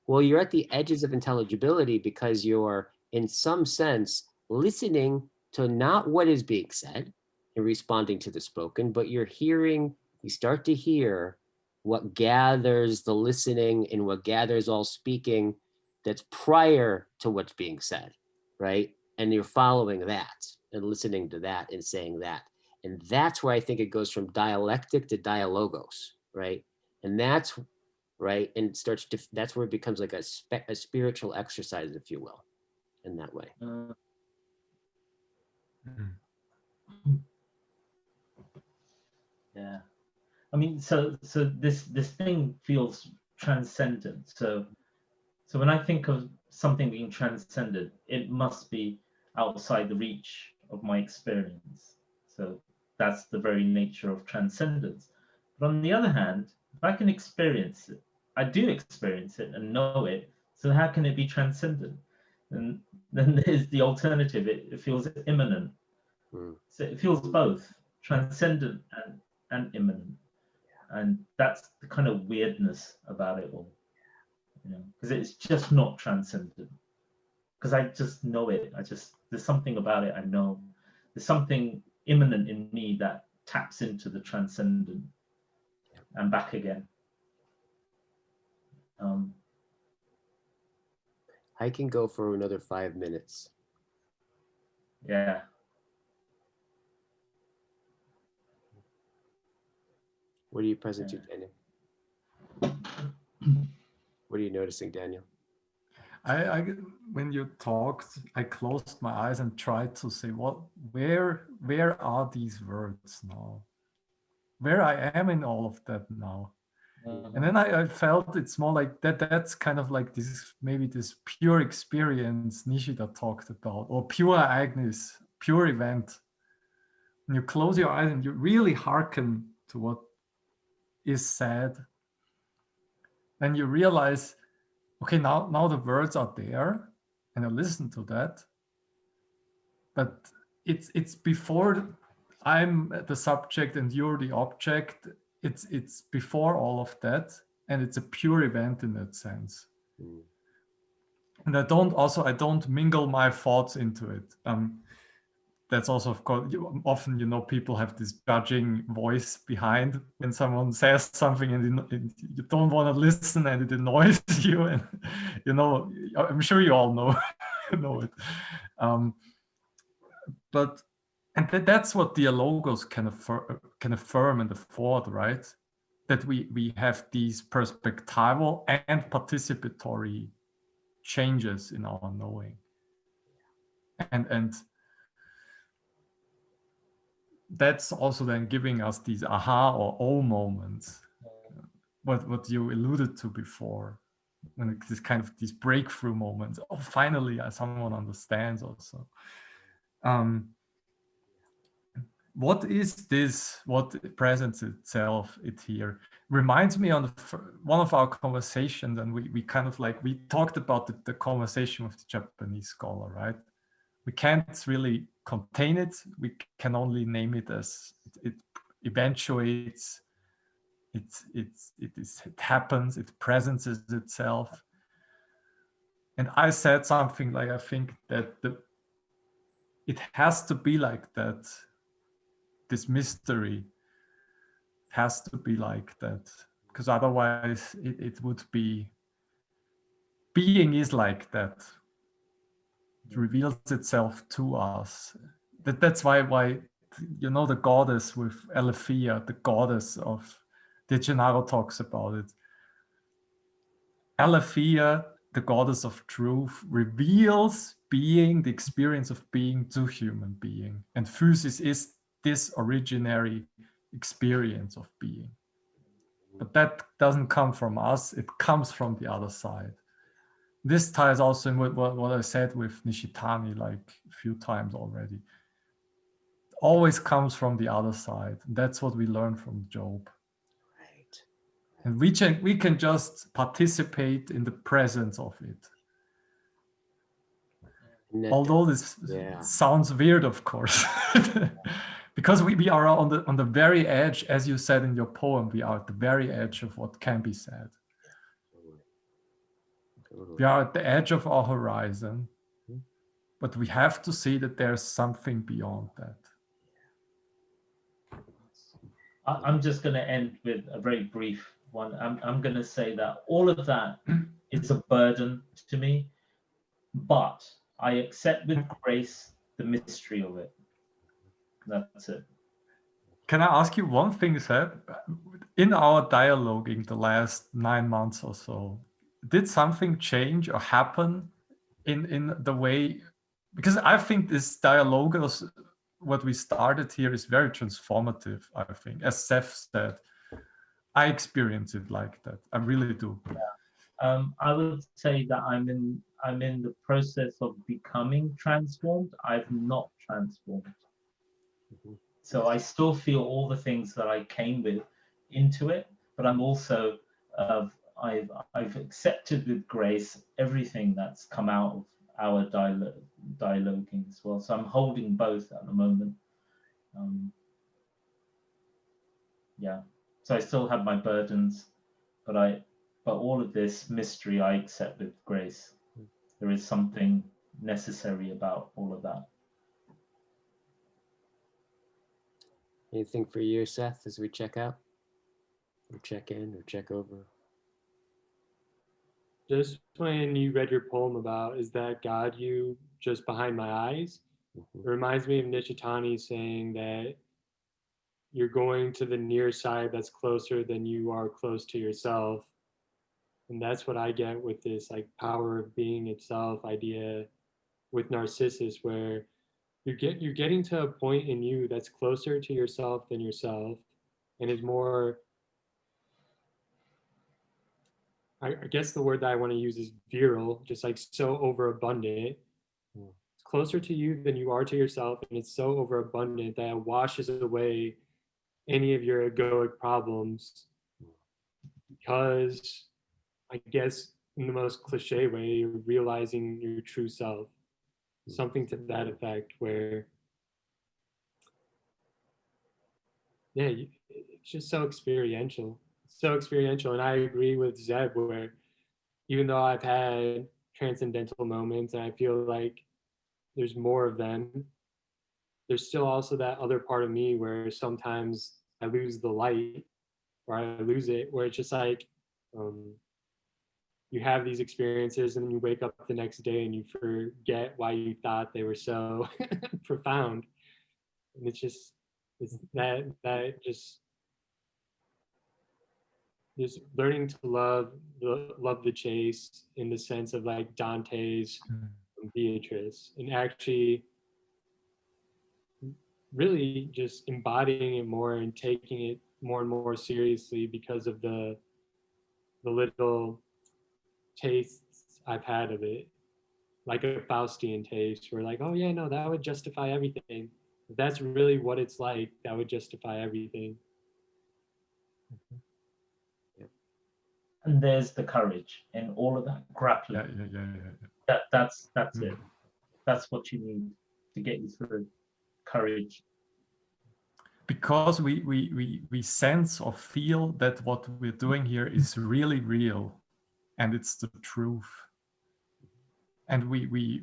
Well, you're at the edges of intelligibility because you're in some sense listening to not what is being said and responding to the spoken, but you start to hear what gathers the listening and what gathers all speaking that's prior to what's being said, right? And you're following that and listening to that and saying that. And that's where I think it goes from dialectic to dialogos, right? And that's right. And that's where it becomes like a spiritual exercise, if you will, in that way. Yeah. I mean, so this thing feels transcendent. So when I think of something being transcended, it must be outside the reach of my experience. So that's the very nature of transcendence. But on the other hand, if I can experience it, I do experience it and know it. So how can it be transcendent? And then there's the alternative. It feels immanent. So it feels both transcendent and immanent. And that's the kind of weirdness about it all, because it's just not transcendent. Because I just know it. There's something about it I know. There's something immanent in me that taps into the transcendent and back again. I can go for another 5 minutes. Yeah. What are you present to, Daniel? What are you noticing, Daniel? I when you talked, I closed my eyes and tried to say, where are these words now? Where I am in all of that now? And then I felt it's more like that. That's kind of like this, maybe this pure experience Nishida talked about, or pure Agnes, pure event. And you close your eyes and you really hearken to what is said. And you realize, okay, now the words are there, and I listen to that. But it's before I'm the subject and you're the object. It's before all of that, and it's a pure event in that sense. Mm. And I don't mingle my thoughts into it. That's also, of course, often, people have this judging voice behind when someone says something and you don't want to listen and it annoys you. And, I'm sure you all know, know it. That's what dialogos can affirm and afford, right? That we have these perspectival and participatory changes in our knowing. And that's also then giving us these aha or oh moments, what you alluded to before, when it's this kind of these breakthrough moments. Oh, finally, someone understands also. What is this? What presents itself here? Reminds me on one of our conversations, and we kind of like, we talked about the conversation with the Japanese scholar, right? We can't really contain it. We can only name it as it eventuates. It happens. It presents itself. And I said something like, I think that it has to be like that. This mystery has to be like that, because otherwise it would be, being is like that. It reveals itself to us. That's why the goddess with Aletheia, the goddess of De Gennaro talks about it. Aletheia, the goddess of truth, reveals being, the experience of being, to human being. And physis is this originary experience of being. But that doesn't come from us, it comes from the other side. This ties also in with what I said with Nishitani like a few times already. It always comes from the other side. That's what we learn from Job. Right. And we can just participate in the presence of it. Although this sounds weird, of course, because we are on the very edge, as you said in your poem, we are at the very edge of what can be said. We are at the edge of our horizon, but we have to see that there's something beyond that. I'm just going to end with a very brief one. I'm going to say that all of that is a burden to me, but I accept with grace the mystery of it. That's it. Can I ask you one thing, Seth? In our dialoguing the last 9 months or so, did something change or happen in the way? Because I think this dialogue, what we started here, is very transformative, I think. As Seth said, I experience it like that. I really do. Yeah. I would say that I'm in the process of becoming transformed. I've not transformed. So I still feel all the things that I came with into it, but I'm also I've accepted with grace everything that's come out of our dialoguing as well. So I'm holding both at the moment. Yeah. So I still have my burdens, but all of this mystery I accept with grace. There is something necessary about all of that. Anything for you, Seth, as we check out? Or check in or check over? Just when you read your poem about, is that God you just behind my eyes? It reminds me of Nishitani saying that you're going to the near side that's closer than you are close to yourself. And that's what I get with this like power of being itself idea with Narcissus, where you're getting to a point in you that's closer to yourself than yourself and is more I guess the word that I want to use is virile, just like so overabundant. It's closer to you than you are to yourself, and it's so overabundant that it washes away any of your egoic problems. Because I guess in the most cliche way, you're realizing your true self. Something to that effect, where yeah, it's just so experiential. So experiential. And I agree with Zeb, where even though I've had transcendental moments and I feel like there's more of them, there's still also that other part of me where sometimes I lose the light or I lose it, where it's just like you have these experiences and then you wake up the next day and you forget why you thought they were so profound. And it's just that just learning to love the chase in the sense of like Dante's Beatrice, and actually really just embodying it more and taking it more and more seriously because of the little tastes I've had of it, like a Faustian taste where like, oh yeah, no, that would justify everything. If that's really what it's like, that would justify everything. And there's the courage in all of that grappling. That's it. That's what you need to get you through. Courage. Because we sense or feel that what we're doing here is really real, and it's the truth, and we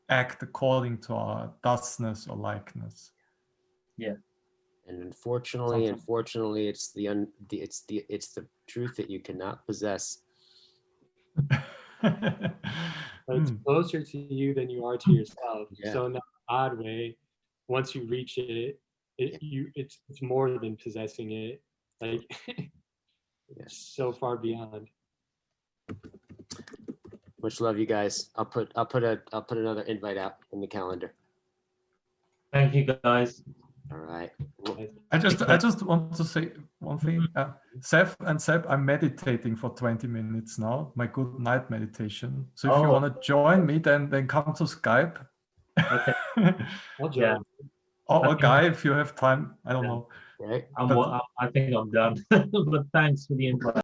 act according to our thusness or likeness. Yeah. And unfortunately, it's the truth that you cannot possess. But it's closer to you than you are to yourself. Yeah. So in that odd way, once you reach it, it's more than possessing it. Like it's so far beyond. Much love, you guys. I'll put another invite out in the calendar. Thank you, guys. All right. I just want to say one thing. Seth and Seb, I'm meditating for 20 minutes now, my good night meditation. So if you want to join me, then come to Skype. Okay. I'll join. Or Guy, if you have time. I don't know. Right. I think I'm done. But thanks for the invite.